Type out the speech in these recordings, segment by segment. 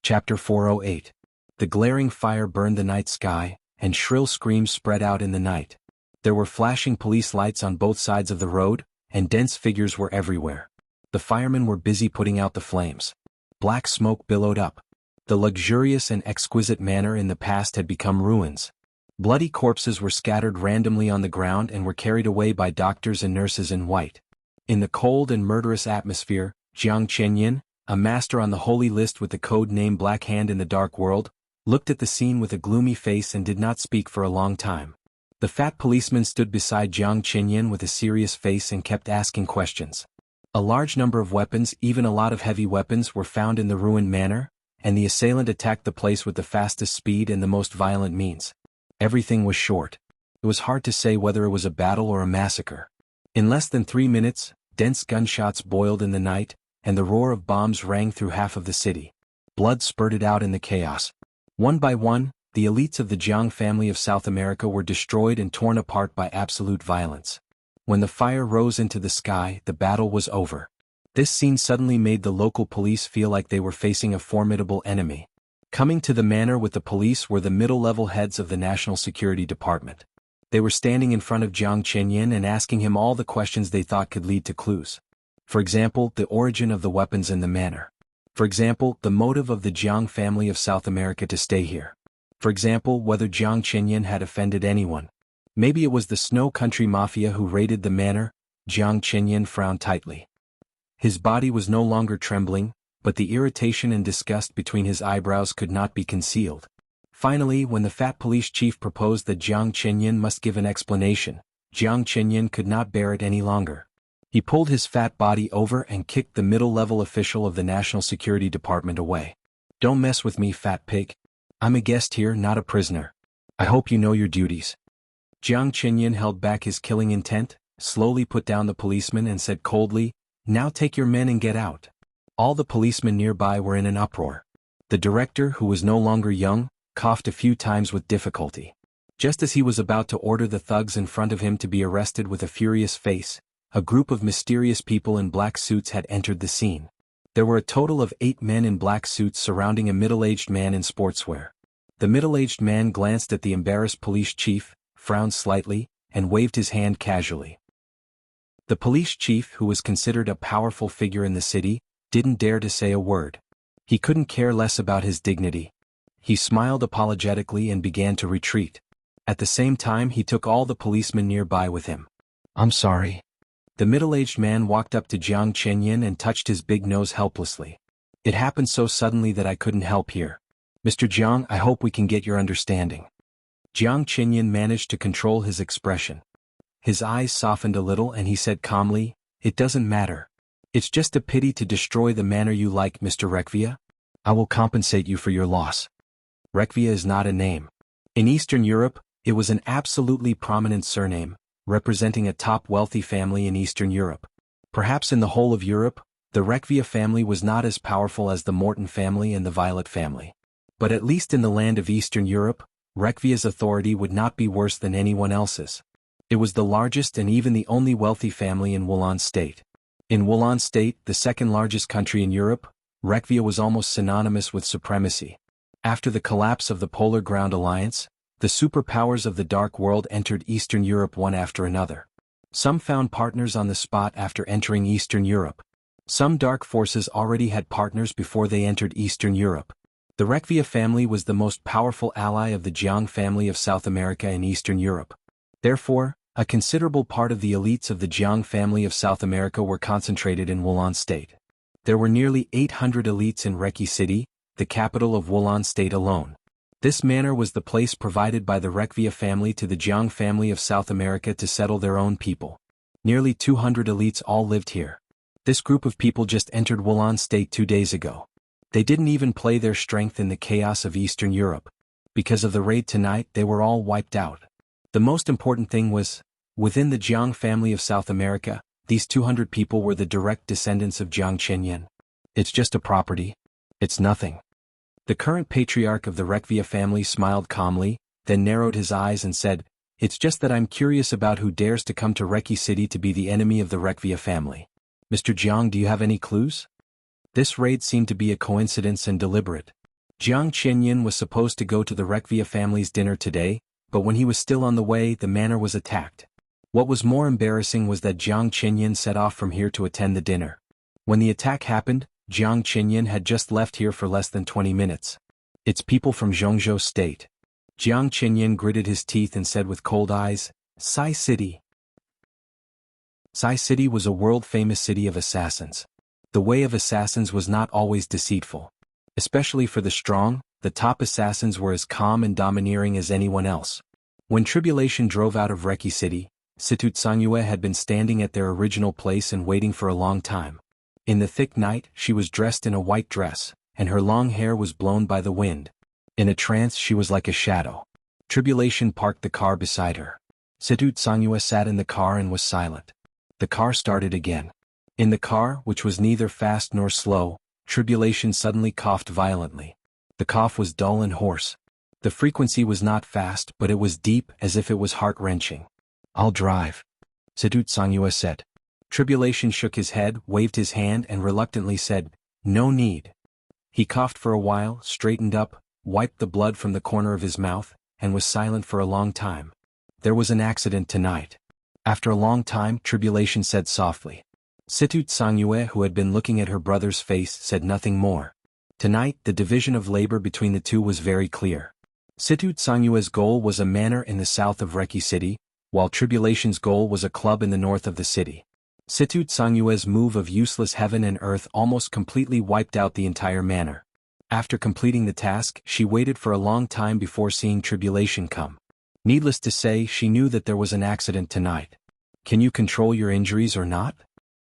Chapter 408. The glaring fire burned the night sky, and shrill screams spread out in the night. There were flashing police lights on both sides of the road, and dense figures were everywhere. The firemen were busy putting out the flames. Black smoke billowed up. The luxurious and exquisite manor in the past had become ruins. Bloody corpses were scattered randomly on the ground and were carried away by doctors and nurses in white. In the cold and murderous atmosphere, Jiang Chenyin, a master on the holy list with the code name Black Hand in the Dark World, looked at the scene with a gloomy face and did not speak for a long time. The fat policeman stood beside Jiang Chenyin with a serious face and kept asking questions. A large number of weapons, even a lot of heavy weapons, were found in the ruined manor, and the assailant attacked the place with the fastest speed and the most violent means. Everything was short. It was hard to say whether it was a battle or a massacre. In less than 3 minutes, dense gunshots boiled in the night, and the roar of bombs rang through half of the city. Blood spurted out in the chaos. One by one, the elites of the Jiang family of South America were destroyed and torn apart by absolute violence. When the fire rose into the sky, the battle was over. This scene suddenly made the local police feel like they were facing a formidable enemy. Coming to the manor with the police were the middle-level heads of the National Security Department. They were standing in front of Jiang Chenyin and asking him all the questions they thought could lead to clues. For example, the origin of the weapons in the manor. For example, the motive of the Jiang family of South America to stay here. For example, whether Jiang Chenyin had offended anyone. Maybe it was the Snow Country Mafia who raided the manor. Jiang Chenyin frowned tightly. His body was no longer trembling, but the irritation and disgust between his eyebrows could not be concealed. Finally, when the fat police chief proposed that Jiang Chenyin must give an explanation, Jiang Chenyin could not bear it any longer. He pulled his fat body over and kicked the middle-level official of the National Security Department away. "Don't mess with me, fat pig. I'm a guest here, not a prisoner. I hope you know your duties." Jiang Chenyin held back his killing intent, slowly put down the policeman and said coldly, "Now take your men and get out." All the policemen nearby were in an uproar. The director, who was no longer young, coughed a few times with difficulty. Just as he was about to order the thugs in front of him to be arrested with a furious face, a group of mysterious people in black suits had entered the scene. There were a total of 8 men in black suits surrounding a middle-aged man in sportswear. The middle-aged man glanced at the embarrassed police chief, frowned slightly, and waved his hand casually. The police chief, who was considered a powerful figure in the city, didn't dare to say a word. He couldn't care less about his dignity. He smiled apologetically and began to retreat. At the same time, he took all the policemen nearby with him. "I'm sorry." The middle-aged man walked up to Jiang Chenyin and touched his big nose helplessly. "It happened so suddenly that I couldn't help here. Mr. Jiang, I hope we can get your understanding." Jiang Chenyin managed to control his expression. His eyes softened a little and he said calmly, "It doesn't matter. It's just a pity to destroy the manor you like, Mr. Rekvia. I will compensate you for your loss." Rekvia is not a name. In Eastern Europe, it was an absolutely prominent surname, representing a top wealthy family in Eastern Europe. Perhaps in the whole of Europe, the Rekvia family was not as powerful as the Morton family and the Violet family. But at least in the land of Eastern Europe, Rekvia's authority would not be worse than anyone else's. It was the largest and even the only wealthy family in Wulan State. In Wulan State, the second largest country in Europe, Rekvia was almost synonymous with supremacy. After the collapse of the Polar Ground Alliance, the superpowers of the Dark World entered Eastern Europe one after another. Some found partners on the spot after entering Eastern Europe. Some dark forces already had partners before they entered Eastern Europe. The Rekvia family was the most powerful ally of the Jiang family of South America in Eastern Europe. Therefore, a considerable part of the elites of the Jiang family of South America were concentrated in Wulan State. There were nearly 800 elites in Reki City, the capital of Wulan State alone. This manor was the place provided by the Rekvia family to the Jiang family of South America to settle their own people. Nearly 200 elites all lived here. This group of people just entered Wulan State 2 days ago. They didn't even play their strength in the chaos of Eastern Europe. Because of the raid tonight, they were all wiped out. The most important thing was, within the Jiang family of South America, these 200 people were the direct descendants of Jiang Chenyin. It's just a property. It's nothing. The current patriarch of the Rekvia family smiled calmly, then narrowed his eyes and said, "It's just that I'm curious about who dares to come to Reki City to be the enemy of the Rekvia family. Mr. Jiang, do you have any clues?" This raid seemed to be a coincidence and deliberate. Jiang Qinyan was supposed to go to the Rekvia family's dinner today, but when he was still on the way, the manor was attacked. What was more embarrassing was that Jiang Qinyan set off from here to attend the dinner. When the attack happened, Jiang Qinyan had just left here for less than 20 minutes. It's people from Zhongzhou State. Jiang Qinyan gritted his teeth and said with cold eyes, Sai City. Sai City was a world-famous city of assassins. The way of assassins was not always deceitful. Especially for the strong, the top assassins were as calm and domineering as anyone else. When Tribulation drove out of Reki City, Situt Sangyue had been standing at their original place and waiting for a long time. In the thick night, she was dressed in a white dress, and her long hair was blown by the wind. In a trance, she was like a shadow. Tribulation parked the car beside her. Situt Sangyue sat in the car and was silent. The car started again. In the car, which was neither fast nor slow, Tribulation suddenly coughed violently. The cough was dull and hoarse. The frequency was not fast, but it was deep, as if it was heart-wrenching. I'll drive, Situt Sangyue said. Tribulation shook his head, waved his hand and reluctantly said, no need. He coughed for a while, straightened up, wiped the blood from the corner of his mouth, and was silent for a long time. There was an accident tonight. After a long time, Tribulation said softly. Situt Sangyue, who had been looking at her brother's face, said nothing more. Tonight, the division of labor between the two was very clear. Situt Sangyue's goal was a manor in the south of Reki City, while Tribulation's goal was a club in the north of the city. Situt Sangyue's move of useless heaven and earth almost completely wiped out the entire manor. After completing the task, she waited for a long time before seeing Tribulation come. Needless to say, she knew that there was an accident tonight. Can you control your injuries or not?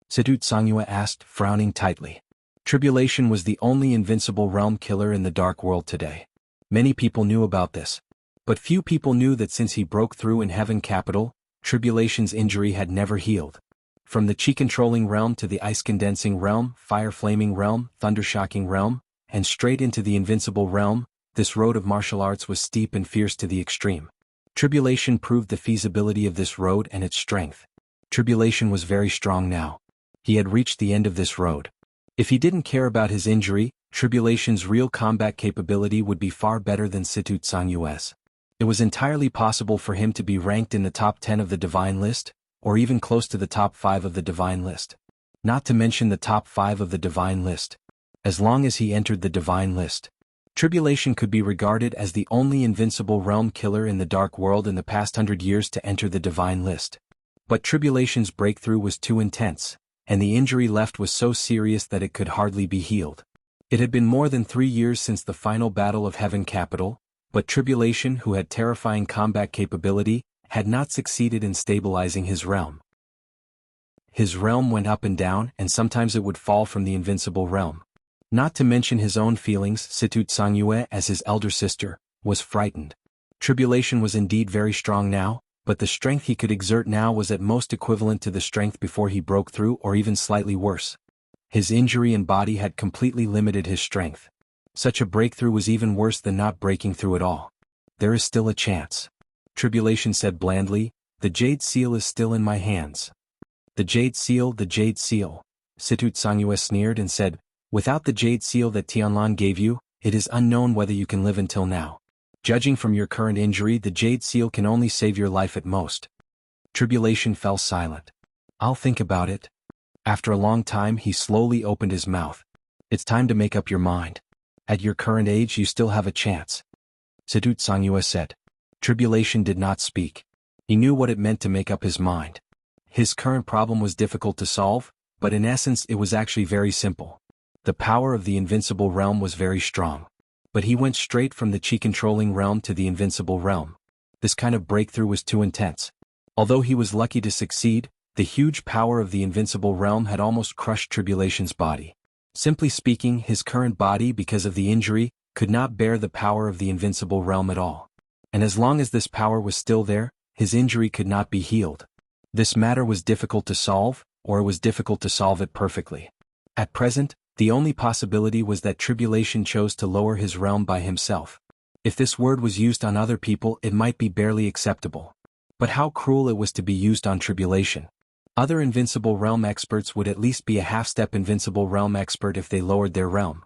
Situt Sangyue asked, frowning tightly. Tribulation was the only invincible realm killer in the dark world today. Many people knew about this. But few people knew that since he broke through in Heaven Capital, Tribulation's injury had never healed. From the chi-controlling realm to the ice-condensing realm, fire-flaming realm, thunder-shocking realm, and straight into the invincible realm, this road of martial arts was steep and fierce to the extreme. Tribulation proved the feasibility of this road and its strength. Tribulation was very strong now. He had reached the end of this road. If he didn't care about his injury, Tribulation's real combat capability would be far better than Situt Sangyue's. It was entirely possible for him to be ranked in the top 10 of the Divine List, or even close to the top 5 of the Divine List. Not to mention the top 5 of the Divine List. As long as he entered the Divine List, Tribulation could be regarded as the only invincible realm killer in the dark world in the past 100 years to enter the Divine List. But Tribulation's breakthrough was too intense, and the injury left was so serious that it could hardly be healed. It had been more than 3 years since the final battle of Heaven Capital, but Tribulation, who had terrifying combat capability, had not succeeded in stabilizing his realm. His realm went up and down, and sometimes it would fall from the invincible realm. Not to mention his own feelings, Situt Sangyue, as his elder sister, was frightened. Tribulation was indeed very strong now, but the strength he could exert now was at most equivalent to the strength before he broke through, or even slightly worse. His injury and body had completely limited his strength. Such a breakthrough was even worse than not breaking through at all. There is still a chance. Tribulation said blandly, the Jade Seal is still in my hands. The Jade Seal, Situt Sangyue sneered and said, without the Jade Seal that Tianlan gave you, it is unknown whether you can live until now. Judging from your current injury, the Jade Seal can only save your life at most. Tribulation fell silent. I'll think about it. After a long time, he slowly opened his mouth. It's time to make up your mind. At your current age, you still have a chance. Situt Sangyue said. Tribulation did not speak. He knew what it meant to make up his mind. His current problem was difficult to solve, but in essence it was actually very simple. The power of the invincible realm was very strong. But he went straight from the chi-controlling realm to the invincible realm. This kind of breakthrough was too intense. Although he was lucky to succeed, the huge power of the invincible realm had almost crushed Tribulation's body. Simply speaking, his current body, because of the injury, could not bear the power of the invincible realm at all. And as long as this power was still there, his injury could not be healed. This matter was difficult to solve, or it was difficult to solve it perfectly. At present, the only possibility was that Tribulation chose to lower his realm by himself. If this word was used on other people, it might be barely acceptable. But how cruel it was to be used on Tribulation. Other invincible realm experts would at least be a half-step invincible realm expert if they lowered their realm.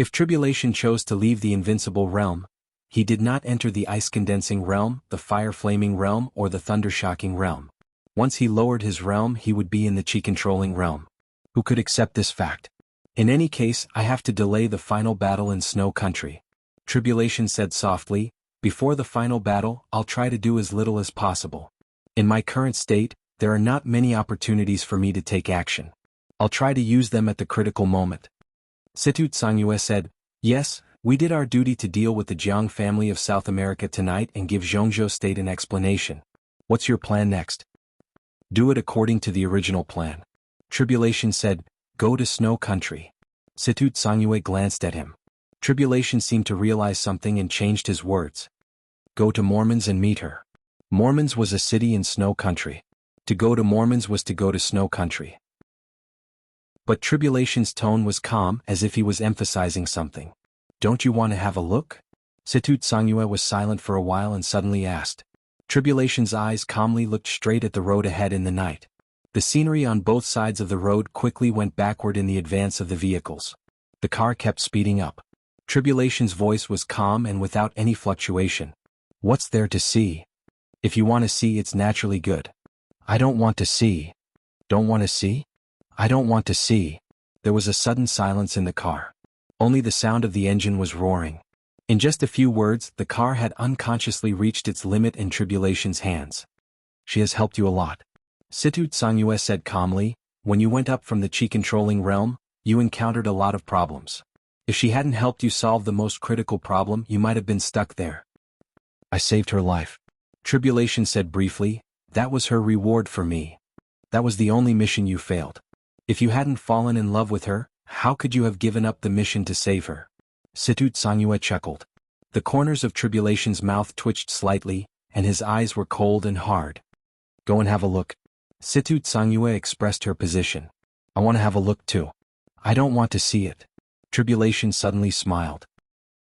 If Tribulation chose to leave the invincible realm, he did not enter the ice-condensing realm, the fire-flaming realm, or the thunder-shocking realm. Once he lowered his realm, he would be in the chi-controlling realm. Who could accept this fact? In any case, I have to delay the final battle in Snow Country. Tribulation said softly, before the final battle, I'll try to do as little as possible. In my current state, there are not many opportunities for me to take action. I'll try to use them at the critical moment. Situ Tsangyue said, yes, we did our duty to deal with the Jiang family of South America tonight and give Zhongzhou State an explanation. What's your plan next? Do it according to the original plan. Tribulation said, go to Snow Country. Situ Tsangyue glanced at him. Tribulation seemed to realize something and changed his words. Go to Mormons and meet her. Mormons was a city in Snow Country. To go to Mormons was to go to Snow Country. But Tribulation's tone was calm, as if he was emphasizing something. Don't you want to have a look? Situ Tsangyue was silent for a while and suddenly asked. Tribulation's eyes calmly looked straight at the road ahead in the night. The scenery on both sides of the road quickly went backward in the advance of the vehicles. The car kept speeding up. Tribulation's voice was calm and without any fluctuation. What's there to see? If you want to see, it's naturally good. I don't want to see. Don't want to see? I don't want to see. There was a sudden silence in the car. Only the sound of the engine was roaring. In just a few words, the car had unconsciously reached its limit in Tribulation's hands. She has helped you a lot. Situ Tsangyue said calmly, when you went up from the chi-controlling realm, you encountered a lot of problems. If she hadn't helped you solve the most critical problem, you might have been stuck there. I saved her life. Tribulation said briefly, that was her reward for me. That was the only mission you failed. If you hadn't fallen in love with her, how could you have given up the mission to save her? Situ Tsangyue chuckled. The corners of Tribulation's mouth twitched slightly, and his eyes were cold and hard. Go and have a look. Situ Tsangyue expressed her position. I want to have a look too. I don't want to see it. Tribulation suddenly smiled.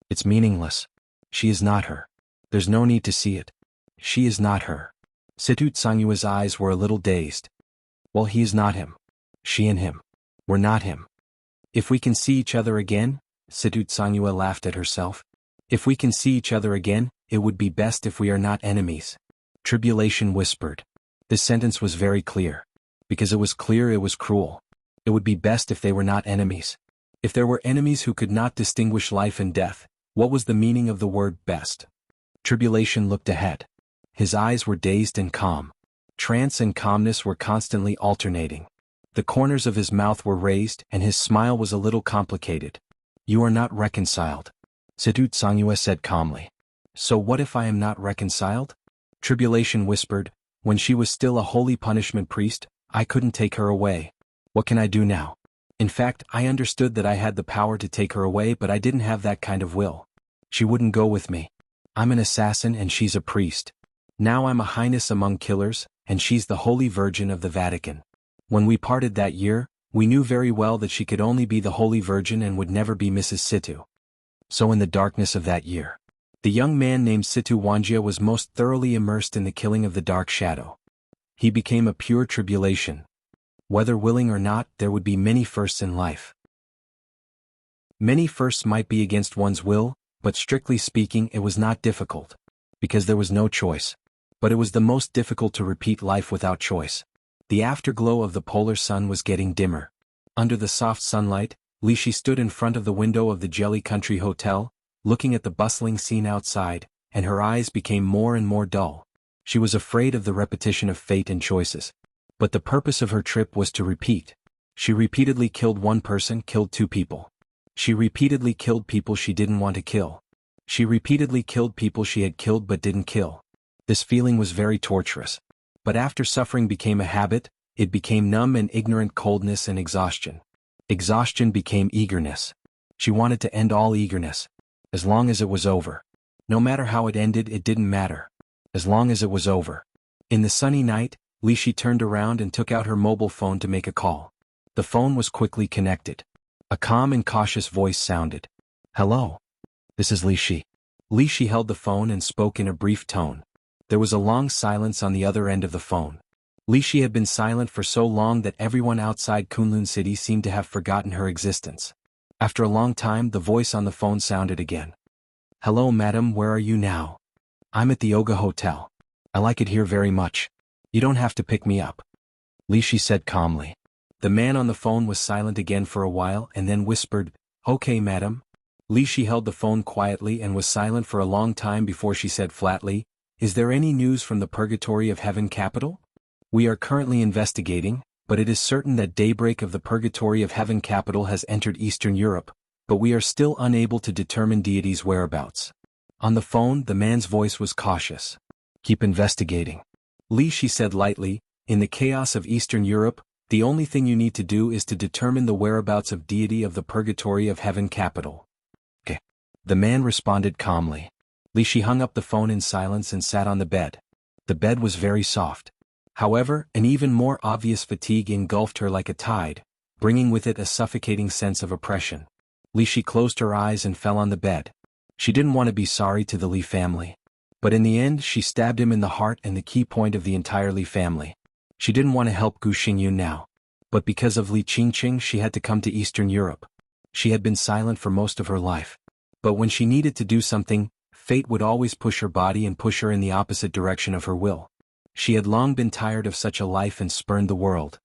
It's meaningless. She is not her. There's no need to see it. She is not her. Situ Tsangyue's eyes were a little dazed. Well, he is not him. She and him. We're not him. If we can see each other again, Situ Tsangyue laughed at herself. If we can see each other again, it would be best if we are not enemies. Tribulation whispered. This sentence was very clear. Because it was clear, it was cruel. It would be best if they were not enemies. If there were enemies who could not distinguish life and death, what was the meaning of the word best? Tribulation looked ahead. His eyes were dazed and calm. Trance and calmness were constantly alternating. The corners of his mouth were raised and his smile was a little complicated. You are not reconciled. Situ Tsangyue said calmly. So what if I am not reconciled? Tribulation whispered, when she was still a holy punishment priest, I couldn't take her away. What can I do now? In fact, I understood that I had the power to take her away, but I didn't have that kind of will. She wouldn't go with me. I'm an assassin and she's a priest. Now I'm a highness among killers, and she's the Holy Virgin of the Vatican. When we parted that year, we knew very well that she could only be the Holy Virgin and would never be Mrs. Situ. So in the darkness of that year, the young man named Situ Wanjia was most thoroughly immersed in the killing of the Dark Shadow. He became a pure tribulation. Whether willing or not, there would be many firsts in life. Many firsts might be against one's will, but strictly speaking it was not difficult. Because there was no choice. But it was the most difficult to repeat life without choice. The afterglow of the polar sun was getting dimmer. Under the soft sunlight, Lishi stood in front of the window of the Jelly Country Hotel, looking at the bustling scene outside, and her eyes became more and more dull. She was afraid of the repetition of fate and choices. But the purpose of her trip was to repeat. She repeatedly killed one person, killed two people. She repeatedly killed people she didn't want to kill. She repeatedly killed people she had killed but didn't kill. This feeling was very torturous. But after suffering became a habit, it became numb and ignorant coldness and exhaustion. Exhaustion became eagerness. She wanted to end all eagerness. As long as it was over. No matter how it ended, it didn't matter. As long as it was over. In the sunny night, Lishi turned around and took out her mobile phone to make a call. The phone was quickly connected. A calm and cautious voice sounded. Hello. This is Lishi. Lishi held the phone and spoke in a brief tone. There was a long silence on the other end of the phone. Lishi had been silent for so long that everyone outside Kunlun City seemed to have forgotten her existence. After a long time, the voice on the phone sounded again. "Hello, madam, where are you now?" "I'm at the Oga Hotel. I like it here very much. You don't have to pick me up," Li Shi said calmly. The man on the phone was silent again for a while and then whispered, "Okay, madam." Li Shi held the phone quietly and was silent for a long time before she said flatly, "Is there any news from the Purgatory of Heaven capital? We are currently investigating, but it is certain that Daybreak of the Purgatory of Heaven capital has entered Eastern Europe, but we are still unable to determine deity's whereabouts." On the phone, the man's voice was cautious. "Keep investigating," Li Shi said lightly. "In the chaos of Eastern Europe, the only thing you need to do is to determine the whereabouts of deity of the Purgatory of Heaven capital." "Okay," the man responded calmly. Li Shi hung up the phone in silence and sat on the bed. The bed was very soft. However, an even more obvious fatigue engulfed her like a tide, bringing with it a suffocating sense of oppression. Li Shi closed her eyes and fell on the bed. She didn't want to be sorry to the Li family. But in the end, she stabbed him in the heart and the key point of the entire Li family. She didn't want to help Gu Xingyun now. But because of Li Qingqing, she had to come to Eastern Europe. She had been silent for most of her life. But when she needed to do something, fate would always push her body and push her in the opposite direction of her will. She had long been tired of such a life and spurned the world.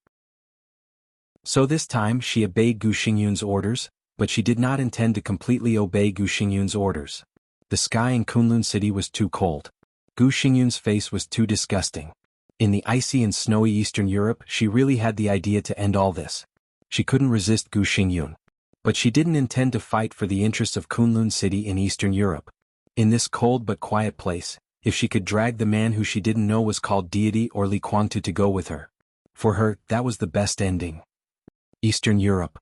So this time she obeyed Gu Xingyun's orders, but she did not intend to completely obey Gu Xingyun's orders. The sky in Kunlun City was too cold. Gu Xingyun's face was too disgusting. In the icy and snowy Eastern Europe, she really had the idea to end all this. She couldn't resist Gu Xingyun. But she didn't intend to fight for the interests of Kunlun City in Eastern Europe. In this cold but quiet place, if she could drag the man who she didn't know was called deity or Li Kuangtu to go with her. For her, that was the best ending. Eastern Europe.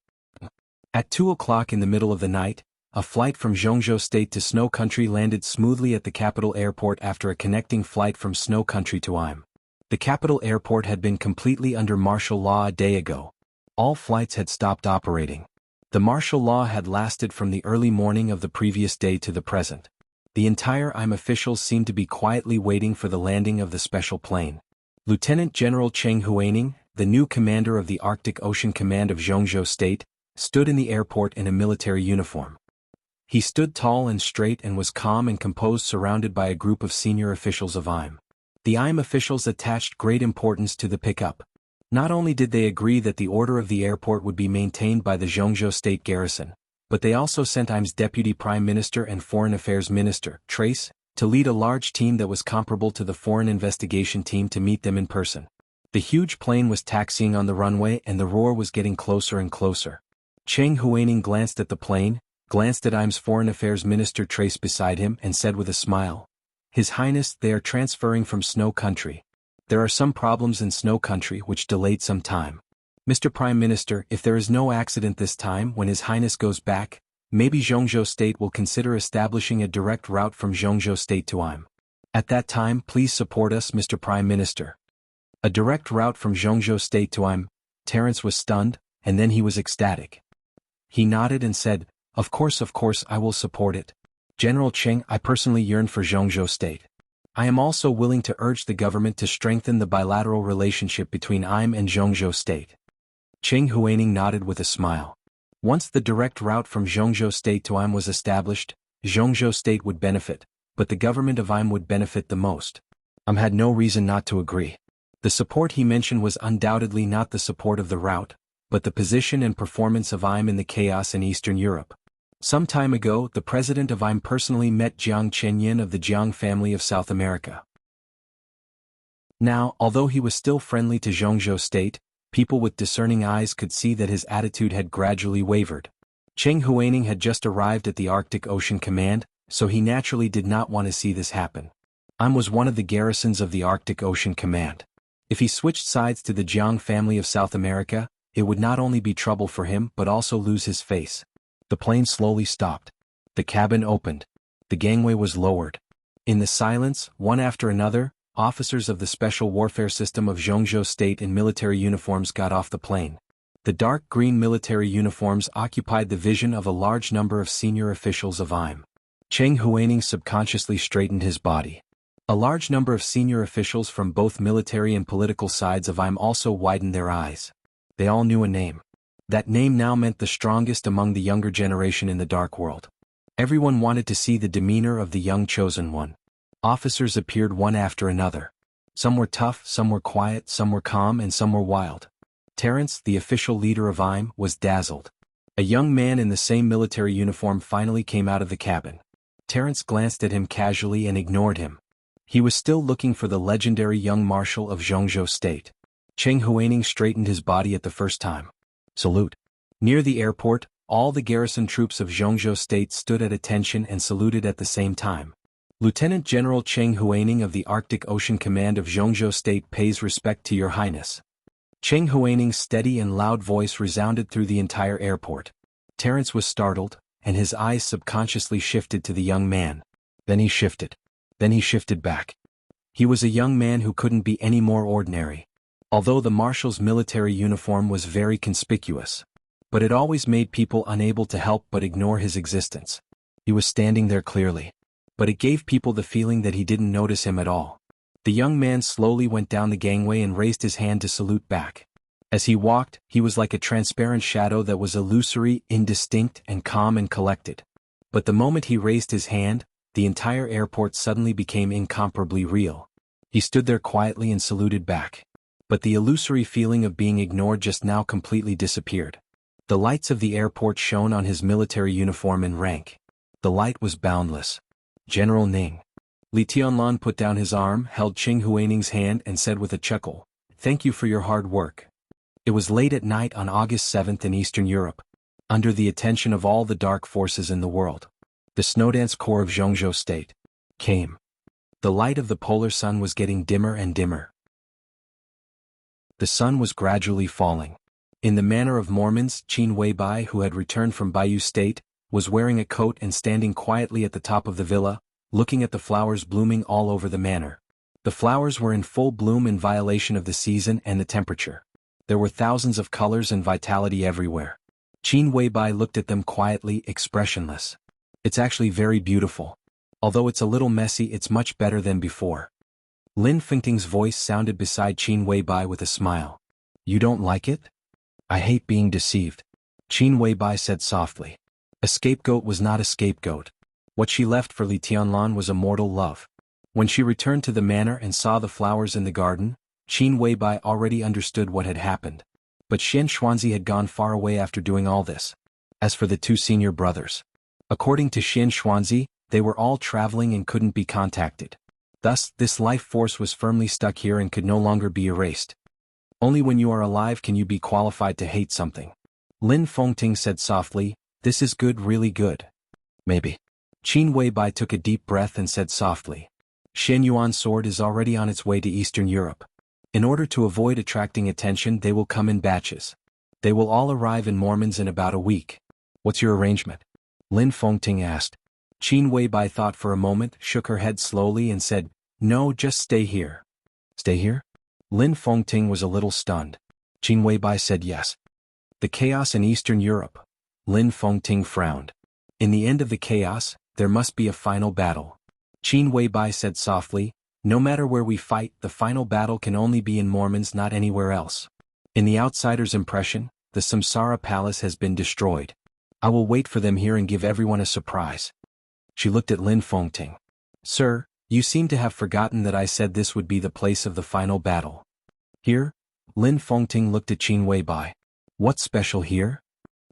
At 2 o'clock in the middle of the night, a flight from Zhongzhou State to Snow Country landed smoothly at the capital airport after a connecting flight from Snow Country to Im. The capital airport had been completely under martial law a day ago. All flights had stopped operating. The martial law had lasted from the early morning of the previous day to the present. The entire Im officials seemed to be quietly waiting for the landing of the special plane. Lieutenant General Cheng Huaining, the new commander of the Arctic Ocean Command of Zhongzhou State, stood in the airport in a military uniform. He stood tall and straight and was calm and composed, surrounded by a group of senior officials of Im. The Im officials attached great importance to the pickup. Not only did they agree that the order of the airport would be maintained by the Zhongzhou State garrison, but they also sent Im's Deputy Prime Minister and Foreign Affairs Minister, Trace, to lead a large team that was comparable to the foreign investigation team to meet them in person. The huge plane was taxiing on the runway and the roar was getting closer and closer. Cheng Huaining glanced at the plane, glanced at Im's Foreign Affairs Minister Trace beside him and said with a smile, "His Highness, they are transferring from Snow Country. There are some problems in Snow Country which delayed some time. Mr. Prime Minister, if there is no accident this time when His Highness goes back, maybe Zhongzhou State will consider establishing a direct route from Zhongzhou State to Im. At that time, please support us, Mr. Prime Minister." A direct route from Zhongzhou State to Im. Terence was stunned, and then he was ecstatic. He nodded and said, of course, I will support it. General Cheng, I personally yearn for Zhongzhou State. I am also willing to urge the government to strengthen the bilateral relationship between Im and Zhongzhou State. Cheng Huaining nodded with a smile. Once the direct route from Zhongzhou State to Im was established, Zhongzhou State would benefit, but the government of Im would benefit the most. Had no reason not to agree. The support he mentioned was undoubtedly not the support of the route, but the position and performance of Im in the chaos in Eastern Europe. Some time ago, the president of Im personally met Jiang Chenyin of the Jiang family of South America. Now, although he was still friendly to Zhongzhou State, people with discerning eyes could see that his attitude had gradually wavered. Cheng Huaining had just arrived at the Arctic Ocean Command, so he naturally did not want to see this happen. Im was one of the garrisons of the Arctic Ocean Command. If he switched sides to the Jiang family of South America, it would not only be trouble for him but also lose his face. The plane slowly stopped. The cabin opened. The gangway was lowered. In the silence, one after another, officers of the Special Warfare System of Zhongzhou State in military uniforms got off the plane. The dark green military uniforms occupied the vision of a large number of senior officials of Im. Cheng Huaining subconsciously straightened his body. A large number of senior officials from both military and political sides of Im also widened their eyes. They all knew a name. That name now meant the strongest among the younger generation in the Dark World. Everyone wanted to see the demeanor of the young chosen one. Officers appeared one after another. Some were tough, some were quiet, some were calm, and some were wild. Terence, the official leader of IM, was dazzled. A young man in the same military uniform finally came out of the cabin. Terence glanced at him casually and ignored him. He was still looking for the legendary young marshal of Zhongzhou State. Cheng Huaining straightened his body at the first time. Salute. Near the airport, all the garrison troops of Zhongzhou State stood at attention and saluted at the same time. Lieutenant General Cheng Huaining of the Arctic Ocean Command of Zhongzhou State pays respect to your highness. Cheng Huaining's steady and loud voice resounded through the entire airport. Terence was startled, and his eyes subconsciously shifted to the young man. Then he shifted. Then he shifted back. He was a young man who couldn't be any more ordinary. Although the marshal's military uniform was very conspicuous, but it always made people unable to help but ignore his existence. He was standing there clearly, but it gave people the feeling that he didn't notice him at all. The young man slowly went down the gangway and raised his hand to salute back. As he walked, he was like a transparent shadow that was illusory, indistinct, and calm and collected. But the moment he raised his hand, the entire airport suddenly became incomparably real. He stood there quietly and saluted back. But the illusory feeling of being ignored just now completely disappeared. The lights of the airport shone on his military uniform and rank. The light was boundless. General Ning. Li Tianlan put down his arm, held Cheng Huaining's hand and said with a chuckle, "Thank you for your hard work." It was late at night on August 7th in Eastern Europe. Under the attention of all the dark forces in the world, the Snowdance Corps of Zhongzhou State came. The light of the polar sun was getting dimmer and dimmer. The sun was gradually falling. In the manner of Mormons, Qin Weibai, who had returned from Bayou State, was wearing a coat and standing quietly at the top of the villa, looking at the flowers blooming all over the manor. The flowers were in full bloom in violation of the season and the temperature. There were thousands of colors and vitality everywhere. Qin Weibai looked at them quietly, expressionless. "It's actually very beautiful. Although it's a little messy, it's much better than before." Lin Fengting's voice sounded beside Qin Weibai with a smile. "You don't like it?" "I hate being deceived," Qin Weibai said softly. A scapegoat was not a scapegoat. What she left for Li Tianlan was a mortal love. When she returned to the manor and saw the flowers in the garden, Qin Weibai already understood what had happened. But Xian Xuanzi had gone far away after doing all this. As for the two senior brothers, according to Xian Xuanzi, they were all traveling and couldn't be contacted. Thus, this life force was firmly stuck here and could no longer be erased. Only when you are alive can you be qualified to hate something. Lin Fengting said softly, "This is good, really good." "Maybe." Qin Weibai took a deep breath and said softly, "Shen Yuan's sword is already on its way to Eastern Europe. In order to avoid attracting attention, they will come in batches. They will all arrive in Mormons in about a week." "What's your arrangement?" Lin Fengting asked. Qin Weibai thought for a moment, shook her head slowly and said, "No, just stay here." "Stay here?" Lin Fengting was a little stunned. Qin Weibai said yes. "The chaos in Eastern Europe." Lin Fengting frowned. "In the end of the chaos, there must be a final battle." Qin Weibai said softly, "No matter where we fight, the final battle can only be in Mormons, not anywhere else. In the outsider's impression, the Samsara Palace has been destroyed. I will wait for them here and give everyone a surprise." She looked at Lin Fengting. "Sir, you seem to have forgotten that I said this would be the place of the final battle." "Here?" Lin Fengting looked at Qin Weibai. "What's special here?"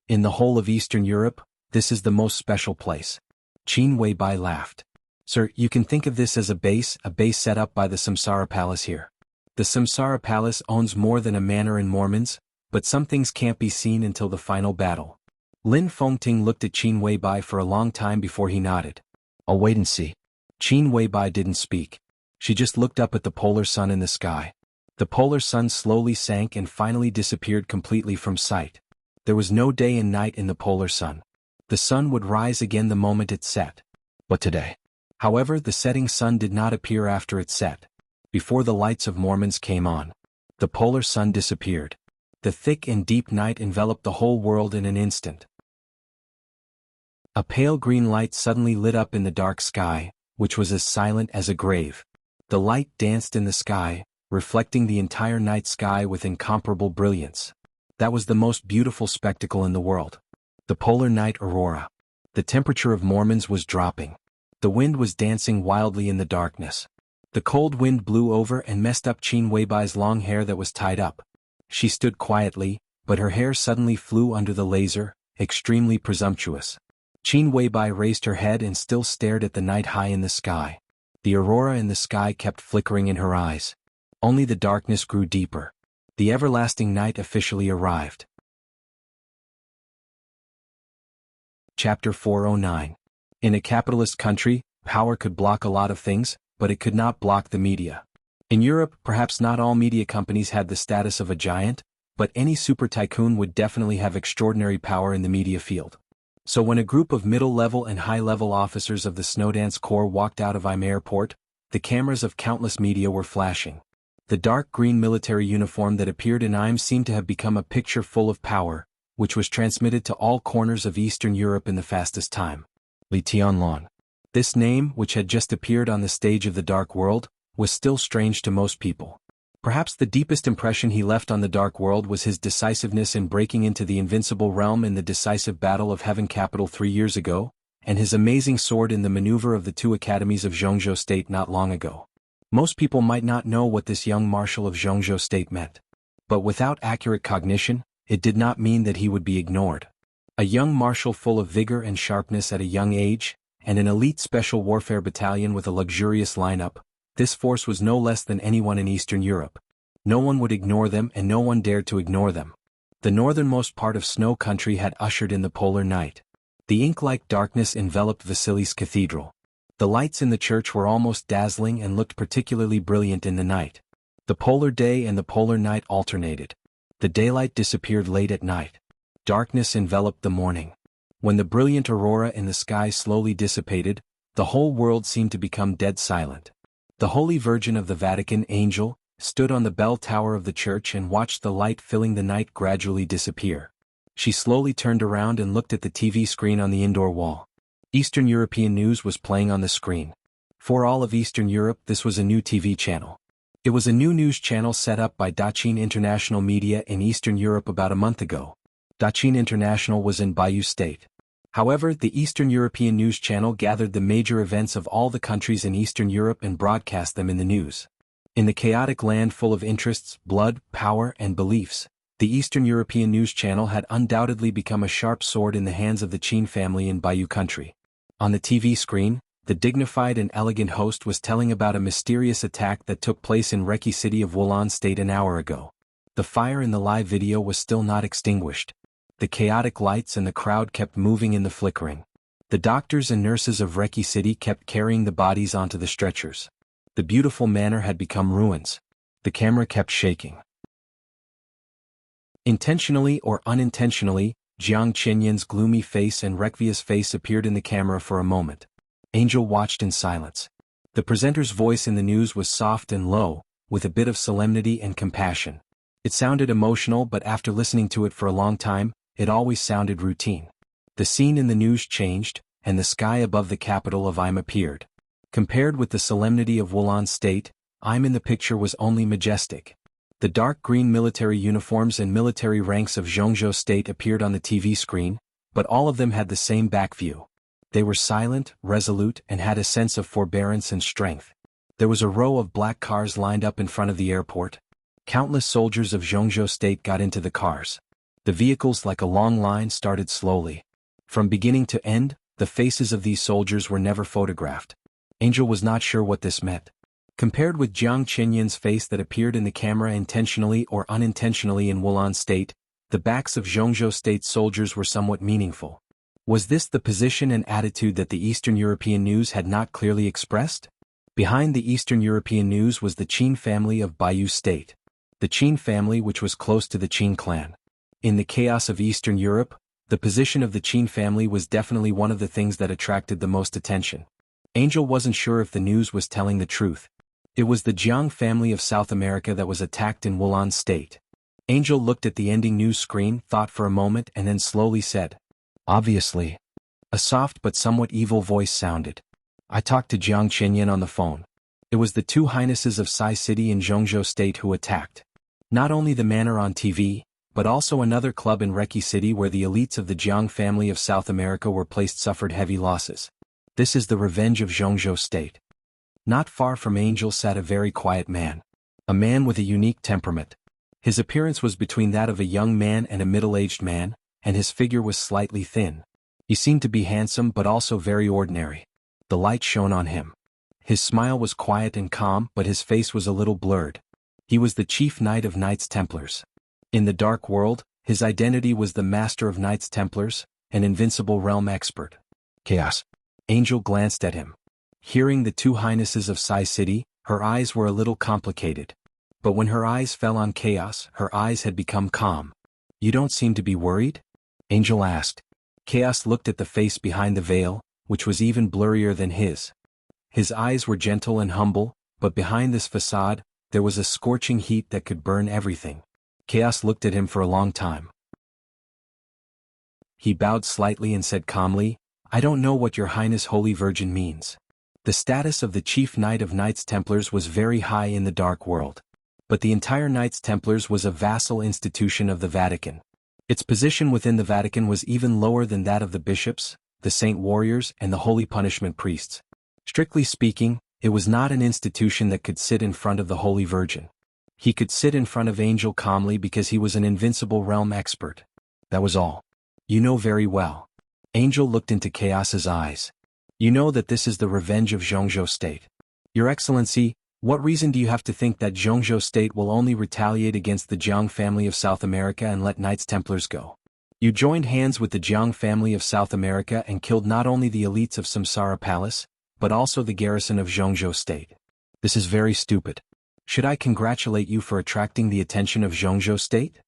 "In the whole of Eastern Europe, this is the most special place." Qin Weibai laughed. "Sir, you can think of this as a base set up by the Samsara Palace here. The Samsara Palace owns more than a manor in Mormons, but some things can't be seen until the final battle." Lin Fengting looked at Qin Weibai for a long time before he nodded. "I'll wait and see." Qin Weibai didn't speak. She just looked up at the polar sun in the sky. The polar sun slowly sank and finally disappeared completely from sight. There was no day and night in the polar sun. The sun would rise again the moment it set. But today, however, the setting sun did not appear after it set. Before the lights of Mormons came on, the polar sun disappeared. The thick and deep night enveloped the whole world in an instant. A pale green light suddenly lit up in the dark sky, which was as silent as a grave. The light danced in the sky, reflecting the entire night sky with incomparable brilliance. That was the most beautiful spectacle in the world. The polar night aurora. The temperature of Mormons was dropping. The wind was dancing wildly in the darkness. The cold wind blew over and messed up Qin Weibai's long hair that was tied up. She stood quietly, but her hair suddenly flew under the laser, extremely presumptuous. Qin Weibai raised her head and still stared at the night high in the sky. The aurora in the sky kept flickering in her eyes. Only the darkness grew deeper. The everlasting night officially arrived. Chapter 409. In a capitalist country, power could block a lot of things, but it could not block the media. In Europe, perhaps not all media companies had the status of a giant, but any super tycoon would definitely have extraordinary power in the media field. So when a group of middle-level and high-level officers of the Snowdance Corps walked out of IM Airport, the cameras of countless media were flashing. The dark green military uniform that appeared in IM seemed to have become a picture full of power, which was transmitted to all corners of Eastern Europe in the fastest time. Li Tianlong. This name, which had just appeared on the stage of the Dark World, was still strange to most people. Perhaps the deepest impression he left on the Dark World was his decisiveness in breaking into the invincible realm in the decisive Battle of Heaven Capital 3 years ago, and his amazing sword in the maneuver of the 2 academies of Zhongzhou State not long ago. Most people might not know what this young marshal of Zhongzhou State meant. But without accurate cognition, it did not mean that he would be ignored. A young marshal full of vigor and sharpness at a young age, and an elite special warfare battalion with a luxurious lineup, this force was no less than anyone in Eastern Europe. No one would ignore them and no one dared to ignore them. The northernmost part of Snow Country had ushered in the polar night. The ink-like darkness enveloped Vasilis Cathedral. The lights in the church were almost dazzling and looked particularly brilliant in the night. The polar day and the polar night alternated. The daylight disappeared late at night. Darkness enveloped the morning. When the brilliant aurora in the sky slowly dissipated, the whole world seemed to become dead silent. The Holy Virgin of the Vatican Angel stood on the bell tower of the church and watched the light filling the night gradually disappear. She slowly turned around and looked at the TV screen on the indoor wall. Eastern European news was playing on the screen. For all of Eastern Europe, this was a new TV channel. It was a new news channel set up by Daqin International Media in Eastern Europe about a month ago. Daqin International was in Bayou State. However, the Eastern European News Channel gathered the major events of all the countries in Eastern Europe and broadcast them in the news. In the chaotic land full of interests, blood, power, and beliefs, the Eastern European News Channel had undoubtedly become a sharp sword in the hands of the Qin family in Bayou country. On the TV screen, the dignified and elegant host was telling about a mysterious attack that took place in Reki city of Wulan State an hour ago. The fire in the live video was still not extinguished. The chaotic lights and the crowd kept moving in the flickering. The doctors and nurses of Reki City kept carrying the bodies onto the stretchers. The beautiful manor had become ruins. The camera kept shaking. Intentionally or unintentionally, Jiang Qinyan's gloomy face and Rekvia's face appeared in the camera for a moment. Angel watched in silence. The presenter's voice in the news was soft and low, with a bit of solemnity and compassion. It sounded emotional, but after listening to it for a long time, it always sounded routine. The scene in the news changed, and the sky above the capital of IM appeared. Compared with the solemnity of Wulan State, IM in the picture was only majestic. The dark green military uniforms and military ranks of Zhongzhou State appeared on the TV screen, but all of them had the same back view. They were silent, resolute, and had a sense of forbearance and strength. There was a row of black cars lined up in front of the airport. Countless soldiers of Zhongzhou State got into the cars. The vehicles, like a long line, started slowly. From beginning to end, the faces of these soldiers were never photographed. Angel was not sure what this meant. Compared with Jiang Qinyan's face that appeared in the camera intentionally or unintentionally in Wulan State, the backs of Zhongzhou State soldiers were somewhat meaningful. Was this the position and attitude that the Eastern European news had not clearly expressed? Behind the Eastern European news was the Qin family of Bayou State. The Qin family, which was close to the Qin clan. In the chaos of Eastern Europe, the position of the Qin family was definitely one of the things that attracted the most attention. Angel wasn't sure if the news was telling the truth. It was the Jiang family of South America that was attacked in Wulan State. Angel looked at the ending news screen, thought for a moment, and then slowly said, "Obviously." A soft but somewhat evil voice sounded. "I talked to Jiang Qinyan on the phone. It was the 2 highnesses of Sai City in Zhongzhou State who attacked. Not only the manor on TV, but also another club in Reki City where the elites of the Jiang family of South America were placed suffered heavy losses. This is the revenge of Zhongzhou State. Not far from Angel sat a very quiet man. A man with a unique temperament. His appearance was between that of a young man and a middle-aged man, and his figure was slightly thin. He seemed to be handsome but also very ordinary. The light shone on him. His smile was quiet and calm, but his face was a little blurred. He was the chief knight of Knights Templars. In the dark world, his identity was the master of Knights Templars, an invincible realm expert. Chaos. Angel glanced at him. Hearing the two highnesses of Sai City, her eyes were a little complicated. But when her eyes fell on Chaos, her eyes had become calm. You don't seem to be worried? Angel asked. Chaos looked at the face behind the veil, which was even blurrier than his. His eyes were gentle and humble, but behind this facade, there was a scorching heat that could burn everything. Chaos looked at him for a long time. He bowed slightly and said calmly, I don't know what your Highness Holy Virgin means. The status of the chief knight of Knights Templars was very high in the dark world. But the entire Knights Templars was a vassal institution of the Vatican. Its position within the Vatican was even lower than that of the bishops, the saint warriors, and the holy punishment priests. Strictly speaking, it was not an institution that could sit in front of the Holy Virgin. He could sit in front of Angel calmly because he was an invincible realm expert. That was all. You know very well. Angel looked into Chaos's eyes. You know that this is the revenge of Zhongzhou State. Your Excellency, what reason do you have to think that Zhongzhou State will only retaliate against the Jiang family of South America and let Knights Templars go? You joined hands with the Jiang family of South America and killed not only the elites of Samsara Palace, but also the garrison of Zhongzhou State. This is very stupid. Should I congratulate you for attracting the attention of Zhongzhou State?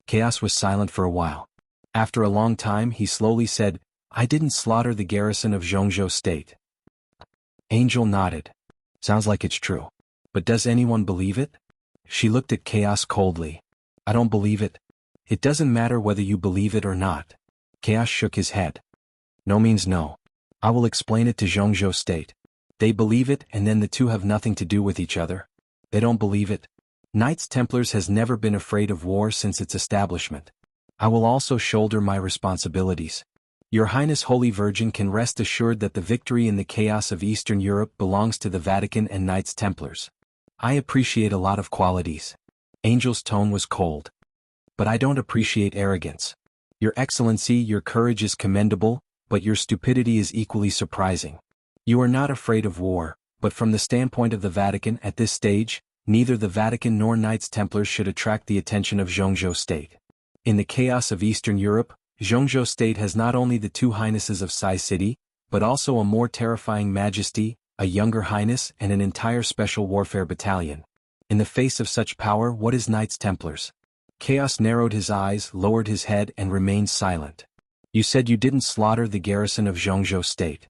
Chaos was silent for a while. After a long time he slowly said, I didn't slaughter the garrison of Zhongzhou State. Angel nodded. Sounds like it's true. But does anyone believe it? She looked at Chaos coldly. I don't believe it. It doesn't matter whether you believe it or not. Chaos shook his head. No means no. I will explain it to Zhongzhou State. They believe it and then the two have nothing to do with each other. They don't believe it. Knights Templars has never been afraid of war since its establishment. I will also shoulder my responsibilities. Your Highness Holy Virgin can rest assured that the victory in the chaos of Eastern Europe belongs to the Vatican and Knights Templars. I appreciate a lot of qualities. Angel's tone was cold. But I don't appreciate arrogance. Your Excellency, your courage is commendable, but your stupidity is equally surprising. You are not afraid of war, but from the standpoint of the Vatican at this stage, neither the Vatican nor Knights Templars should attract the attention of Zhongzhou State. In the chaos of Eastern Europe, Zhongzhou State has not only the two highnesses of Sai City, but also a more terrifying majesty, a younger highness and an entire special warfare battalion. In the face of such power, what is Knights Templars? Chaos narrowed his eyes, lowered his head and remained silent. You said you didn't slaughter the garrison of Zhongzhou State.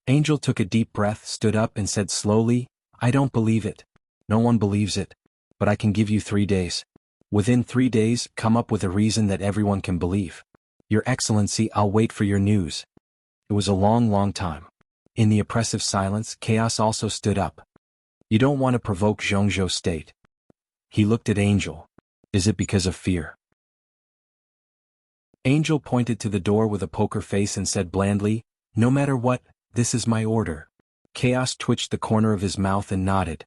Angel took a deep breath, stood up and said slowly, I don't believe it. No one believes it. But I can give you 3 days. Within 3 days, come up with a reason that everyone can believe. Your Excellency, I'll wait for your news. It was a long time. In the oppressive silence, Chaos also stood up. You don't want to provoke Zhongzhou State. He looked at Angel. Is it because of fear? Angel pointed to the door with a poker face and said blandly, no matter what, this is my order. Chaos twitched the corner of his mouth and nodded.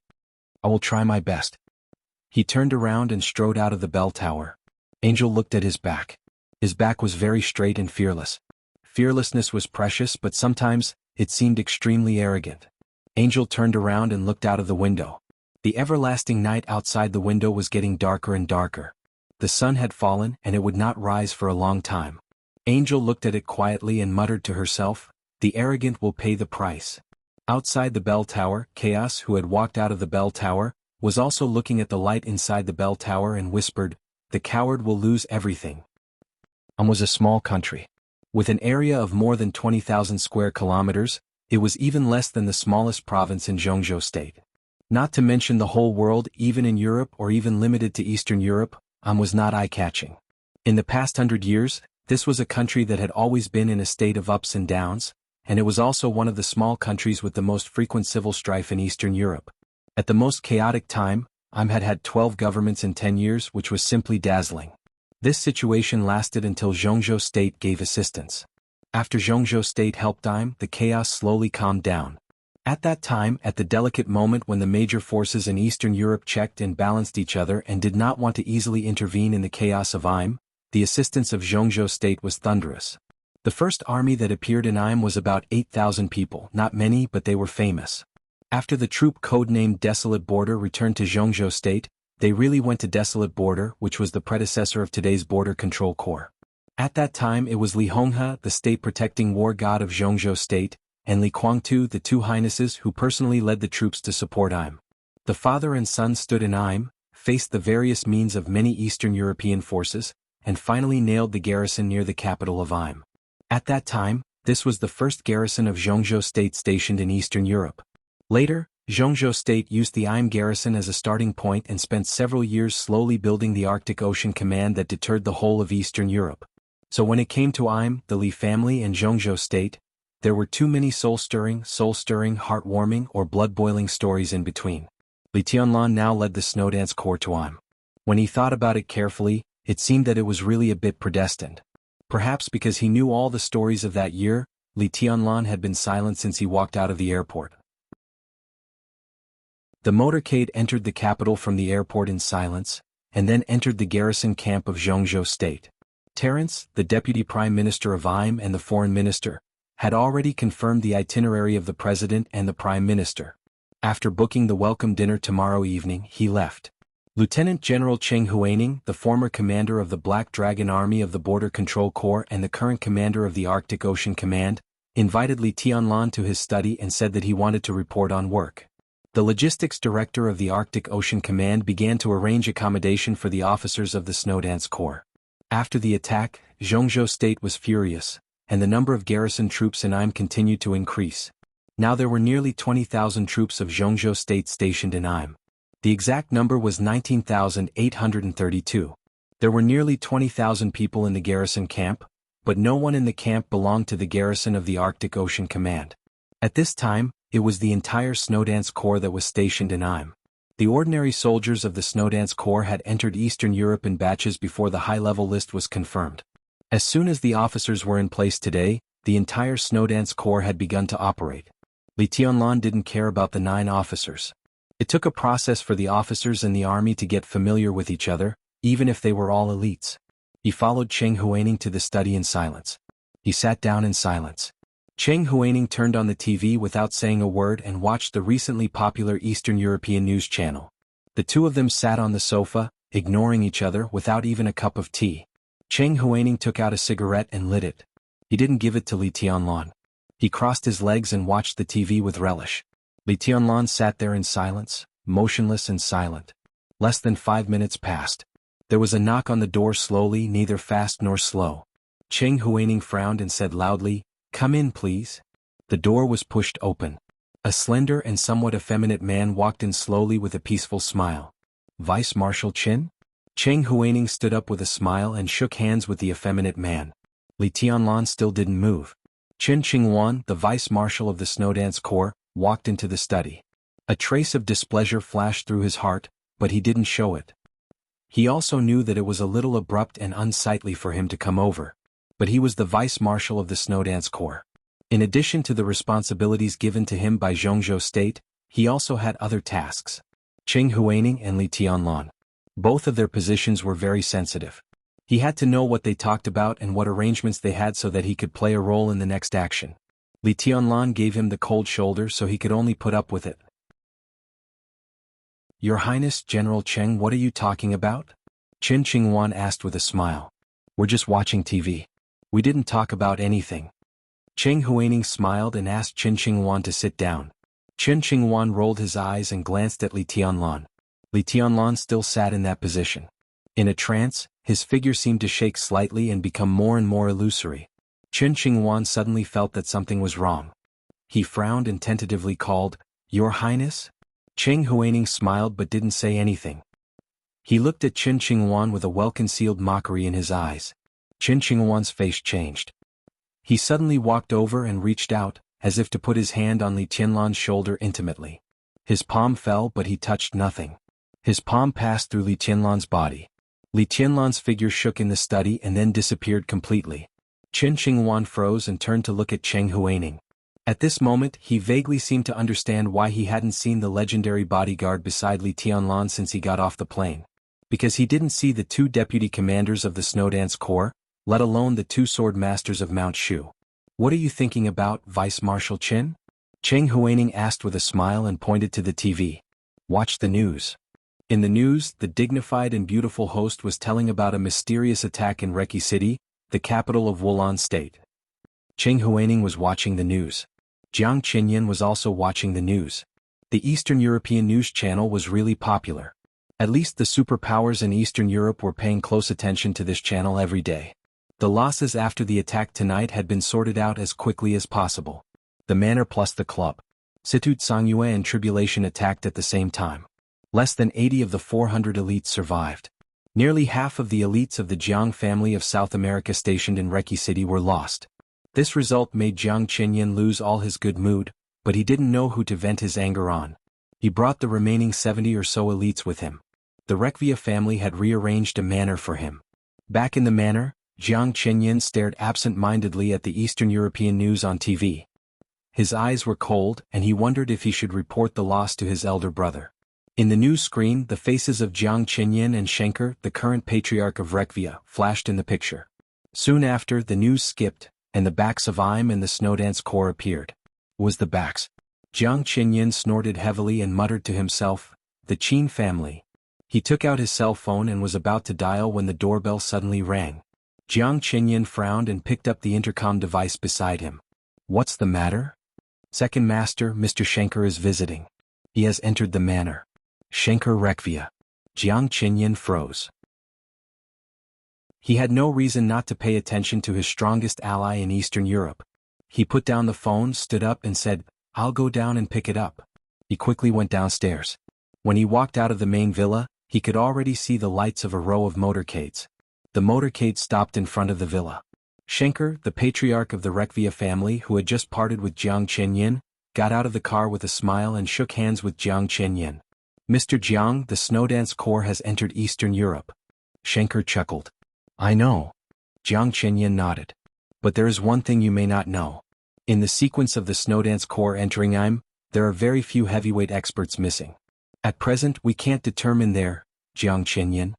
I will try my best. He turned around and strode out of the bell tower. Angel looked at his back. His back was very straight and fearless. Fearlessness was precious, but sometimes, it seemed extremely arrogant. Angel turned around and looked out of the window. The everlasting night outside the window was getting darker and darker. The sun had fallen and it would not rise for a long time. Angel looked at it quietly and muttered to herself, the arrogant will pay the price. Outside the bell tower, Chaos, who had walked out of the bell tower, was also looking at the light inside the bell tower and whispered, the coward will lose everything. Was a small country. With an area of more than 20,000 square kilometers, it was even less than the smallest province in Zhongzhou State. Not to mention the whole world, even in Europe or even limited to Eastern Europe, was not eye-catching. In the past 100 years, this was a country that had always been in a state of ups and downs, and it was also one of the small countries with the most frequent civil strife in Eastern Europe. At the most chaotic time, had 12 governments in 10 years, which was simply dazzling. This situation lasted until Zhongzhou State gave assistance. After Zhongzhou State helped Im, the chaos slowly calmed down. At that time, at the delicate moment when the major forces in Eastern Europe checked and balanced each other and did not want to easily intervene in the chaos of Im, the assistance of Zhongzhou State was thunderous. The first army that appeared in Im was about 8,000 people, not many but they were famous. After the troop codenamed Desolate Border returned to Zhongzhou State, they really went to Desolate Border, which was the predecessor of today's Border Control Corps. At that time it was Li Honghe, the state-protecting war god of Zhongzhou State, and Li Guangtu, the two highnesses who personally led the troops to support Im. The father and son stood in Im, faced the various means of many Eastern European forces, and finally nailed the garrison near the capital of Im. At that time, this was the first garrison of Zhongzhou State stationed in Eastern Europe. Later, Zhongzhou State used the Im garrison as a starting point and spent several years slowly building the Arctic Ocean Command that deterred the whole of Eastern Europe. So when it came to Im, the Li family and Zhongzhou State, there were too many soul-stirring, heart-warming or blood-boiling stories in between. Li Tianlan now led the Snowdance Corps to Im. When he thought about it carefully, it seemed that it was really a bit predestined. Perhaps because he knew all the stories of that year, Li Tianlan had been silent since he walked out of the airport. The motorcade entered the capital from the airport in silence, and then entered the garrison camp of Zhongzhou State. Terence, the deputy prime minister of Im and the foreign minister, had already confirmed the itinerary of the president and the prime minister. After booking the welcome dinner tomorrow evening, he left. Lieutenant General Cheng Huaining, the former commander of the Black Dragon Army of the Border Control Corps and the current commander of the Arctic Ocean Command, invited Li Tianlan to his study and said that he wanted to report on work. The logistics director of the Arctic Ocean Command began to arrange accommodation for the officers of the Snowdance Corps. After the attack, Zhongzhou State was furious, and the number of garrison troops in Im continued to increase. Now there were nearly 20,000 troops of Zhongzhou State stationed in Im. The exact number was 19,832. There were nearly 20,000 people in the garrison camp, but no one in the camp belonged to the garrison of the Arctic Ocean Command. At this time, it was the entire Snowdance Corps that was stationed in Im. The ordinary soldiers of the Snowdance Corps had entered Eastern Europe in batches before the high-level list was confirmed. As soon as the officers were in place today, the entire Snowdance Corps had begun to operate. Li Tianlan didn't care about the 9 officers. It took a process for the officers in the army to get familiar with each other, even if they were all elites. He followed Cheng Huaining to the study in silence. He sat down in silence. Cheng Huaining turned on the TV without saying a word and watched the recently popular Eastern European news channel. The two of them sat on the sofa, ignoring each other without even a cup of tea. Cheng Huaining took out a cigarette and lit it. He didn't give it to Li Tianlan. He crossed his legs and watched the TV with relish. Li Tianlan sat there in silence, motionless and silent. Less than 5 minutes passed. There was a knock on the door slowly, neither fast nor slow. Cheng Huaining frowned and said loudly, "Come in, please." The door was pushed open. A slender and somewhat effeminate man walked in slowly with a peaceful smile. "Vice Marshal Qin?" Cheng Huaining stood up with a smile and shook hands with the effeminate man. Li Tianlan still didn't move. Qin Qingwan, the vice marshal of the Snowdance Corps, walked into the study. A trace of displeasure flashed through his heart, but he didn't show it. He also knew that it was a little abrupt and unsightly for him to come over. But he was the vice marshal of the Snowdance Corps. In addition to the responsibilities given to him by Zhongzhou State, he also had other tasks. Cheng Huaining and Li Tianlan. Both of their positions were very sensitive. He had to know what they talked about and what arrangements they had so that he could play a role in the next action. Li Tianlan gave him the cold shoulder so he could only put up with it. "Your Highness, General Cheng, what are you talking about?" Qin Qingwan asked with a smile. "We're just watching TV. We didn't talk about anything." Cheng Huaining smiled and asked Qin Qingwan to sit down. Qin Qingwan rolled his eyes and glanced at Li Tianlan. Li Tianlan still sat in that position. In a trance, his figure seemed to shake slightly and become more and more illusory. Qin Qingwan suddenly felt that something was wrong. He frowned and tentatively called, "Your Highness?" Cheng Huaining smiled but didn't say anything. He looked at Qin Qingwan with a well-concealed mockery in his eyes. Qin Qingwan's face changed. He suddenly walked over and reached out, as if to put his hand on Li Tianlan's shoulder intimately. His palm fell but he touched nothing. His palm passed through Li Tianlan's body. Li Tianlan's figure shook in the study and then disappeared completely. Chen Qinghuan froze and turned to look at Cheng Huaining. At this moment he vaguely seemed to understand why he hadn't seen the legendary bodyguard beside Li Tianlan since he got off the plane. Because he didn't see the two deputy commanders of the Snowdance Corps, let alone the two sword masters of Mount Shu. "What are you thinking about, Vice Marshal Chen?" Cheng Huaining asked with a smile and pointed to the TV. "Watch the news." In the news, the dignified and beautiful host was telling about a mysterious attack in Reki City, the capital of Wulan State. Cheng Huaining was watching the news. Jiang Qinyan was also watching the news. The Eastern European news channel was really popular. At least the superpowers in Eastern Europe were paying close attention to this channel every day. The losses after the attack tonight had been sorted out as quickly as possible. The manor plus the club. Situt Songyue and Tribulation attacked at the same time. Less than 80 of the 400 elites survived. Nearly half of the elites of the Jiang family of South America stationed in Reki City were lost. This result made Jiang Qinyan lose all his good mood, but he didn't know who to vent his anger on. He brought the remaining 70 or so elites with him. The Rekvia family had rearranged a manor for him. Back in the manor, Jiang Qinyan stared absent-mindedly at the Eastern European news on TV. His eyes were cold and he wondered if he should report the loss to his elder brother. In the news screen, the faces of Jiang Qinyan and Schenker, the current patriarch of Rekvia, flashed in the picture. Soon after, the news skipped, and the backs of Im and the Snowdance Corps appeared. Was the backs? Jiang Qinyan snorted heavily and muttered to himself, "The Qin family." He took out his cell phone and was about to dial when the doorbell suddenly rang. Jiang Qinyan frowned and picked up the intercom device beside him. "What's the matter?" "Second Master, Mr. Schenker is visiting. He has entered the manor." Schenker Rekvia. Jiang Qinyan froze. He had no reason not to pay attention to his strongest ally in Eastern Europe. He put down the phone, stood up and said, "I'll go down and pick it up." He quickly went downstairs. When he walked out of the main villa, he could already see the lights of a row of motorcades. The motorcade stopped in front of the villa. Schenker, the patriarch of the Rekvia family who had just parted with Jiang Qinyan, got out of the car with a smile and shook hands with Jiang Qinyan. "Mr. Jiang, the Snowdance Corps has entered Eastern Europe." Schenker chuckled. "I know." Jiang Qinyan nodded. "But there is one thing you may not know. In the sequence of the Snowdance Corps entering Im, there are very few heavyweight experts missing. At present we can't determine their, Jiang Qinyan."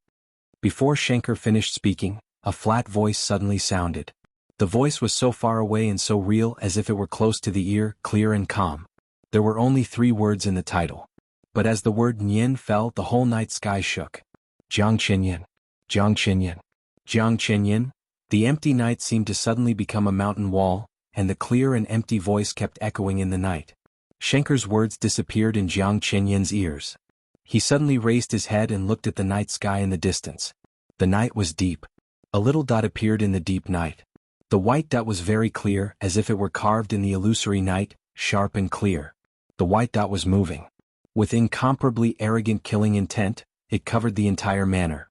Before Schenker finished speaking, a flat voice suddenly sounded. The voice was so far away and so real as if it were close to the ear, clear and calm. There were only 3 words in the title. But as the word Nian fell, the whole night sky shook. Jiang Qinyan. Jiang Qinyan. Jiang Qinyan. The empty night seemed to suddenly become a mountain wall, and the clear and empty voice kept echoing in the night. Schenker's words disappeared in Jiang Qinyan's ears. He suddenly raised his head and looked at the night sky in the distance. The night was deep. A little dot appeared in the deep night. The white dot was very clear, as if it were carved in the illusory night, sharp and clear. The white dot was moving. With incomparably arrogant killing intent, it covered the entire manor.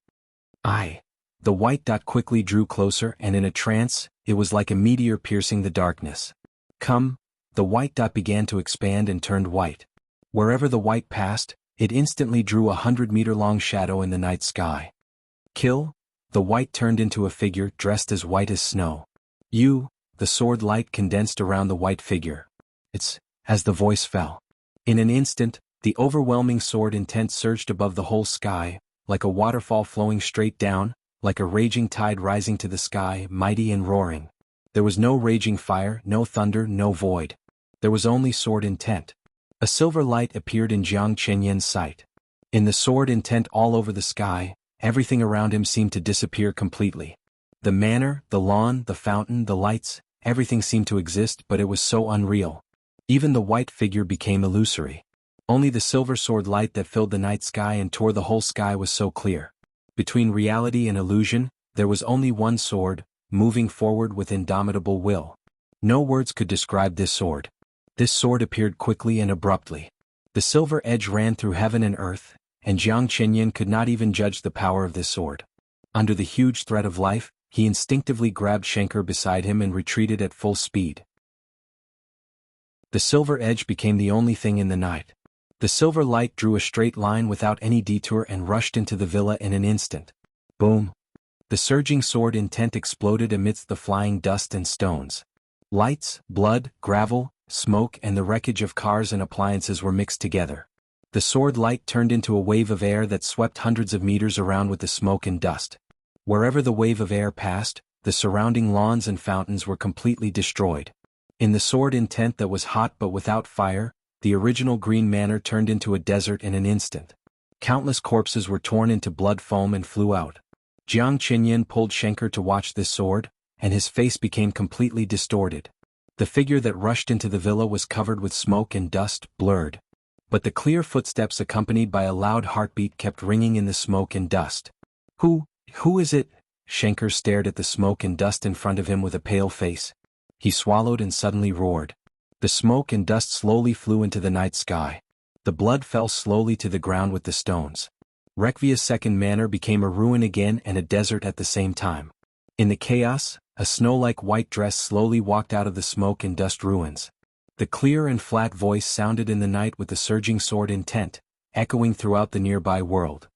The white dot quickly drew closer and in a trance, it was like a meteor piercing the darkness. "Come." The white dot began to expand and turned white. Wherever the white passed, it instantly drew a 100-meter-long shadow in the night sky. "Kill." The white turned into a figure dressed as white as snow. "You." The sword light condensed around the white figure. "It's," as the voice fell. In an instant, the overwhelming sword intent surged above the whole sky, like a waterfall flowing straight down, like a raging tide rising to the sky, mighty and roaring. There was no raging fire, no thunder, no void. There was only sword intent. A silver light appeared in Jiang Qinyan's sight. In the sword intent all over the sky, everything around him seemed to disappear completely. The manor, the lawn, the fountain, the lights, everything seemed to exist, but it was so unreal. Even the white figure became illusory. Only the silver sword light that filled the night sky and tore the whole sky was so clear. Between reality and illusion, there was only one sword, moving forward with indomitable will. No words could describe this sword. This sword appeared quickly and abruptly. The silver edge ran through heaven and earth, and Jiang Qinyan could not even judge the power of this sword. Under the huge threat of life, he instinctively grabbed Schenker beside him and retreated at full speed. The silver edge became the only thing in the night. The silver light drew a straight line without any detour and rushed into the villa in an instant. Boom! The surging sword intent exploded amidst the flying dust and stones. Lights, blood, gravel, smoke and the wreckage of cars and appliances were mixed together. The sword light turned into a wave of air that swept hundreds of meters around with the smoke and dust. Wherever the wave of air passed, the surrounding lawns and fountains were completely destroyed. In the sword intent that was hot but without fire, the original Green Manor turned into a desert in an instant. Countless corpses were torn into blood foam and flew out. Jiang Qinyan pulled Schenker to watch this sword, and his face became completely distorted. The figure that rushed into the villa was covered with smoke and dust, blurred. But the clear footsteps accompanied by a loud heartbeat kept ringing in the smoke and dust. Who is it? Schenker stared at the smoke and dust in front of him with a pale face. He swallowed and suddenly roared. The smoke and dust slowly flew into the night sky. The blood fell slowly to the ground with the stones. Rekvia's second manor became a ruin again and a desert at the same time. In the chaos, a snow-like white dress slowly walked out of the smoke and dust ruins. The clear and flat voice sounded in the night with the surging sword intent, echoing throughout the nearby world.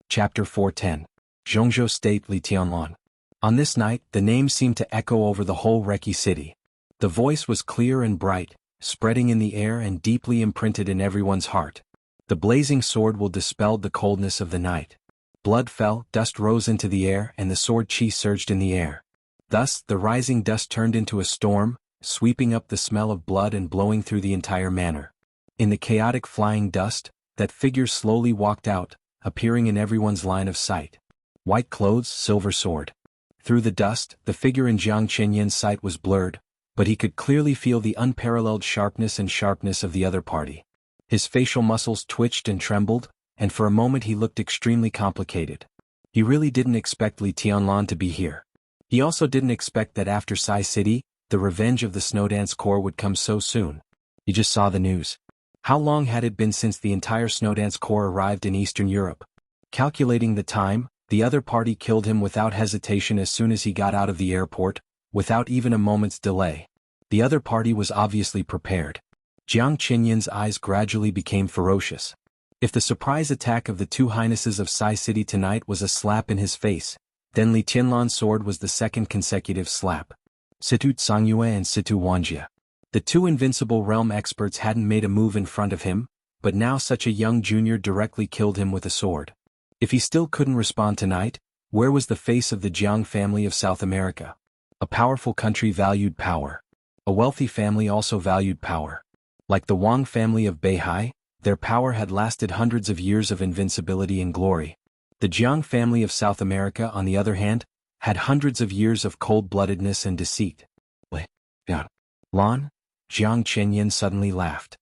Chapter 410. Zhongzhou State Li Tianlan. On this night, the name seemed to echo over the whole Reki city. The voice was clear and bright, spreading in the air and deeply imprinted in everyone's heart. The blazing sword will dispel the coldness of the night. Blood fell, dust rose into the air and the sword chi surged in the air. Thus, the rising dust turned into a storm, sweeping up the smell of blood and blowing through the entire manor. In the chaotic flying dust, that figure slowly walked out, appearing in everyone's line of sight. White clothes, silver sword. Through the dust, the figure in Jiang Qinyan's sight was blurred, but he could clearly feel the unparalleled sharpness of the other party. His facial muscles twitched and trembled, and for a moment he looked extremely complicated. He really didn't expect Li Tianlan to be here. He also didn't expect that after Sai City, the revenge of the Snowdance Corps would come so soon. He just saw the news. How long had it been since the entire Snowdance Corps arrived in Eastern Europe? Calculating the time, the other party killed him without hesitation as soon as he got out of the airport, without even a moment's delay. The other party was obviously prepared. Jiang Qinyan's eyes gradually became ferocious. If the surprise attack of the two highnesses of Sai City tonight was a slap in his face, then Li Tianlan's sword was the second consecutive slap. Situ Tsangyue and Situ Wanjia. The two invincible realm experts hadn't made a move in front of him, but now such a young junior directly killed him with a sword. If he still couldn't respond tonight, where was the face of the Jiang family of South America? A powerful country valued power. A wealthy family also valued power. Like the Wang family of Beihai, their power had lasted hundreds of years of invincibility and glory. The Jiang family of South America, on the other hand, had hundreds of years of cold-bloodedness and deceit. Lan? Jiang Qinyan suddenly laughed.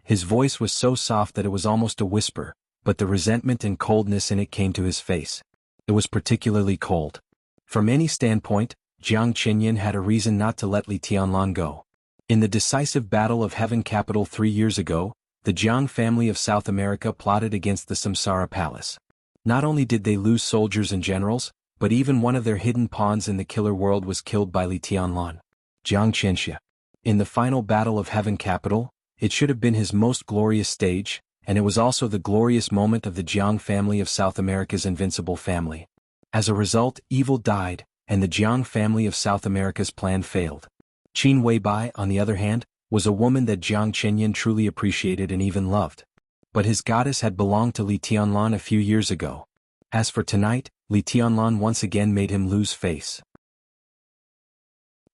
His voice was so soft that it was almost a whisper, but the resentment and coldness in it came to his face. It was particularly cold. From any standpoint, Jiang Qinyan had a reason not to let Li Tianlan go. In the decisive Battle of Heaven Capital 3 years ago, the Jiang family of South America plotted against the Samsara Palace. Not only did they lose soldiers and generals, but even one of their hidden pawns in the killer world was killed by Li Tianlan. Jiang Qianxia. In the final Battle of Heaven Capital, it should have been his most glorious stage, and it was also the glorious moment of the Jiang family of South America's invincible family. As a result, evil died, and the Jiang family of South America's plan failed. Qin Weibai, on the other hand, was a woman that Jiang Qinyan truly appreciated and even loved. But his goddess had belonged to Li Tianlan a few years ago. As for tonight, Li Tianlan once again made him lose face.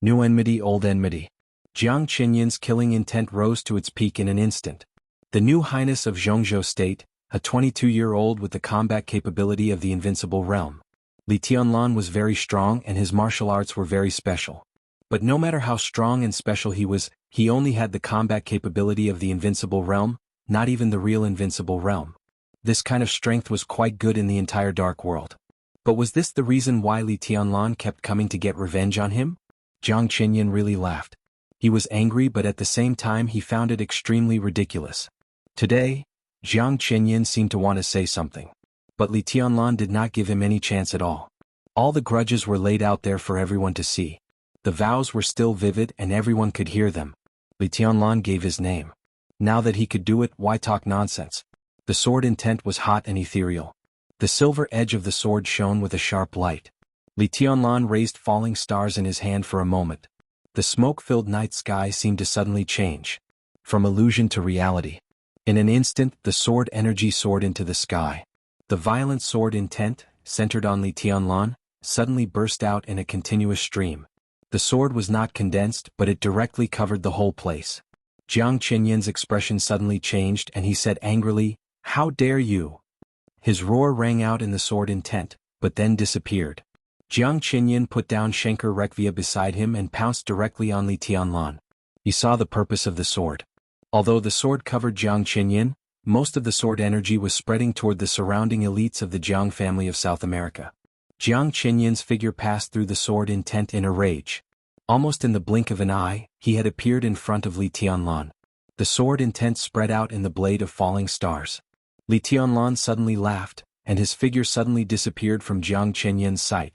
New enmity, old enmity. Jiang Qinyan's killing intent rose to its peak in an instant. The new highness of Zhongzhou State, a 22-year-old with the combat capability of the invincible realm. Li Tianlan was very strong and his martial arts were very special. But no matter how strong and special he was, he only had the combat capability of the invincible realm, not even the real invincible realm. This kind of strength was quite good in the entire dark world. But was this the reason why Li Tianlan kept coming to get revenge on him? Jiang Qinyan really laughed. He was angry, but at the same time he found it extremely ridiculous. Today, Jiang Qinyan seemed to want to say something. But Li Tianlan did not give him any chance at all. All the grudges were laid out there for everyone to see. The vows were still vivid and everyone could hear them. Li Tianlan gave his name. Now that he could do it, why talk nonsense? The The sword intent was hot and ethereal. The silver edge of the sword shone with a sharp light. Li Tianlan raised falling stars in his hand for a moment. The smoke-filled night sky seemed to suddenly change. From illusion to reality. In an instant, the sword energy soared into the sky. The violent sword intent, centered on Li Tianlan, suddenly burst out in a continuous stream. The sword was not condensed, but it directly covered the whole place. Jiang Qinyan's expression suddenly changed and he said angrily, "How dare you?" His roar rang out in the sword intent, but then disappeared. Jiang Qinyan put down Schenker Rekvia beside him and pounced directly on Li Tianlan. He saw the purpose of the sword. Although the sword covered Jiang Qinyan, most of the sword energy was spreading toward the surrounding elites of the Jiang family of South America. Jiang Qinyan's figure passed through the sword intent in a rage. Almost in the blink of an eye, he had appeared in front of Li Tianlan. The sword intent spread out in the blade of falling stars. Li Tianlan suddenly laughed, and his figure suddenly disappeared from Jiang Qinyan's sight.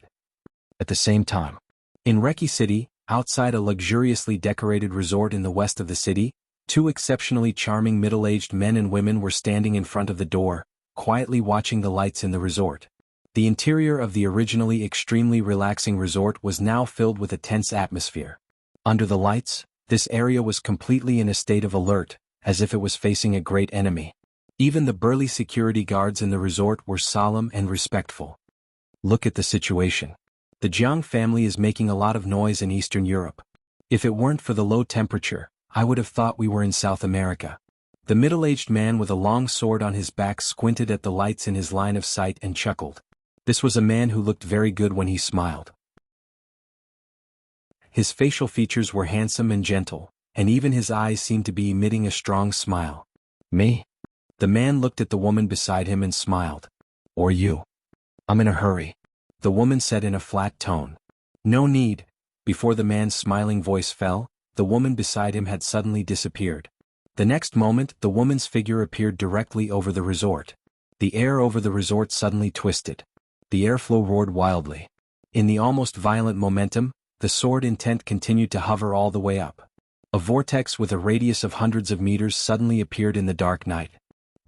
At the same time, in Reki City, outside a luxuriously decorated resort in the west of the city, two exceptionally charming middle-aged men and women were standing in front of the door, quietly watching the lights in the resort. The interior of the originally extremely relaxing resort was now filled with a tense atmosphere. Under the lights, this area was completely in a state of alert, as if it was facing a great enemy. Even the burly security guards in the resort were solemn and respectful. Look at the situation. The Jiang family is making a lot of noise in Eastern Europe. If it weren't for the low temperature, I would have thought we were in South America. The middle-aged man with a long sword on his back squinted at the lights in his line of sight and chuckled. This was a man who looked very good when he smiled. His facial features were handsome and gentle, and even his eyes seemed to be emitting a strong smile. Me? The man looked at the woman beside him and smiled. Or you? I'm in a hurry. The woman said in a flat tone. No need. Before the man's smiling voice fell, the woman beside him had suddenly disappeared. The next moment, the woman's figure appeared directly over the resort. The air over the resort suddenly twisted. The airflow roared wildly. In the almost violent momentum, the sword intent continued to hover all the way up. A vortex with a radius of hundreds of meters suddenly appeared in the dark night.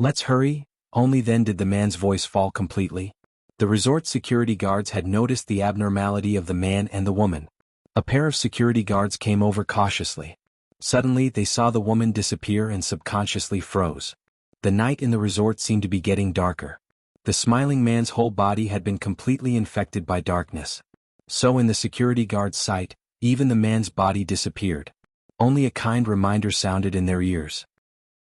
Let's hurry. Only then did the man's voice fall completely. The resort security guards had noticed the abnormality of the man and the woman. A pair of security guards came over cautiously. Suddenly they saw the woman disappear and subconsciously froze. The night in the resort seemed to be getting darker. The smiling man's whole body had been completely infected by darkness. So in the security guard's sight, even the man's body disappeared. Only a kind reminder sounded in their ears.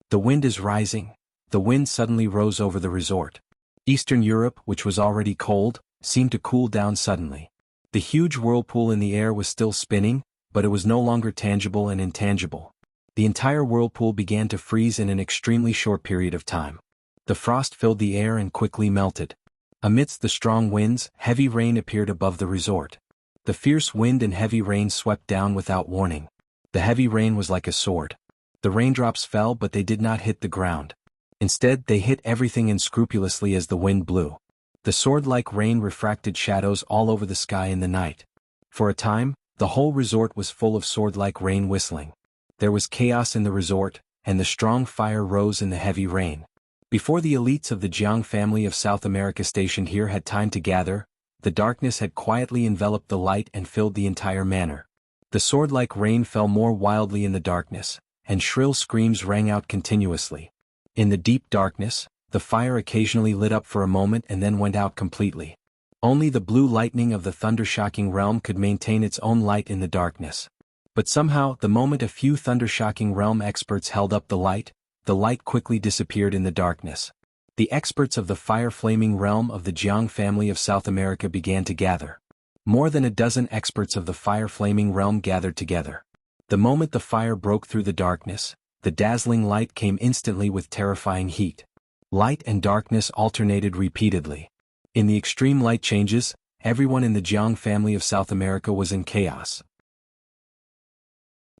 The wind is rising. The wind suddenly rose over the resort. Eastern Europe, which was already cold, seemed to cool down suddenly. The huge whirlpool in the air was still spinning, but it was no longer tangible and intangible. The entire whirlpool began to freeze in an extremely short period of time. The frost filled the air and quickly melted. Amidst the strong winds, heavy rain appeared above the resort. The fierce wind and heavy rain swept down without warning. The heavy rain was like a sword. The raindrops fell, but they did not hit the ground. Instead, they hit everything unscrupulously as the wind blew. The sword-like rain refracted shadows all over the sky in the night. For a time, the whole resort was full of sword-like rain whistling. There was chaos in the resort, and the strong fire rose in the heavy rain. Before the elites of the Jiang family of South America stationed here had time to gather, the darkness had quietly enveloped the light and filled the entire manor. The sword-like rain fell more wildly in the darkness, and shrill screams rang out continuously. In the deep darkness, the fire occasionally lit up for a moment and then went out completely. Only the blue lightning of the thunder-shocking realm could maintain its own light in the darkness. But somehow, the moment a few thunder-shocking realm experts held up the light quickly disappeared in the darkness. The experts of the fire-flaming realm of the Jiang family of South America began to gather. More than a dozen experts of the fire-flaming realm gathered together. The moment the fire broke through the darkness, the dazzling light came instantly with terrifying heat. Light and darkness alternated repeatedly. In the extreme light changes, everyone in the Jiang family of South America was in chaos.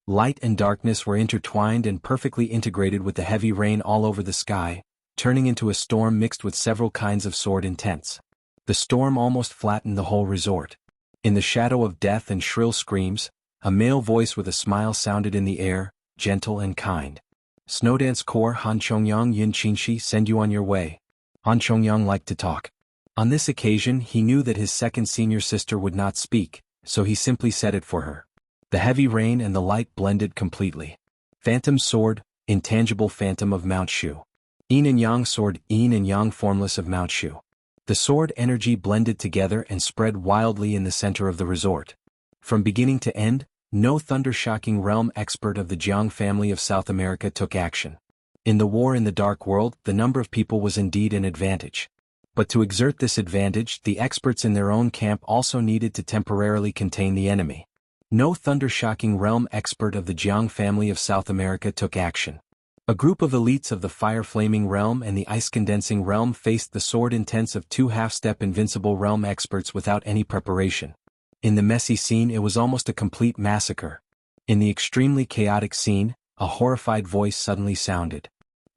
Light and darkness were intertwined and perfectly integrated with the heavy rain all over the sky, turning into a storm mixed with several kinds of sword intents. The storm almost flattened the whole resort. In the shadow of death and shrill screams, a male voice with a smile sounded in the air, gentle and kind. Snowdance Corps Han Chongyang Yin Qinshi send you on your way. Han Chongyang liked to talk. On this occasion he knew that his second senior sister would not speak, so he simply said it for her. The heavy rain and the light blended completely. Phantom sword, intangible phantom of Mount Shu. Yin and Yang sword, Yin and Yang formless of Mount Shu. The sword energy blended together and spread wildly in the center of the resort. From beginning to end, no thunder-shocking realm expert of the Jiang family of South America took action. In the war in the Dark World, the number of people was indeed an advantage. But to exert this advantage, the experts in their own camp also needed to temporarily contain the enemy. No thunder-shocking realm expert of the Jiang family of South America took action. A group of elites of the fire-flaming realm and the ice-condensing realm faced the sword intense of two half-step invincible realm experts without any preparation. In the messy scene it was almost a complete massacre. In the extremely chaotic scene, a horrified voice suddenly sounded.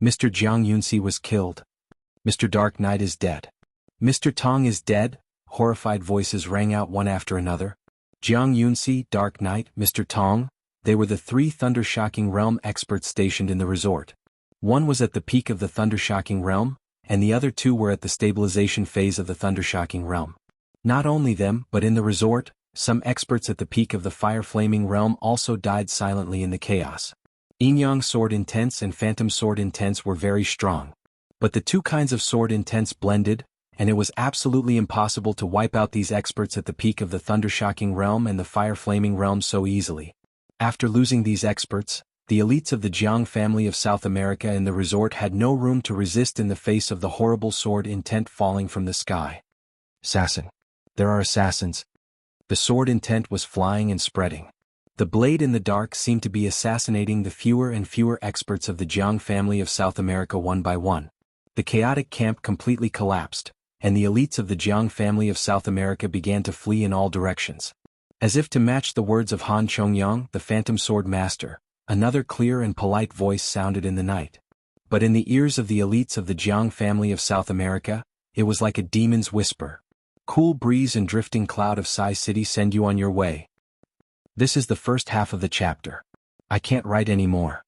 Mr. Jiang Yunxi was killed. Mr. Dark Knight is dead. Mr. Tong is dead, horrified voices rang out one after another. Jiang Yunxi, Dark Knight, Mr. Tong, they were the three thunder-shocking realm experts stationed in the resort. One was at the peak of the thunder-shocking realm, and the other two were at the stabilization phase of the thunder-shocking realm. Not only them, but in the resort, some experts at the peak of the fire-flaming realm also died silently in the chaos. Yin-Yang sword intense and phantom sword intense were very strong. But the two kinds of sword intense blended, and it was absolutely impossible to wipe out these experts at the peak of the thunder-shocking realm and the fire-flaming realm so easily. After losing these experts, the elites of the Jiang family of South America in the resort had no room to resist in the face of the horrible sword intent falling from the sky. Assassin. There are assassins. The sword intent was flying and spreading. The blade in the dark seemed to be assassinating the fewer and fewer experts of the Jiang family of South America one by one. The chaotic camp completely collapsed, and the elites of the Jiang family of South America began to flee in all directions. As if to match the words of Han Chongyang, the Phantom Sword Master, another clear and polite voice sounded in the night. But in the ears of the elites of the Jiang family of South America, it was like a demon's whisper. Cool breeze and drifting cloud of Sai City send you on your way. This is the first half of the chapter. I can't write anymore.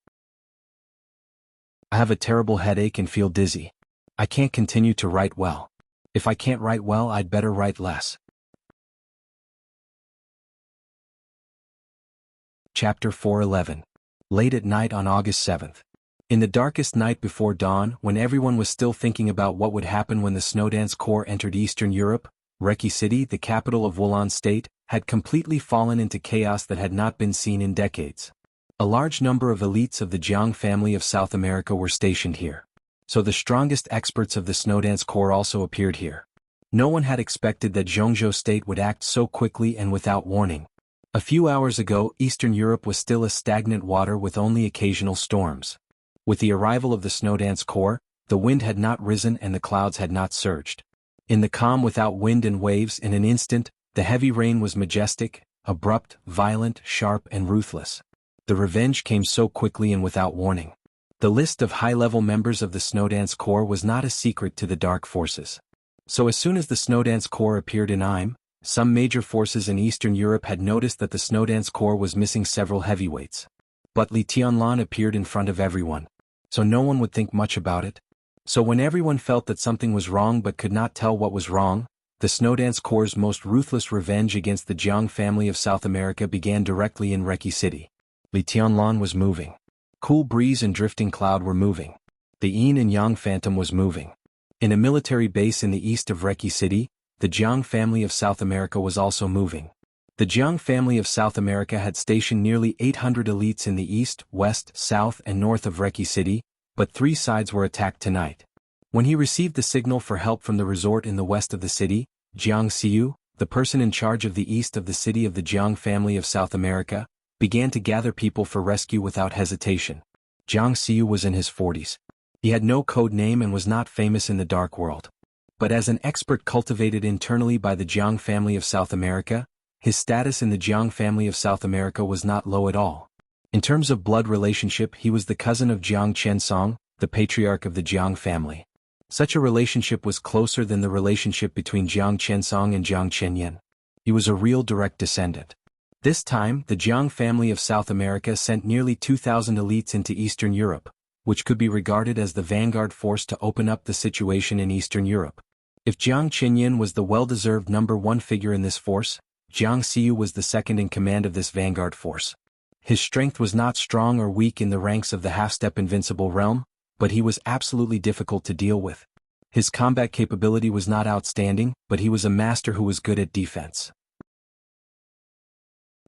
I have a terrible headache and feel dizzy. I can't continue to write well. If I can't write well, I'd better write less. Chapter 411. Late at night on August 7th. In the darkest night before dawn, when everyone was still thinking about what would happen when the Snowdance Corps entered Eastern Europe, Reki City, the capital of Wulan State, had completely fallen into chaos that had not been seen in decades. A large number of elites of the Jiang family of South America were stationed here. So the strongest experts of the Snowdance Corps also appeared here. No one had expected that Zhongzhou State would act so quickly and without warning. A few hours ago, Eastern Europe was still a stagnant water with only occasional storms. With the arrival of the Snowdance Corps, the wind had not risen and the clouds had not surged. In the calm without wind and waves, in an instant, the heavy rain was majestic, abrupt, violent, sharp and ruthless. The revenge came so quickly and without warning. The list of high-level members of the Snowdance Corps was not a secret to the dark forces. So as soon as the Snowdance Corps appeared in Im, some major forces in Eastern Europe had noticed that the Snowdance Corps was missing several heavyweights. But Li Tianlan appeared in front of everyone. So no one would think much about it. So when everyone felt that something was wrong but could not tell what was wrong, the Snowdance Corps' most ruthless revenge against the Jiang family of South America began directly in Reki City. Li Tianlan was moving. Cool breeze and drifting cloud were moving. The Yin and Yang phantom was moving. In a military base in the east of Reki City, the Jiang family of South America was also moving. The Jiang family of South America had stationed nearly 800 elites in the east, west, south and north of Reki City, but three sides were attacked tonight. When he received the signal for help from the resort in the west of the city, Jiang Xiu, the person in charge of the east of the city of the Jiang family of South America, began to gather people for rescue without hesitation. Jiang Xiu was in his 40s. He had no code name and was not famous in the dark world. But as an expert cultivated internally by the Jiang family of South America, his status in the Jiang family of South America was not low at all. In terms of blood relationship, he was the cousin of Jiang Qiansong, the patriarch of the Jiang family. Such a relationship was closer than the relationship between Jiang Qiansong and Jiang Qianyan. He was a real direct descendant. This time, the Jiang family of South America sent nearly 2,000 elites into Eastern Europe, which could be regarded as the vanguard force to open up the situation in Eastern Europe. If Jiang Qinyan was the well-deserved number one figure in this force, Jiang Xiu was the second in command of this vanguard force. His strength was not strong or weak in the ranks of the half-step invincible realm, but he was absolutely difficult to deal with. His combat capability was not outstanding, but he was a master who was good at defense.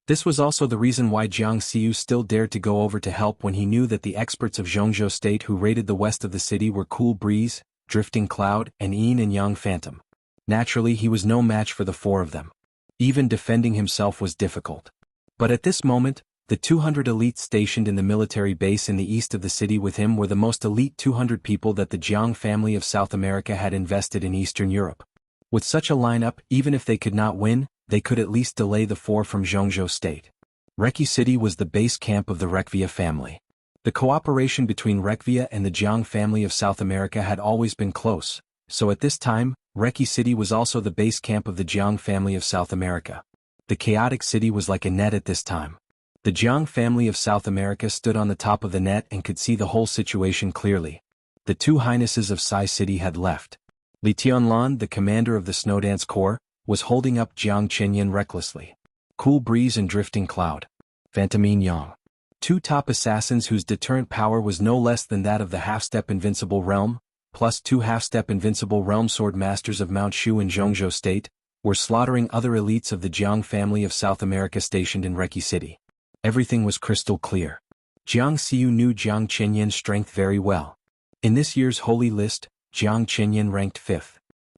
This was also the reason why Jiang Xiu still dared to go over to help when he knew that the experts of Zhongzhou State who raided the west of the city were Cool Breeze, Drifting Cloud, and Yin and Yang Phantom. Naturally, he was no match for the four of them. Even defending himself was difficult. But at this moment, the 200 elites stationed in the military base in the east of the city with him were the most elite 200 people that the Jiang family of South America had invested in Eastern Europe. With such a lineup, even if they could not win, they could at least delay the four from Zhongzhou State. Reki City was the base camp of the Rekvia family. The cooperation between Rekvia and the Jiang family of South America had always been close, so at this time, Reki City was also the base camp of the Jiang family of South America. The chaotic city was like a net at this time. The Jiang family of South America stood on the top of the net and could see the whole situation clearly. The two highnesses of Sai City had left. Li Tianlan, the commander of the Snowdance Corps, was holding up Jiang Qinyan recklessly. Cool Breeze and Drifting Cloud. Phantom Yang. Two top assassins whose deterrent power was no less than that of the half-step invincible realm, plus two half-step invincible realm sword masters of Mount Shu in Zhongzhou State, were slaughtering other elites of the Jiang family of South America stationed in Reki City. Everything was crystal clear. Jiang Xiu knew Jiang Qinyan's strength very well. In this year's holy list, Jiang Qinyan ranked 5th.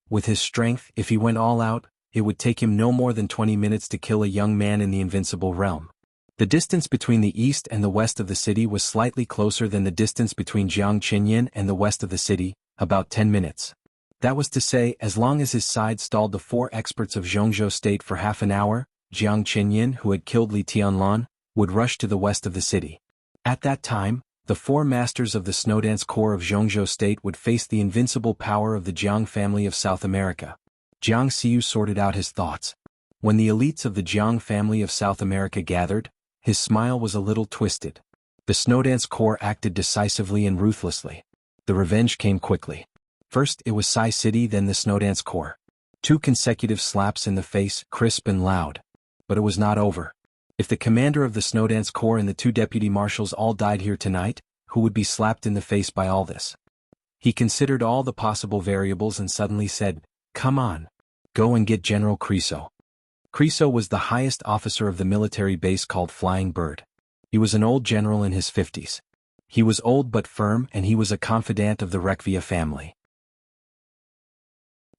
With his strength, if he went all out, it would take him no more than 20 minutes to kill a young man in the invincible realm. The distance between the east and the west of the city was slightly closer than the distance between Jiang Qinyan and the west of the city, about 10 minutes. That was to say, as long as his side stalled the four experts of Zhongzhou State for half an hour, Jiang Qinyan, who had killed Li Tianlan, would rush to the west of the city. At that time, the four masters of the Snowdance Corps of Zhongzhou State would face the invincible power of the Jiang family of South America. Jiang Xiu sorted out his thoughts. When the elites of the Jiang family of South America gathered, his smile was a little twisted. The Snowdance Corps acted decisively and ruthlessly. The revenge came quickly. First it was Sai City, then the Snowdance Corps. 2 consecutive slaps in the face, crisp and loud. But it was not over. If the commander of the Snowdance Corps and the 2 deputy marshals all died here tonight, who would be slapped in the face by all this? He considered all the possible variables and suddenly said, "Come on. Go and get General Creso." Creso was the highest officer of the military base called Flying Bird. He was an old general in his 50s. He was old but firm, and he was a confidant of the Rekvia family.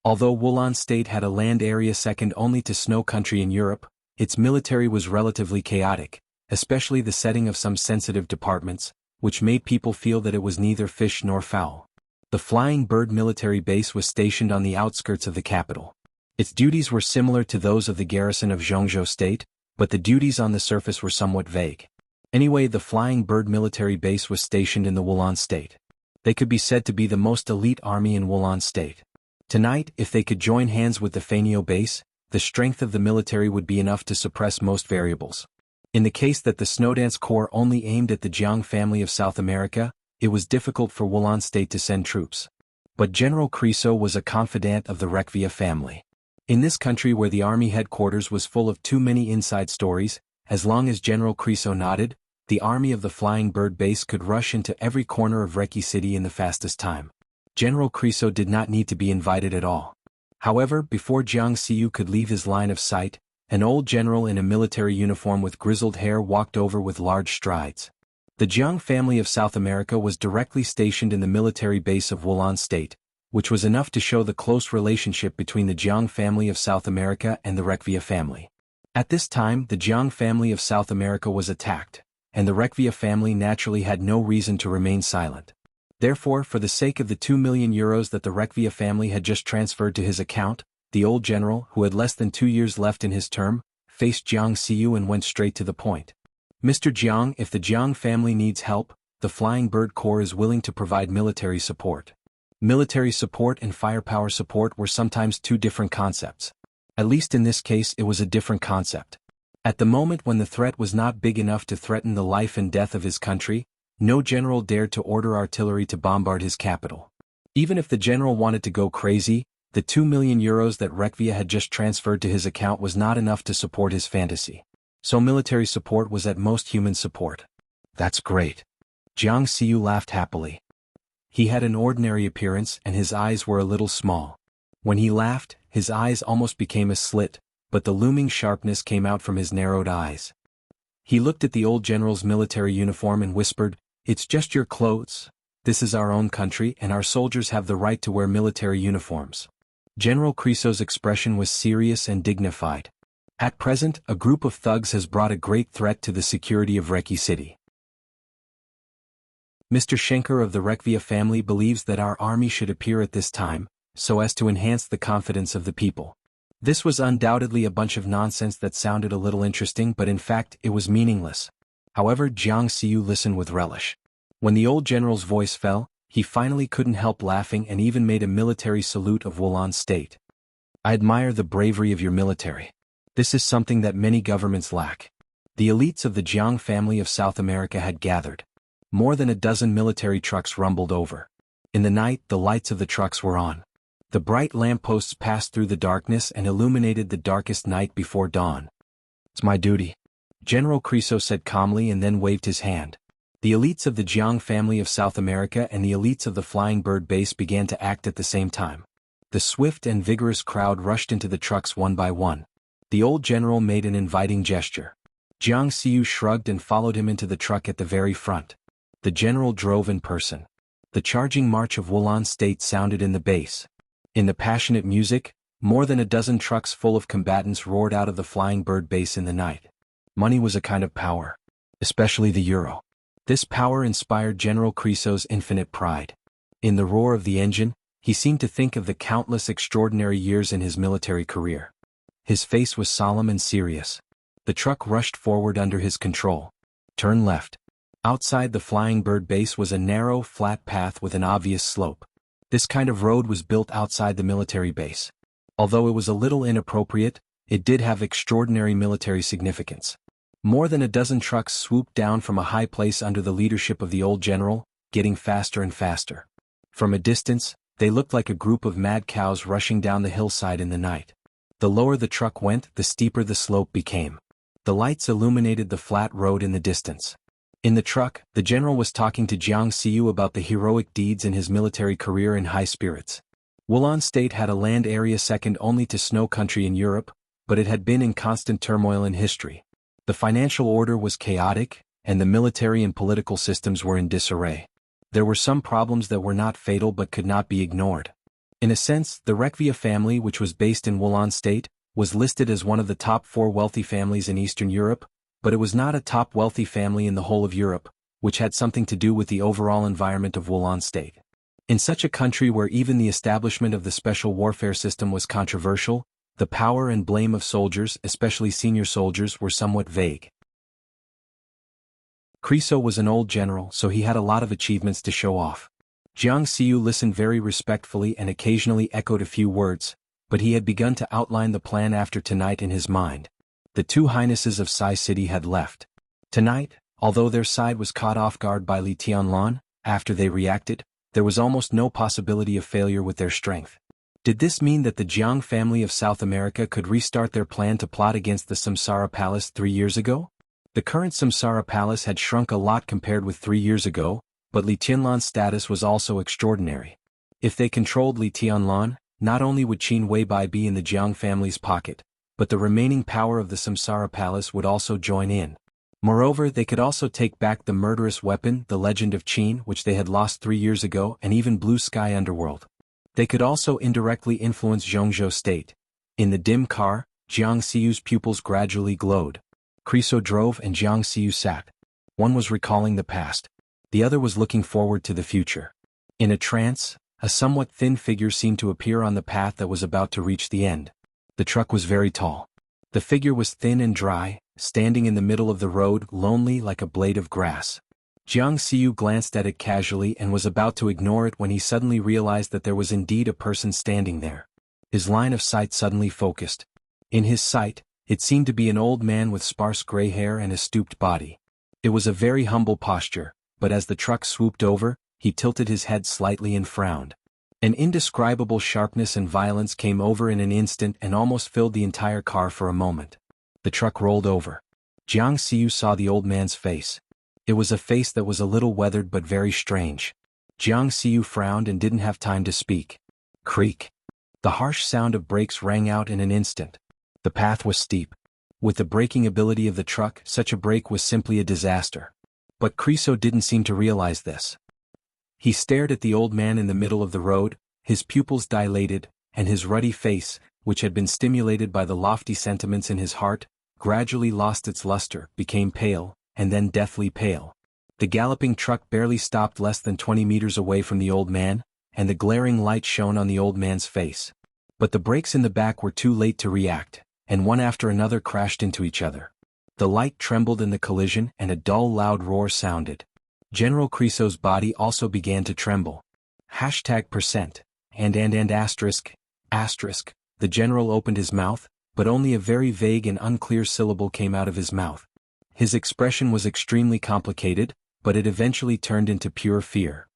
Although Wulan State had a land area second only to snow country in Europe, its military was relatively chaotic, especially the setting of some sensitive departments, which made people feel that it was neither fish nor fowl. The Flying Bird military base was stationed on the outskirts of the capital. Its duties were similar to those of the garrison of Zhongzhou State, but the duties on the surface were somewhat vague. Anyway, the Flying Bird military base was stationed in the Wulan State. They could be said to be the most elite army in Wulan State. Tonight, if they could join hands with the Fanio base, the strength of the military would be enough to suppress most variables. In the case that the Snowdance Corps only aimed at the Jiang family of South America, it was difficult for Wulan State to send troops. But General Creso was a confidant of the Rekvia family. In this country where the army headquarters was full of too many inside stories, as long as General Creso nodded, the army of the Flying Bird base could rush into every corner of Reki City in the fastest time. General Creso did not need to be invited at all. However, before Jiang Xiu could leave his line of sight, an old general in a military uniform with grizzled hair walked over with large strides. The Jiang family of South America was directly stationed in the military base of Wulan State, which was enough to show the close relationship between the Jiang family of South America and the Rekvia family. At this time, the Jiang family of South America was attacked, and the Rekvia family naturally had no reason to remain silent. Therefore, for the sake of the 2 million euros that the Rekvia family had just transferred to his account, the old general, who had less than 2 years left in his term, faced Jiang Xiu and went straight to the point. "Mr. Jiang, if the Jiang family needs help, the Flying Bird Corps is willing to provide military support." Military support and firepower support were sometimes 2 different concepts. At least in this case it was a different concept. At the moment when the threat was not big enough to threaten the life and death of his country, No general dared to order artillery to bombard his capital. Even if the general wanted to go crazy, the 2 million euros that Rekvia had just transferred to his account was not enough to support his fantasy. So military support was at most human support. That's great. Jiang Xiu laughed happily. He had an ordinary appearance and his eyes were a little small. When he laughed, his eyes almost became a slit, but the looming sharpness came out from his narrowed eyes. He looked at the old general's military uniform and whispered, "It's just your clothes. This is our own country and our soldiers have the right to wear military uniforms." General Criso's expression was serious and dignified. At present, a group of thugs has brought a great threat to the security of Reki City. Mr. Schenker of the Rekvia family believes that our army should appear at this time, so as to enhance the confidence of the people. This was undoubtedly a bunch of nonsense that sounded a little interesting, but in fact it was meaningless. However, Jiang Xiu listened with relish. When the old general's voice fell, he finally couldn't help laughing and even made a military salute of Wulan State. "I admire the bravery of your military. This is something that many governments lack." The elites of the Jiang family of South America had gathered. More than a dozen military trucks rumbled over. In the night, the lights of the trucks were on. The bright lampposts passed through the darkness and illuminated the darkest night before dawn. "It's my duty," General Criso said calmly and then waved his hand. The elites of the Jiang family of South America and the elites of the Flying Bird base began to act at the same time. The swift and vigorous crowd rushed into the trucks one by one. The old general made an inviting gesture. Jiang Xiu shrugged and followed him into the truck at the very front. The general drove in person. The charging march of Wulan State sounded in the base. In the passionate music, more than a dozen trucks full of combatants roared out of the Flying Bird base in the night. Money was a kind of power. Especially the euro. This power inspired General Criso's infinite pride. In the roar of the engine, he seemed to think of the countless extraordinary years in his military career. His face was solemn and serious. The truck rushed forward under his control. "Turn left." Outside the Flying Bird base was a narrow, flat path with an obvious slope. This kind of road was built outside the military base. Although it was a little inappropriate, it did have extraordinary military significance. More than a dozen trucks swooped down from a high place under the leadership of the old general, getting faster and faster. From a distance, they looked like a group of mad cows rushing down the hillside in the night. The lower the truck went, the steeper the slope became. The lights illuminated the flat road in the distance. In the truck, the general was talking to Jiang Xiu about the heroic deeds in his military career in high spirits. Wulan State had a land area second only to Snow Country in Europe, but it had been in constant turmoil in history. The financial order was chaotic, and the military and political systems were in disarray. There were some problems that were not fatal but could not be ignored. In a sense, the Rekvia family, which was based in Wulan State, was listed as one of the top 4 wealthy families in Eastern Europe, but it was not a top wealthy family in the whole of Europe, which had something to do with the overall environment of Wulan State. In such a country where even the establishment of the special warfare system was controversial, the power and blame of soldiers, especially senior soldiers, were somewhat vague. Criso was an old general, so he had a lot of achievements to show off. Jiang Xiu listened very respectfully and occasionally echoed a few words, but he had begun to outline the plan after tonight in his mind. The 2 highnesses of Sai City had left. Tonight, although their side was caught off guard by Li Tianlan, after they reacted, there was almost no possibility of failure with their strength. Did this mean that the Jiang family of South America could restart their plan to plot against the Samsara Palace 3 years ago? The current Samsara Palace had shrunk a lot compared with 3 years ago, but Li Tianlan's status was also extraordinary. If they controlled Li Tianlan, not only would Qin Weibai be in the Jiang family's pocket, but the remaining power of the Samsara Palace would also join in. Moreover, they could also take back the murderous weapon, the Legend of Qin, which they had lost 3 years ago, and even Blue Sky Underworld. They could also indirectly influence Zhongzhou State. In the dim car, Jiang Xiu's pupils gradually glowed. Criso drove and Jiang Xiu sat. One was recalling the past. The other was looking forward to the future. In a trance, a somewhat thin figure seemed to appear on the path that was about to reach the end. The truck was very tall. The figure was thin and dry, standing in the middle of the road, lonely like a blade of grass. Jiang Xiu glanced at it casually and was about to ignore it when he suddenly realized that there was indeed a person standing there. His line of sight suddenly focused. In his sight, it seemed to be an old man with sparse gray hair and a stooped body. It was a very humble posture, but as the truck swooped over, he tilted his head slightly and frowned. An indescribable sharpness and violence came over in an instant and almost filled the entire car for a moment. The truck rolled over. Jiang Xiu saw the old man's face. It was a face that was a little weathered but very strange. Jiang Xiu frowned and didn't have time to speak. Creak. The harsh sound of brakes rang out in an instant. The path was steep. With the braking ability of the truck, such a brake was simply a disaster. But Creso didn't seem to realize this. He stared at the old man in the middle of the road, his pupils dilated, and his ruddy face, which had been stimulated by the lofty sentiments in his heart, gradually lost its luster, became pale, and then deathly pale. The galloping truck barely stopped less than 20 meters away from the old man, and the glaring light shone on the old man's face. But the brakes in the back were too late to react, and one after another crashed into each other. The light trembled in the collision and a dull loud roar sounded. General Creso's body also began to tremble. #% and asterisk. The general opened his mouth, but only a very vague and unclear syllable came out of his mouth. His expression was extremely complicated, but it eventually turned into pure fear.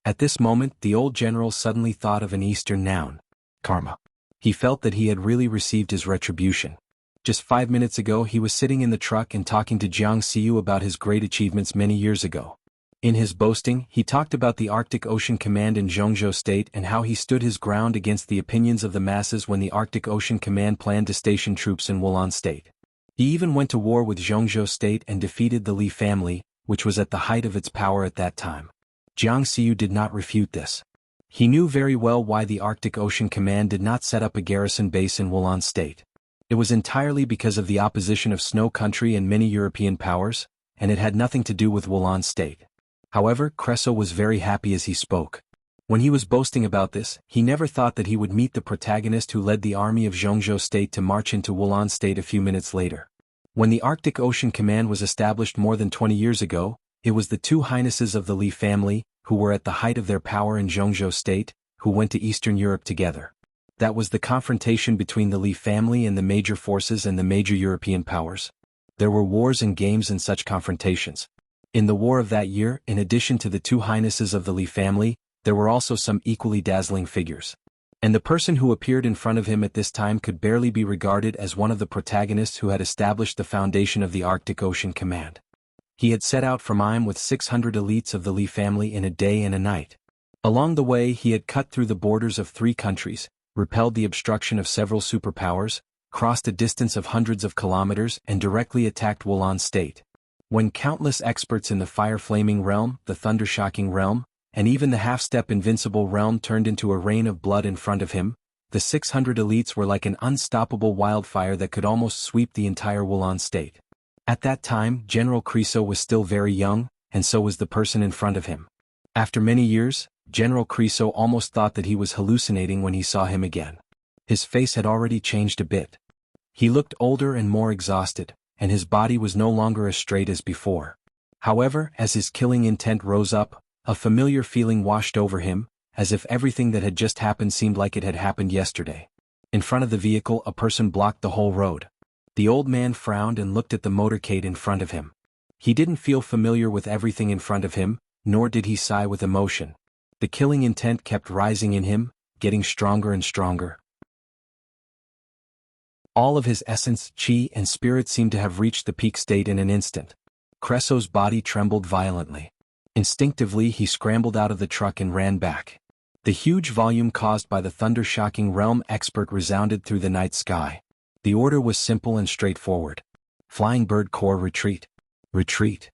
At this moment the old general suddenly thought of an Eastern noun. Karma. He felt that he had really received his retribution. Just 5 minutes ago he was sitting in the truck and talking to Jiang Xiu about his great achievements many years ago. In his boasting, he talked about the Arctic Ocean Command in Zhongzhou State and how he stood his ground against the opinions of the masses when the Arctic Ocean Command planned to station troops in Wulan State. He even went to war with Zhongzhou State and defeated the Li family, which was at the height of its power at that time. Jiang Xiu did not refute this. He knew very well why the Arctic Ocean Command did not set up a garrison base in Wulan State. It was entirely because of the opposition of Snow Country and many European powers, and it had nothing to do with Wulan State. However, Creso was very happy as he spoke. When he was boasting about this, he never thought that he would meet the protagonist who led the army of Zhongzhou State to march into Wulan State a few minutes later. When the Arctic Ocean Command was established more than 20 years ago, it was the two highnesses of the Li family, who were at the height of their power in Zhongzhou State, who went to Eastern Europe together. That was the confrontation between the Li family and the major forces and the major European powers. There were wars and games in such confrontations. In the war of that year, in addition to the two highnesses of the Li family, there were also some equally dazzling figures. And the person who appeared in front of him at this time could barely be regarded as one of the protagonists who had established the foundation of the Arctic Ocean Command. He had set out from Im with 600 elites of the Li family in a day and a night. Along the way he had cut through the borders of 3 countries, repelled the obstruction of several superpowers, crossed a distance of hundreds of kilometers and directly attacked Wulan State. When countless experts in the fire-flaming realm, the thunder-shocking realm, and even the half-step invincible realm turned into a rain of blood in front of him, the 600 elites were like an unstoppable wildfire that could almost sweep the entire Wulan State. At that time, General Creso was still very young, and so was the person in front of him. After many years, General Creso almost thought that he was hallucinating when he saw him again. His face had already changed a bit. He looked older and more exhausted, and his body was no longer as straight as before. However, as his killing intent rose up, a familiar feeling washed over him, as if everything that had just happened seemed like it had happened yesterday. In front of the vehicle a person blocked the whole road. The old man frowned and looked at the motorcade in front of him. He didn't feel familiar with everything in front of him, nor did he sigh with emotion. The killing intent kept rising in him, getting stronger and stronger. All of his essence, chi, and spirit seemed to have reached the peak state in an instant. Creso's body trembled violently. Instinctively he scrambled out of the truck and ran back. The huge volume caused by the thunder-shocking realm expert resounded through the night sky. The order was simple and straightforward. Flying Bird Corps retreat. Retreat.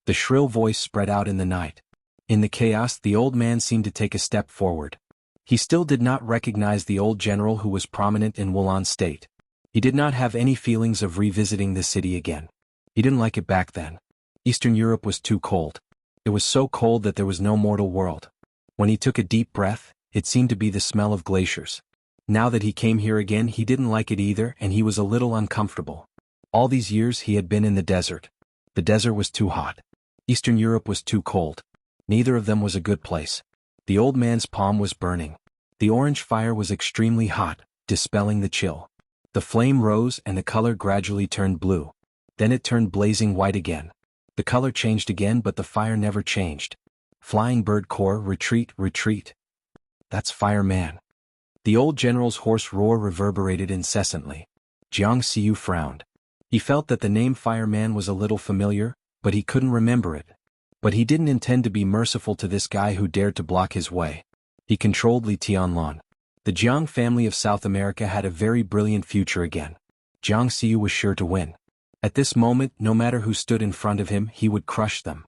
The shrill voice spread out in the night. In the chaos the old man seemed to take a step forward. He still did not recognize the old general who was prominent in Wulan State. He did not have any feelings of revisiting the city again. He didn't like it back then. Eastern Europe was too cold. It was so cold that there was no mortal world. When he took a deep breath, it seemed to be the smell of glaciers. Now that he came here again he didn't like it either and he was a little uncomfortable. All these years he had been in the desert. The desert was too hot. Eastern Europe was too cold. Neither of them was a good place. The old man's palm was burning. The orange fire was extremely hot, dispelling the chill. The flame rose and the color gradually turned blue. Then it turned blazing white again. The color changed again, but the fire never changed. Flying Bird Corps, retreat, retreat. That's Fireman. The old general's hoarse roar reverberated incessantly. Jiang Xiu frowned. He felt that the name Fireman was a little familiar, but he couldn't remember it. But he didn't intend to be merciful to this guy who dared to block his way. He controlled Li Tianlan. The Jiang family of South America had a very brilliant future again. Jiang Xiu was sure to win. At this moment, no matter who stood in front of him, he would crush them.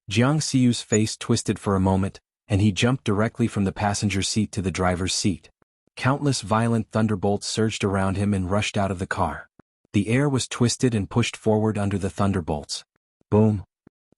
Jiang Xiu's face twisted for a moment, and he jumped directly from the passenger seat to the driver's seat. Countless violent thunderbolts surged around him and rushed out of the car. The air was twisted and pushed forward under the thunderbolts. Boom!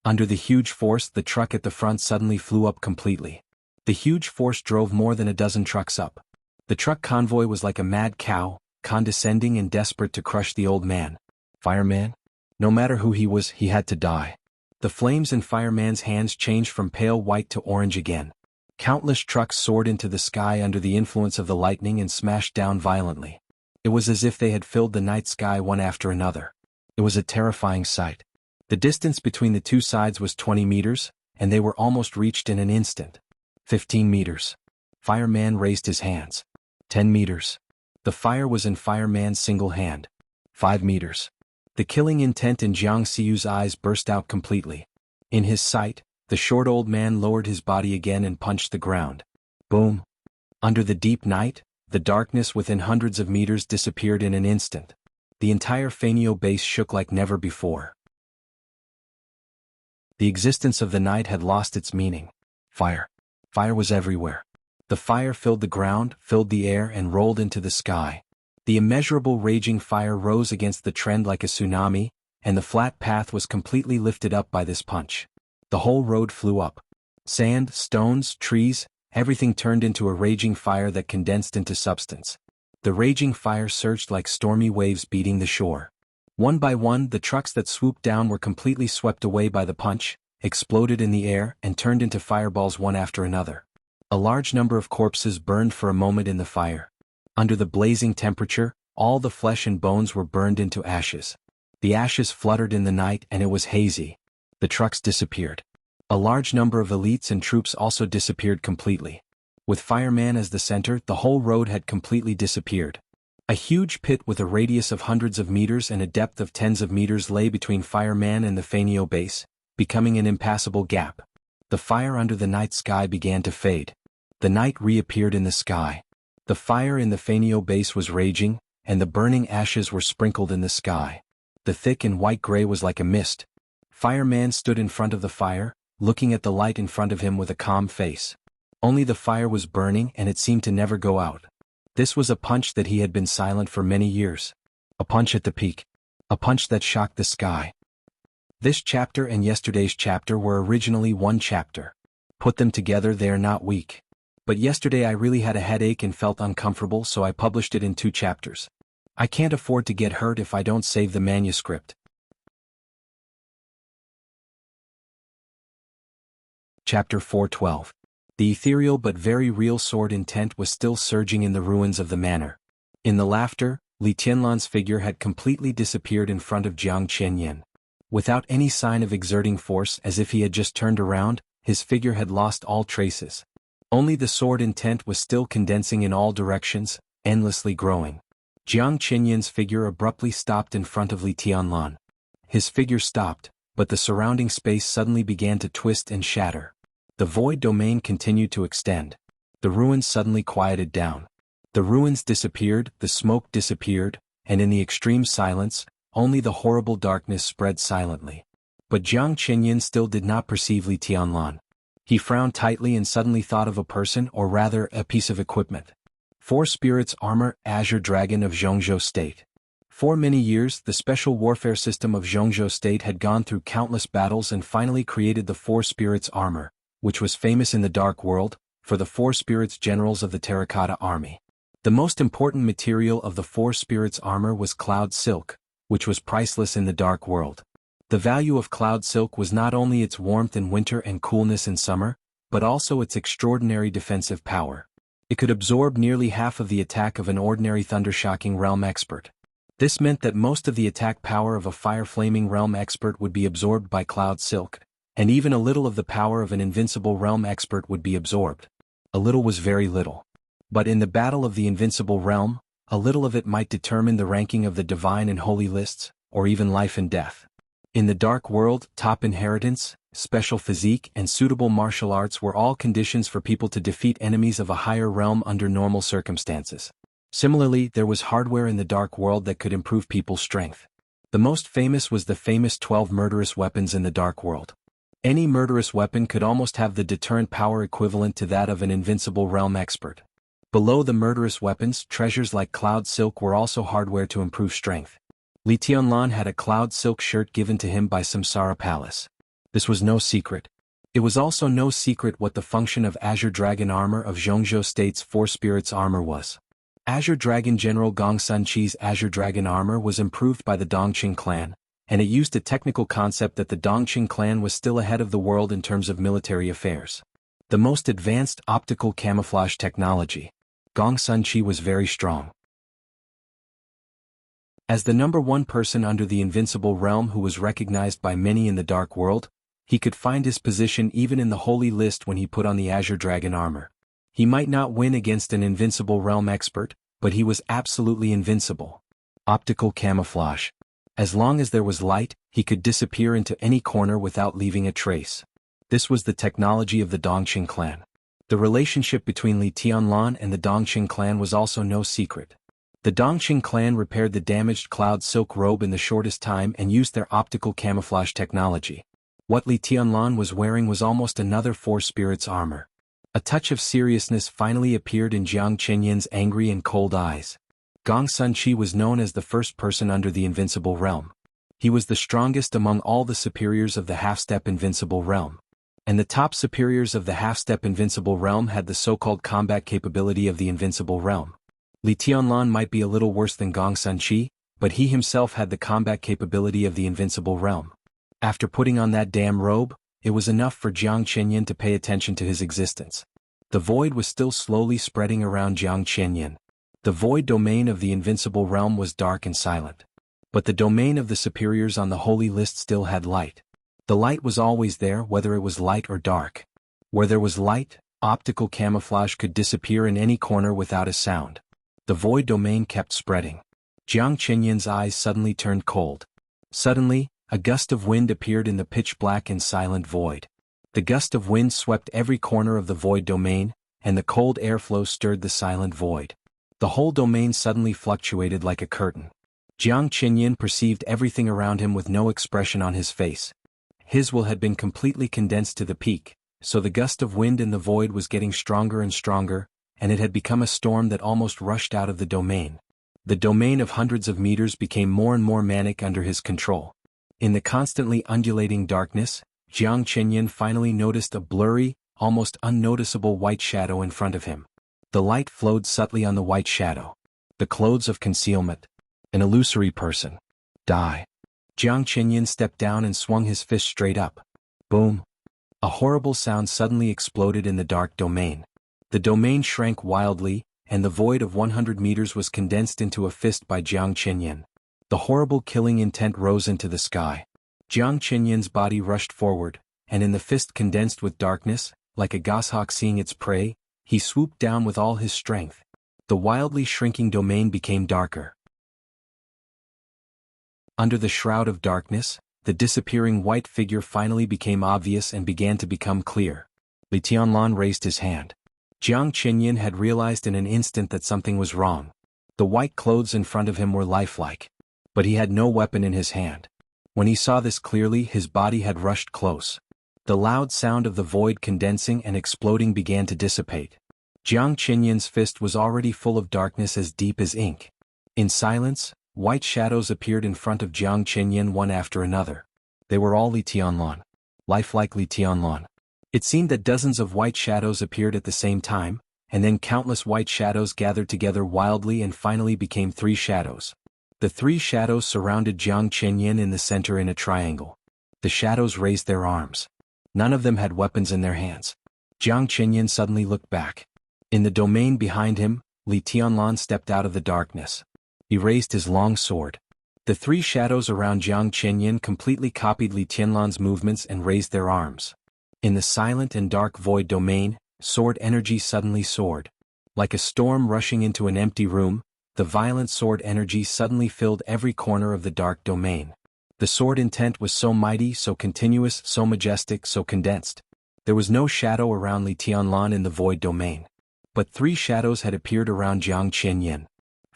Under the huge force, the truck at the front suddenly flew up completely. The huge force drove more than a dozen trucks up. The truck convoy was like a mad cow, condescending and desperate to crush the old man. Fireman? No matter who he was, he had to die. The flames in Fireman's hands changed from pale white to orange again. Countless trucks soared into the sky under the influence of the lightning and smashed down violently. It was as if they had filled the night sky one after another. It was a terrifying sight. The distance between the two sides was 20 meters, and they were almost reached in an instant. 15 meters. Fireman raised his hands. 10 meters. The fire was in Fireman's single hand. 5 meters. The killing intent in Jiang Xiu's eyes burst out completely. In his sight, the short old man lowered his body again and punched the ground. Boom! Under the deep night, the darkness within hundreds of meters disappeared in an instant. The entire Fanio base shook like never before. The existence of the night had lost its meaning. Fire. Fire was everywhere. The fire filled the ground, filled the air, and rolled into the sky. The immeasurable raging fire rose against the trend like a tsunami, and the flat path was completely lifted up by this punch. The whole road flew up. Sand, stones, trees, everything turned into a raging fire that condensed into substance. The raging fire surged like stormy waves beating the shore. One by one, the trucks that swooped down were completely swept away by the punch, exploded in the air, and turned into fireballs one after another. A large number of corpses burned for a moment in the fire. Under the blazing temperature, all the flesh and bones were burned into ashes. The ashes fluttered in the night and it was hazy. The trucks disappeared. A large number of elites and troops also disappeared completely. With Fireman as the center, the whole road had completely disappeared. A huge pit with a radius of hundreds of meters and a depth of tens of meters lay between Fireman and the Fanio base, becoming an impassable gap. The fire under the night sky began to fade. The night reappeared in the sky. The fire in the Fanio base was raging, and the burning ashes were sprinkled in the sky. The thick and white gray was like a mist. Fireman stood in front of the fire, looking at the light in front of him with a calm face. Only the fire was burning and it seemed to never go out. This was a punch that he had been silent for many years. A punch at the peak. A punch that shocked the sky. This chapter and yesterday's chapter were originally one chapter. Put them together, they are not weak. But yesterday I really had a headache and felt uncomfortable, so I published it in 2 chapters. I can't afford to get hurt if I don't save the manuscript. Chapter 412. The ethereal but very real sword intent was still surging in the ruins of the manor. In the laughter, Li Tianlan's figure had completely disappeared in front of Jiang Qianyan. Without any sign of exerting force, as if he had just turned around, his figure had lost all traces. Only the sword intent was still condensing in all directions, endlessly growing. Jiang Qianyan's figure abruptly stopped in front of Li Tianlan. His figure stopped, but the surrounding space suddenly began to twist and shatter. The void domain continued to extend. The ruins suddenly quieted down. The ruins disappeared, the smoke disappeared, and in the extreme silence, only the horrible darkness spread silently. But Jiang Qianyan still did not perceive Li Tianlan. He frowned tightly and suddenly thought of a person, or rather, a piece of equipment. 4 Spirits Armor, Azure Dragon of Zhongzhou State. For many years, the special warfare system of Zhongzhou State had gone through countless battles and finally created the 4 Spirits Armor, which was famous in the Dark World, for the 4 Spirits Generals of the Terracotta Army. The most important material of the 4 Spirits Armor was Cloud Silk, which was priceless in the Dark World. The value of Cloud Silk was not only its warmth in winter and coolness in summer, but also its extraordinary defensive power. It could absorb nearly half of the attack of an ordinary thundershocking realm expert. This meant that most of the attack power of a fire-flaming realm expert would be absorbed by Cloud Silk, and even a little of the power of an invincible realm expert would be absorbed. A little was very little. But in the battle of the invincible realm, a little of it might determine the ranking of the divine and holy lists, or even life and death. In the dark world, top inheritance, special physique, and suitable martial arts were all conditions for people to defeat enemies of a higher realm under normal circumstances. Similarly, there was hardware in the dark world that could improve people's strength. The most famous was the famous 12 murderous weapons in the dark world. Any murderous weapon could almost have the deterrent power equivalent to that of an invincible realm expert. Below the murderous weapons, treasures like Cloud Silk were also hardware to improve strength. Li Tianlan had a Cloud Silk shirt given to him by Samsara Palace. This was no secret. It was also no secret what the function of Azure Dragon armor of Zhongzhou State's Four Spirits armor was. Azure Dragon General Gong Sunqi's Azure Dragon armor was improved by the Dongqing clan, and it used a technical concept that the Dongqing clan was still ahead of the world in terms of military affairs. The most advanced optical camouflage technology. Gong Sunqi was very strong. As the number one person under the invincible realm who was recognized by many in the dark world, he could find his position even in the holy list when he put on the Azure Dragon armor. He might not win against an invincible realm expert, but he was absolutely invincible. Optical camouflage. As long as there was light, he could disappear into any corner without leaving a trace. This was the technology of the Dongqing clan. The relationship between Li Tianlan and the Dongqing clan was also no secret. The Dongqing clan repaired the damaged Cloud Silk robe in the shortest time and used their optical camouflage technology. What Li Tianlan was wearing was almost another Four Spirits armor. A touch of seriousness finally appeared in Jiang Qinyin's angry and cold eyes. Gong Sunqi was known as the first person under the invincible realm. He was the strongest among all the superiors of the half-step invincible realm. And the top superiors of the half-step invincible realm had the so-called combat capability of the invincible realm. Li Tianlan might be a little worse than Gong Sunqi, but he himself had the combat capability of the invincible realm. After putting on that damn robe, it was enough for Jiang Qianyin to pay attention to his existence. The void was still slowly spreading around Jiang Qianyin. The void domain of the invincible realm was dark and silent. But the domain of the superiors on the holy list still had light. The light was always there whether it was light or dark. Where there was light, optical camouflage could disappear in any corner without a sound. The void domain kept spreading. Jiang Qianyin's eyes suddenly turned cold. Suddenly, a gust of wind appeared in the pitch-black and silent void. The gust of wind swept every corner of the void domain, and the cold airflow stirred the silent void. The whole domain suddenly fluctuated like a curtain. Jiang Qianyin perceived everything around him with no expression on his face. His will had been completely condensed to the peak, so the gust of wind in the void was getting stronger and stronger, and it had become a storm that almost rushed out of the domain. The domain of hundreds of meters became more and more manic under his control. In the constantly undulating darkness, Jiang Qianyin finally noticed a blurry, almost unnoticeable white shadow in front of him. The light flowed subtly on the white shadow. The clothes of concealment. An illusory person. Die. Jiang Qianyin stepped down and swung his fist straight up. Boom. A horrible sound suddenly exploded in the dark domain. The domain shrank wildly, and the void of 100 meters was condensed into a fist by Jiang Qianyin. The horrible killing intent rose into the sky. Jiang Qianyin's body rushed forward, and in the fist condensed with darkness, like a goshawk seeing its prey, he swooped down with all his strength. The wildly shrinking domain became darker. Under the shroud of darkness, the disappearing white figure finally became obvious and began to become clear. Li Tianlan raised his hand. Jiang Qianyin had realized in an instant that something was wrong. The white clothes in front of him were lifelike. But he had no weapon in his hand. When he saw this clearly, his body had rushed close. The loud sound of the void condensing and exploding began to dissipate. Jiang Qianyin's fist was already full of darkness as deep as ink. In silence, white shadows appeared in front of Jiang Qianyin one after another. They were all Li Tianlan. Lifelike Li Tianlan. It seemed that dozens of white shadows appeared at the same time, and then countless white shadows gathered together wildly and finally became 3 shadows. The 3 shadows surrounded Jiang Qianyin in the center in a triangle. The shadows raised their arms. None of them had weapons in their hands. Jiang Qianyin suddenly looked back. In the domain behind him, Li Tianlan stepped out of the darkness. He raised his long sword. The three shadows around Jiang Qinyan completely copied Li Tianlan's movements and raised their arms. In the silent and dark void domain, sword energy suddenly soared. Like a storm rushing into an empty room, the violent sword energy suddenly filled every corner of the dark domain. The sword intent was so mighty, so continuous, so majestic, so condensed. There was no shadow around Li Tianlan in the void domain. But three shadows had appeared around Jiang Qinyan.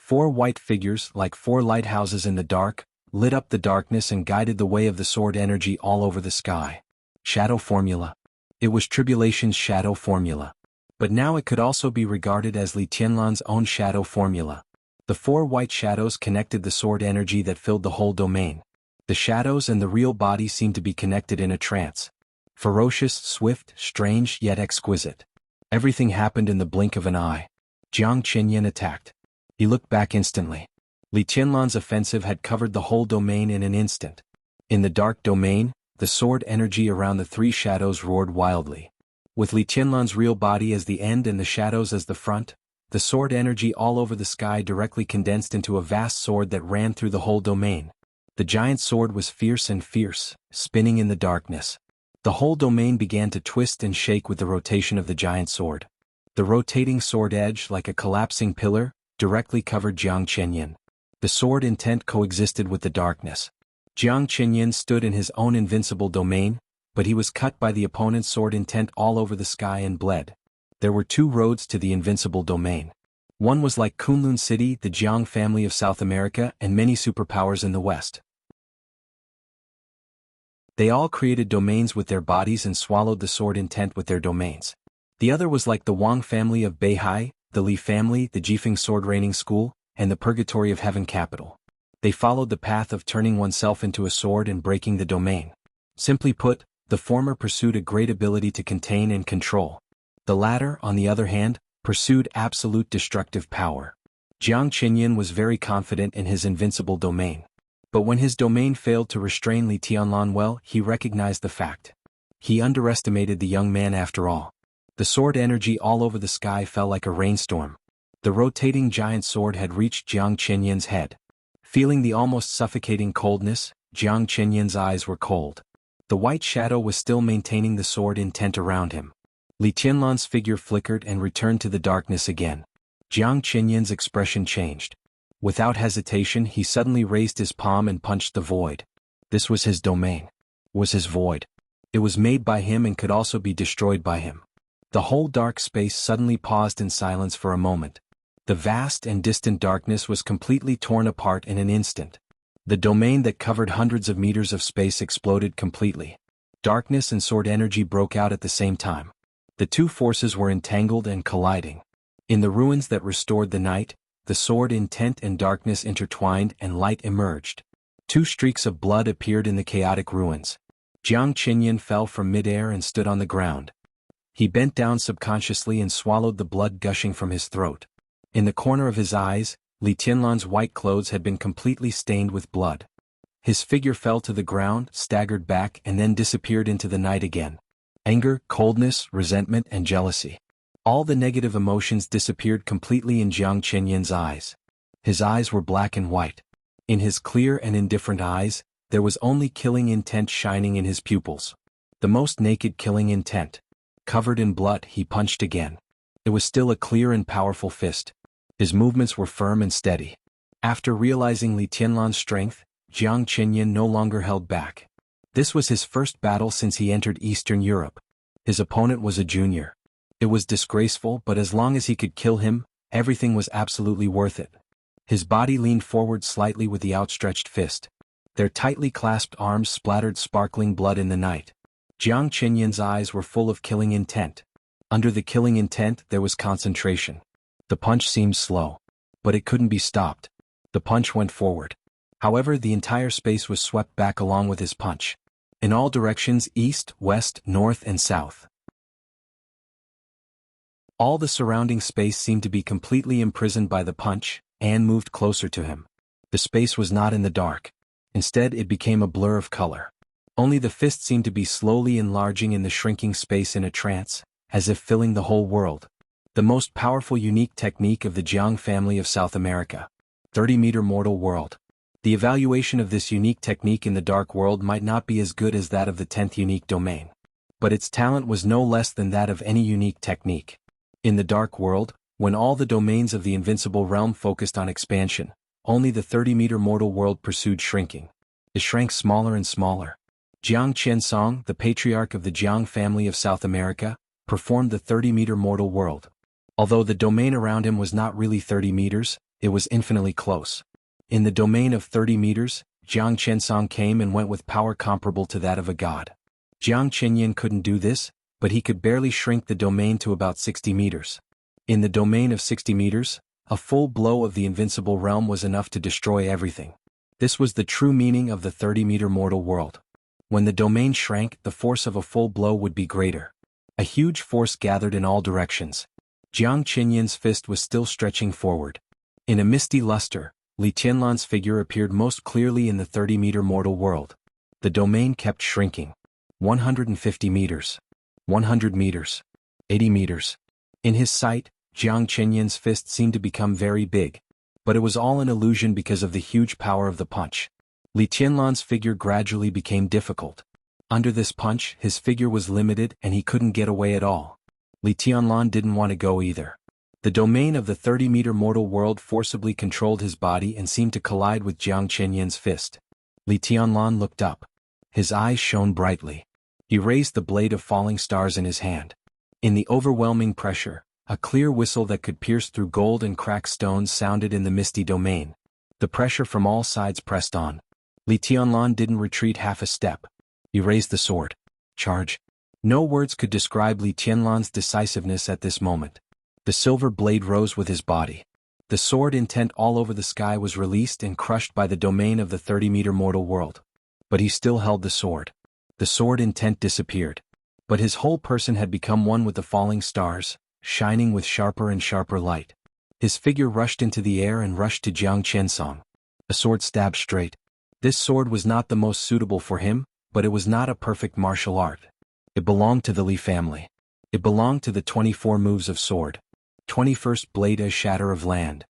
Four white figures, like four lighthouses in the dark, lit up the darkness and guided the way of the sword energy all over the sky. Shadow formula. It was Tribulation's shadow formula. But now it could also be regarded as Li Tianlan's own shadow formula. The four white shadows connected the sword energy that filled the whole domain. The shadows and the real body seemed to be connected in a trance. Ferocious, swift, strange, yet exquisite. Everything happened in the blink of an eye. Jiang Qinyan attacked. He looked back instantly. Li Tianlan's offensive had covered the whole domain in an instant. In the dark domain, the sword energy around the three shadows roared wildly. With Li Tianlan's real body as the end and the shadows as the front, the sword energy all over the sky directly condensed into a vast sword that ran through the whole domain. The giant sword was fierce and fierce, spinning in the darkness. The whole domain began to twist and shake with the rotation of the giant sword. The rotating sword edge, like a collapsing pillar, directly covered Jiang Qinyan. The sword intent coexisted with the darkness. Jiang Qinyan stood in his own invincible domain, but he was cut by the opponent's sword intent all over the sky and bled. There were two roads to the invincible domain. One was like Kunlun City, the Jiang family of South America, and many superpowers in the West. They all created domains with their bodies and swallowed the sword intent with their domains. The other was like the Wang family of Beihai, the Li family, the Jifeng sword reigning school, and the Purgatory of Heaven capital. They followed the path of turning oneself into a sword and breaking the domain. Simply put, the former pursued a great ability to contain and control. The latter, on the other hand, pursued absolute destructive power. Jiang Qinyan was very confident in his invincible domain. But when his domain failed to restrain Li Tianlan well, he recognized the fact. He underestimated the young man after all. The sword energy all over the sky fell like a rainstorm. The rotating giant sword had reached Jiang Qinyan's head. Feeling the almost suffocating coldness, Jiang Qinyan's eyes were cold. The white shadow was still maintaining the sword intent around him. Li Tianlan's figure flickered and returned to the darkness again. Jiang Qinyan's expression changed. Without hesitation, he suddenly raised his palm and punched the void. This was his domain. Was his void. It was made by him and could also be destroyed by him. The whole dark space suddenly paused in silence for a moment. The vast and distant darkness was completely torn apart in an instant. The domain that covered hundreds of meters of space exploded completely. Darkness and sword energy broke out at the same time. The two forces were entangled and colliding. In the ruins that restored the night, the sword intent and darkness intertwined and light emerged. Two streaks of blood appeared in the chaotic ruins. Jiang Qinyan fell from midair and stood on the ground. He bent down subconsciously and swallowed the blood gushing from his throat. In the corner of his eyes, Li Tianlan's white clothes had been completely stained with blood. His figure fell to the ground, staggered back, and then disappeared into the night again. Anger, coldness, resentment, and jealousy. All the negative emotions disappeared completely in Jiang Qinyan's eyes. His eyes were black and white. In his clear and indifferent eyes, there was only killing intent shining in his pupils. The most naked killing intent. Covered in blood, he punched again. It was still a clear and powerful fist. His movements were firm and steady. After realizing Li Tianlan's strength, Jiang Qinyan no longer held back. This was his first battle since he entered Eastern Europe. His opponent was a junior. It was disgraceful, but as long as he could kill him, everything was absolutely worth it. His body leaned forward slightly with the outstretched fist. Their tightly clasped arms splattered sparkling blood in the night. Jiang Qinyan's eyes were full of killing intent. Under the killing intent there was concentration. The punch seemed slow. But it couldn't be stopped. The punch went forward. However, the entire space was swept back along with his punch. In all directions, east, west, north, and south. All the surrounding space seemed to be completely imprisoned by the punch. Anne moved closer to him. The space was not in the dark. Instead, it became a blur of color. Only the fist seemed to be slowly enlarging in the shrinking space in a trance, as if filling the whole world. The most powerful unique technique of the Jiang family of South America. 30-meter mortal world. The evaluation of this unique technique in the dark world might not be as good as that of the 10th unique domain. But its talent was no less than that of any unique technique. In the dark world, when all the domains of the invincible realm focused on expansion, only the 30-meter mortal world pursued shrinking. It shrank smaller and smaller. Jiang Qiansong, the patriarch of the Jiang family of South America, performed the 30-meter mortal world. Although the domain around him was not really 30 meters, it was infinitely close. In the domain of 30 meters, Jiang Qiansong came and went with power comparable to that of a god. Jiang Qinyan couldn't do this, but he could barely shrink the domain to about 60 meters. In the domain of 60 meters, a full blow of the invincible realm was enough to destroy everything. This was the true meaning of the 30-meter mortal world. When the domain shrank, the force of a full blow would be greater. A huge force gathered in all directions. Jiang Qinyan's fist was still stretching forward. In a misty luster, Li Tianlan's figure appeared most clearly in the 30-meter mortal world. The domain kept shrinking. 150 meters. 100 meters. 80 meters. In his sight, Jiang Qinyan's fist seemed to become very big. But it was all an illusion because of the huge power of the punch. Li Tianlan's figure gradually became difficult. Under this punch, his figure was limited and he couldn't get away at all. Li Tianlan didn't want to go either. The domain of the 30-meter mortal world forcibly controlled his body and seemed to collide with Jiang Qinyan's fist. Li Tianlan looked up. His eyes shone brightly. He raised the blade of falling stars in his hand. In the overwhelming pressure, a clear whistle that could pierce through gold and crack stones sounded in the misty domain. The pressure from all sides pressed on. Li Tianlan didn't retreat half a step. He raised the sword. Charge. No words could describe Li Tianlan's decisiveness at this moment. The silver blade rose with his body. The sword intent all over the sky was released and crushed by the domain of the 30-meter mortal world. But he still held the sword. The sword intent disappeared. But his whole person had become one with the falling stars, shining with sharper and sharper light. His figure rushed into the air and rushed to Jiang Qiansong. A sword stabbed straight. This sword was not the most suitable for him, but it was not a perfect martial art. It belonged to the Li family. It belonged to the 24 moves of sword. 21st blade as shatter of land.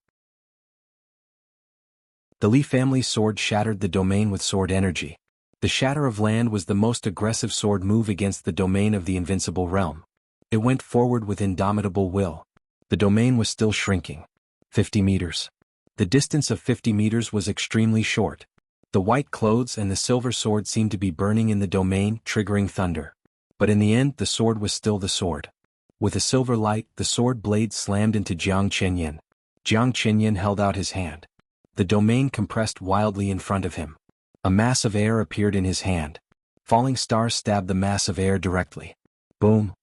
The Li family's sword shattered the domain with sword energy. The shatter of land was the most aggressive sword move against the domain of the invincible realm. It went forward with indomitable will. The domain was still shrinking. 50 meters. The distance of 50 meters was extremely short. The white clothes and the silver sword seemed to be burning in the domain, triggering thunder. But in the end, the sword was still the sword. With a silver light, the sword blade slammed into Jiang Qinyan. Jiang Qinyan held out his hand. The domain compressed wildly in front of him. A mass of air appeared in his hand. Falling stars stabbed the mass of air directly. Boom!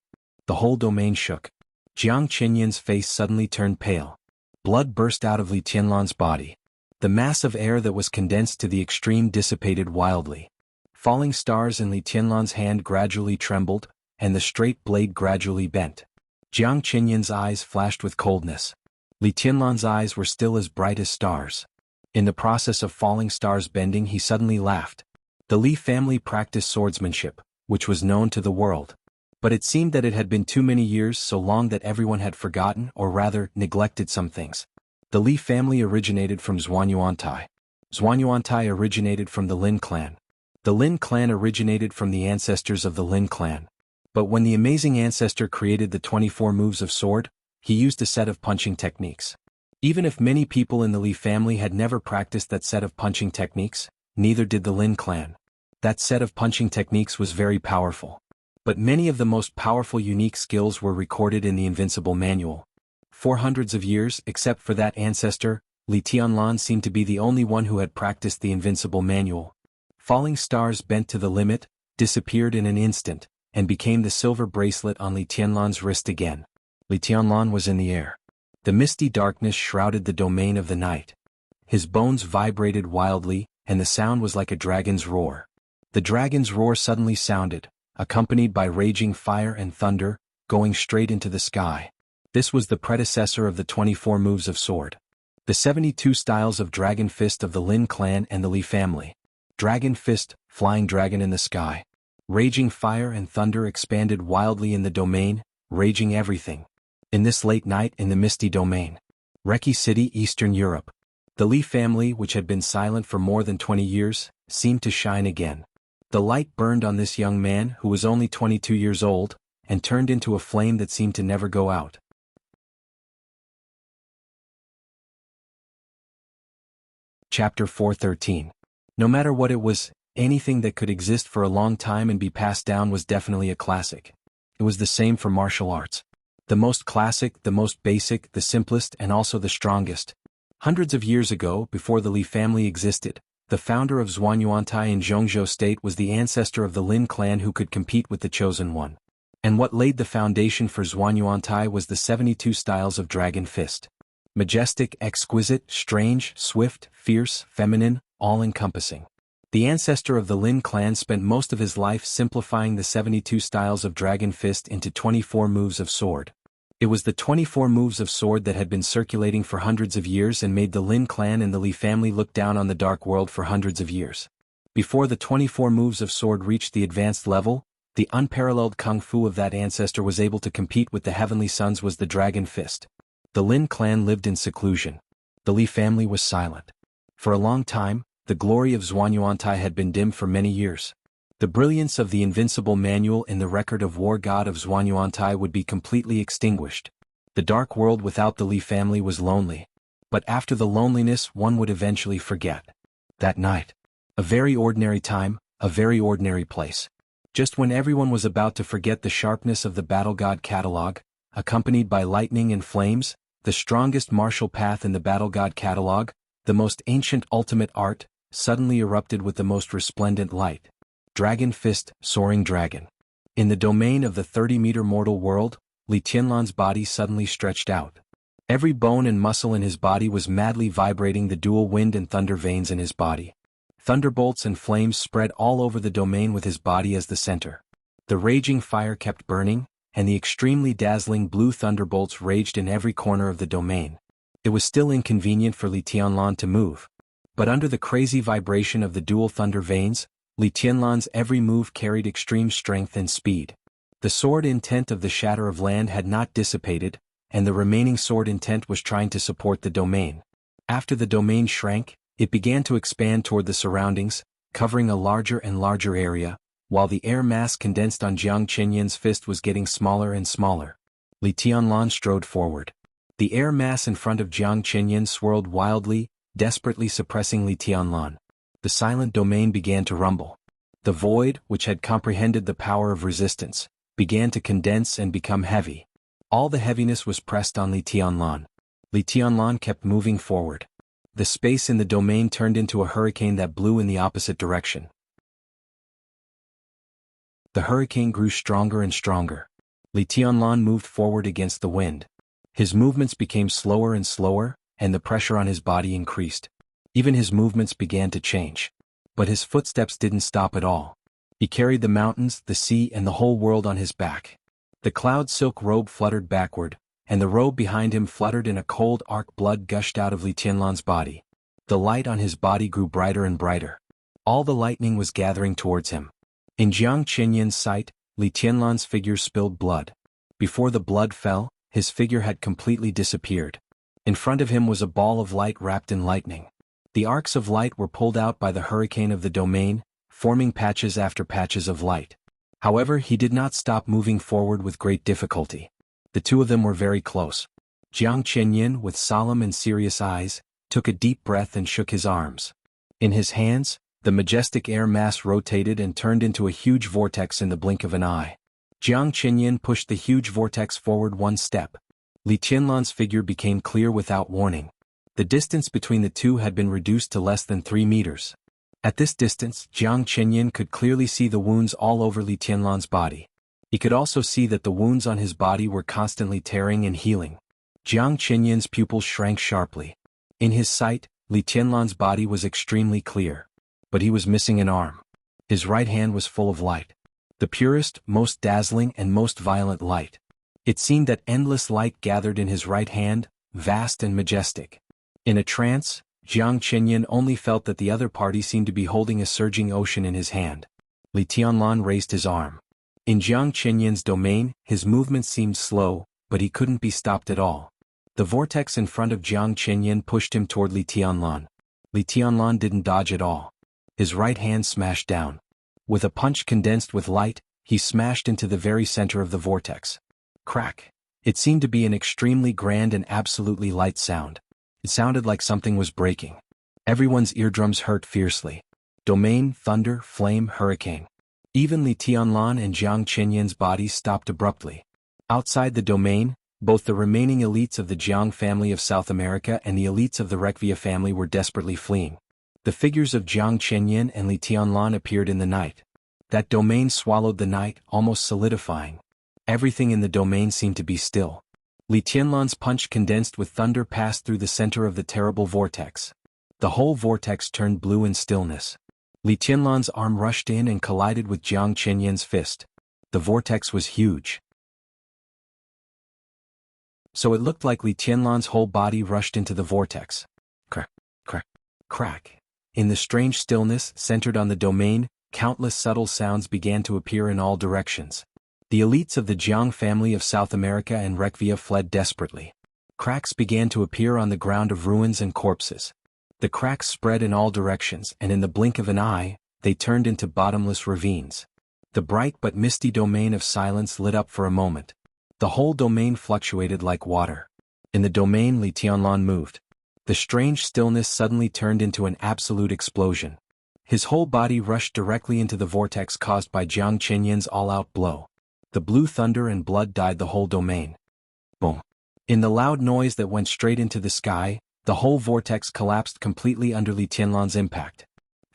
The whole domain shook. Jiang Qinyan's face suddenly turned pale. Blood burst out of Li Tianlan's body. The mass of air that was condensed to the extreme dissipated wildly. Falling stars in Li Tianlan's hand gradually trembled, and the straight blade gradually bent. Jiang Qinyan's eyes flashed with coldness. Li Tianlan's eyes were still as bright as stars. In the process of falling stars bending, he suddenly laughed. The Li family practiced swordsmanship, which was known to the world. But it seemed that it had been too many years, so long that everyone had forgotten, or rather, neglected some things. The Li family originated from Zhuanyuantai. Zhuanyuantai originated from the Lin clan. The Lin clan originated from the ancestors of the Lin clan. But when the amazing ancestor created the 24 moves of sword, he used a set of punching techniques. Even if many people in the Li family had never practiced that set of punching techniques, neither did the Lin clan. That set of punching techniques was very powerful. But many of the most powerful unique skills were recorded in the Invincible Manual. For hundreds of years, except for that ancestor, Li Tianlan seemed to be the only one who had practiced the Invincible Manual. Falling stars bent to the limit, disappeared in an instant, and became the silver bracelet on Li Tianlan's wrist again. Li Tianlan was in the air. The misty darkness shrouded the domain of the night. His bones vibrated wildly, and the sound was like a dragon's roar. The dragon's roar suddenly sounded, accompanied by raging fire and thunder, going straight into the sky. This was the predecessor of the 24 moves of sword. The 72 styles of Dragon Fist of the Lin clan and the Li family. Dragon Fist, flying dragon in the sky. Raging fire and thunder expanded wildly in the domain, raging everything. In this late night in the misty domain. Reki City, Eastern Europe. The Li family, which had been silent for more than 20 years, seemed to shine again. The light burned on this young man who was only 22 years old, and turned into a flame that seemed to never go out. Chapter 413. No matter what it was, anything that could exist for a long time and be passed down was definitely a classic. It was the same for martial arts. The most classic, the most basic, the simplest, and also the strongest. Hundreds of years ago, before the Li family existed, the founder of Zhuanyuantai in Zhongzhou State was the ancestor of the Lin clan who could compete with the Chosen One. And what laid the foundation for Zhuanyuantai was the 72 styles of Dragon Fist. Majestic, exquisite, strange, swift, fierce, feminine, all-encompassing. The ancestor of the Lin clan spent most of his life simplifying the 72 styles of Dragon Fist into 24 moves of sword. It was the 24 moves of sword that had been circulating for hundreds of years and made the Lin clan and the Li family look down on the dark world for hundreds of years. Before the 24 moves of sword reached the advanced level, the unparalleled kung fu of that ancestor was able to compete with the Heavenly Sons was the Dragon Fist. The Lin clan lived in seclusion. The Li family was silent. For a long time, the glory of Zhuanyuantai had been dim for many years. The brilliance of the invincible manual in the record of war god of Zhuanyuantai would be completely extinguished. The dark world without the Li family was lonely. But after the loneliness one would eventually forget. That night. A very ordinary time, a very ordinary place. Just when everyone was about to forget the sharpness of the battle god catalog, accompanied by lightning and flames, the strongest martial path in the battle god catalog, the most ancient ultimate art, suddenly erupted with the most resplendent light. Dragon Fist, Soaring Dragon. In the domain of the 30-meter mortal world, Li Tianlan's body suddenly stretched out. Every bone and muscle in his body was madly vibrating the dual wind and thunder veins in his body. Thunderbolts and flames spread all over the domain with his body as the center. The raging fire kept burning, and the extremely dazzling blue thunderbolts raged in every corner of the domain. It was still inconvenient for Li Tianlan to move. But under the crazy vibration of the dual thunder veins, Li Tianlan's every move carried extreme strength and speed. The sword intent of the Shatter of Land had not dissipated, and the remaining sword intent was trying to support the domain. After the domain shrank, it began to expand toward the surroundings, covering a larger and larger area, while the air mass condensed on Jiang Qinyan's fist was getting smaller and smaller. Li Tianlan strode forward. The air mass in front of Jiang Qinyan swirled wildly, desperately suppressing Li Tianlan. The silent domain began to rumble. The void, which had comprehended the power of resistance, began to condense and become heavy. All the heaviness was pressed on Li Tianlan. Li Tianlan kept moving forward. The space in the domain turned into a hurricane that blew in the opposite direction. The hurricane grew stronger and stronger. Li Tianlan moved forward against the wind. His movements became slower and slower, and the pressure on his body increased. Even his movements began to change. But his footsteps didn't stop at all. He carried the mountains, the sea, and the whole world on his back. The cloud silk robe fluttered backward, and the robe behind him fluttered in a cold arc. Blood gushed out of Li Tianlan's body. The light on his body grew brighter and brighter. All the lightning was gathering towards him. In Jiang Qinyan's sight, Li Tianlan's figure spilled blood. Before the blood fell, his figure had completely disappeared. In front of him was a ball of light wrapped in lightning. The arcs of light were pulled out by the hurricane of the domain, forming patches after patches of light. However, he did not stop moving forward with great difficulty. The two of them were very close. Jiang Qinyan, with solemn and serious eyes, took a deep breath and shook his arms. In his hands, the majestic air mass rotated and turned into a huge vortex in the blink of an eye. Jiang Qinyan pushed the huge vortex forward one step. Li Tianlan's figure became clear without warning. The distance between the two had been reduced to less than 3 meters. At this distance, Jiang Qinyan could clearly see the wounds all over Li Tianlan's body. He could also see that the wounds on his body were constantly tearing and healing. Jiang Qinyan's pupils shrank sharply. In his sight, Li Tianlan's body was extremely clear. But he was missing an arm. His right hand was full of light. The purest, most dazzling, and most violent light. It seemed that endless light gathered in his right hand, vast and majestic. In a trance, Jiang Qinyan only felt that the other party seemed to be holding a surging ocean in his hand. Li Tianlan raised his arm. In Jiang Qinyan's domain, his movements seemed slow, but he couldn't be stopped at all. The vortex in front of Jiang Qinyan pushed him toward Li Tianlan. Li Tianlan didn't dodge at all. His right hand smashed down. With a punch condensed with light, he smashed into the very center of the vortex. Crack. It seemed to be an extremely grand and absolutely light sound. It sounded like something was breaking. Everyone's eardrums hurt fiercely. Domain, thunder, flame, hurricane. Even Li Tianlan and Jiang Qinyan's bodies stopped abruptly. Outside the domain, both the remaining elites of the Jiang family of South America and the elites of the Rekvia family were desperately fleeing. The figures of Jiang Qinyan and Li Tianlan appeared in the night. That domain swallowed the night, almost solidifying. Everything in the domain seemed to be still. Li Tianlan's punch condensed with thunder passed through the center of the terrible vortex. The whole vortex turned blue in stillness. Li Tianlan's arm rushed in and collided with Jiang Qinyan's fist. The vortex was huge. So it looked like Li Tianlan's whole body rushed into the vortex. Crack, crack, crack. In the strange stillness centered on the domain, countless subtle sounds began to appear in all directions. The elites of the Jiang family of South America and Rekvia fled desperately. Cracks began to appear on the ground of ruins and corpses. The cracks spread in all directions, and in the blink of an eye, they turned into bottomless ravines. The bright but misty domain of silence lit up for a moment. The whole domain fluctuated like water. In the domain, Li Tianlan moved. The strange stillness suddenly turned into an absolute explosion. His whole body rushed directly into the vortex caused by Jiang Qinyan's all-out blow. The blue thunder and blood dyed the whole domain. Boom. In the loud noise that went straight into the sky, the whole vortex collapsed completely under Li Tianlan's impact.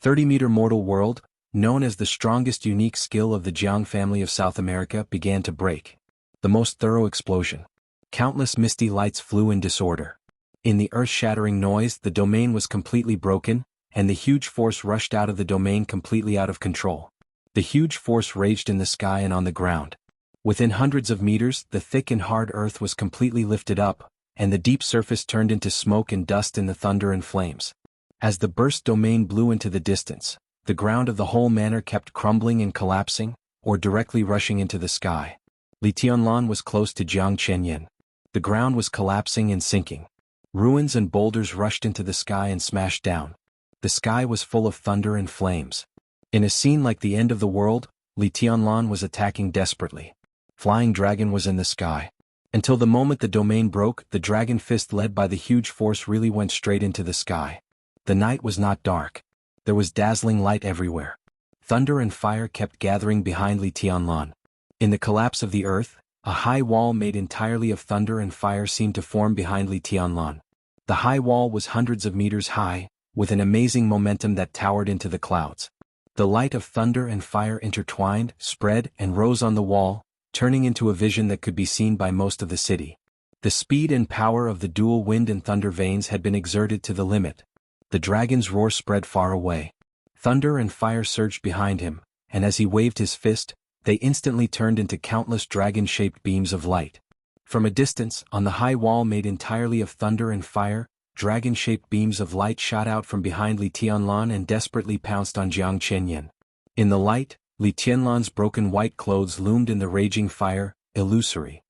30-meter mortal world, known as the strongest unique skill of the Jiang family of South America, began to break. The most thorough explosion. Countless misty lights flew in disorder. In the earth-shattering noise, the domain was completely broken, and the huge force rushed out of the domain completely out of control. The huge force raged in the sky and on the ground. Within hundreds of meters, the thick and hard earth was completely lifted up, and the deep surface turned into smoke and dust in the thunder and flames. As the burst domain blew into the distance, the ground of the whole manor kept crumbling and collapsing, or directly rushing into the sky. Li Tianlan was close to Jiang Qinyan. The ground was collapsing and sinking. Ruins and boulders rushed into the sky and smashed down. The sky was full of thunder and flames. In a scene like the end of the world, Li Tianlan was attacking desperately. Flying Dragon was in the sky. Until the moment the domain broke, the dragon fist led by the huge force really went straight into the sky. The night was not dark. There was dazzling light everywhere. Thunder and fire kept gathering behind Li Tianlan. In the collapse of the earth, a high wall made entirely of thunder and fire seemed to form behind Li Tianlan. The high wall was hundreds of meters high, with an amazing momentum that towered into the clouds. The light of thunder and fire intertwined, spread, and rose on the wall, turning into a vision that could be seen by most of the city. The speed and power of the dual wind and thunder veins had been exerted to the limit. The dragon's roar spread far away. Thunder and fire surged behind him, and as he waved his fist, they instantly turned into countless dragon-shaped beams of light. From a distance, on the high wall made entirely of thunder and fire, dragon-shaped beams of light shot out from behind Li Tianlan and desperately pounced on Jiang Qinyan. In the light, Li Tianlan's broken white clothes loomed in the raging fire, illusory.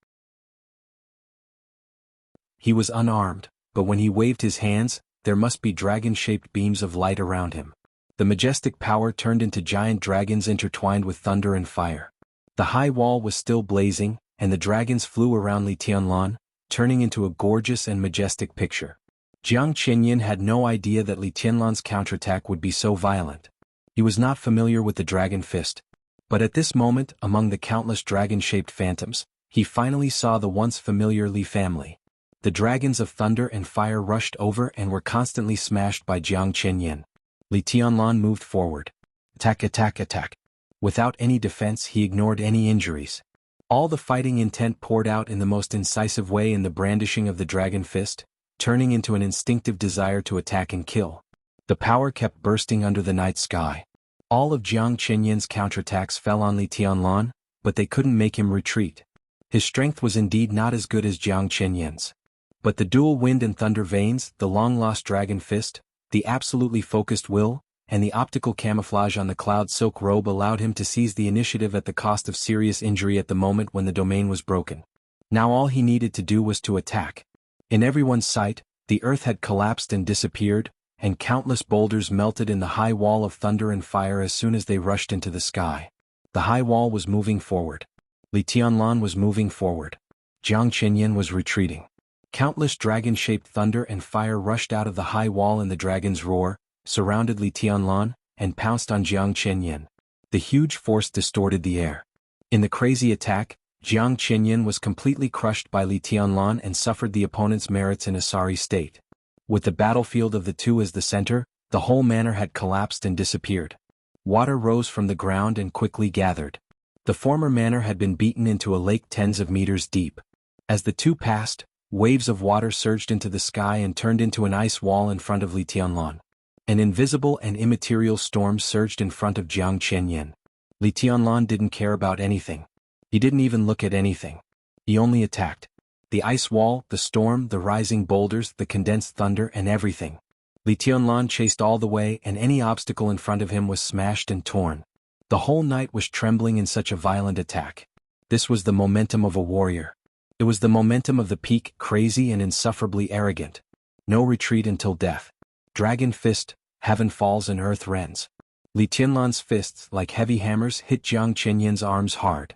He was unarmed, but when he waved his hands, there must be dragon-shaped beams of light around him. The majestic power turned into giant dragons intertwined with thunder and fire. The high wall was still blazing, and the dragons flew around Li Tianlan, turning into a gorgeous and majestic picture. Jiang Qinyan had no idea that Li Tianlan's counterattack would be so violent. He was not familiar with the dragon fist. But at this moment, among the countless dragon-shaped phantoms, he finally saw the once familiar Li family. The dragons of thunder and fire rushed over and were constantly smashed by Jiang Qinyan. Li Tianlan moved forward. Attack, attack, attack. Without any defense, he ignored any injuries. All the fighting intent poured out in the most incisive way in the brandishing of the dragon fist, turning into an instinctive desire to attack and kill. The power kept bursting under the night sky. All of Jiang Qinyan's counterattacks fell on Li Tianlan, but they couldn't make him retreat. His strength was indeed not as good as Jiang Qinyan's. But the dual wind and thunder veins, the long-lost dragon fist, the absolutely focused will, and the optical camouflage on the cloud silk robe allowed him to seize the initiative at the cost of serious injury at the moment when the domain was broken. Now all he needed to do was to attack. In everyone's sight, the earth had collapsed and disappeared, and countless boulders melted in the high wall of thunder and fire as soon as they rushed into the sky. The high wall was moving forward. Li Tianlan was moving forward. Jiang Qinyan was retreating. Countless dragon-shaped thunder and fire rushed out of the high wall in the dragon's roar, surrounded Li Tianlan, and pounced on Jiang Qinyan. The huge force distorted the air. In the crazy attack, Jiang Qinyan was completely crushed by Li Tianlan and suffered the opponent's merits in a sorry state. With the battlefield of the two as the center, the whole manor had collapsed and disappeared. Water rose from the ground and quickly gathered. The former manor had been beaten into a lake tens of meters deep. As the two passed, waves of water surged into the sky and turned into an ice wall in front of Li Tianlan. An invisible and immaterial storm surged in front of Jiang Qinyan. Li Tianlan didn't care about anything. He didn't even look at anything. He only attacked. The ice wall, the storm, the rising boulders, the condensed thunder, and everything. Li Tianlan chased all the way, and any obstacle in front of him was smashed and torn. The whole night was trembling in such a violent attack. This was the momentum of a warrior. It was the momentum of the peak, crazy and insufferably arrogant. No retreat until death. Dragon fist, heaven falls and earth rends. Li Tianlan's fists, like heavy hammers, hit Jiang Qinyan's arms hard.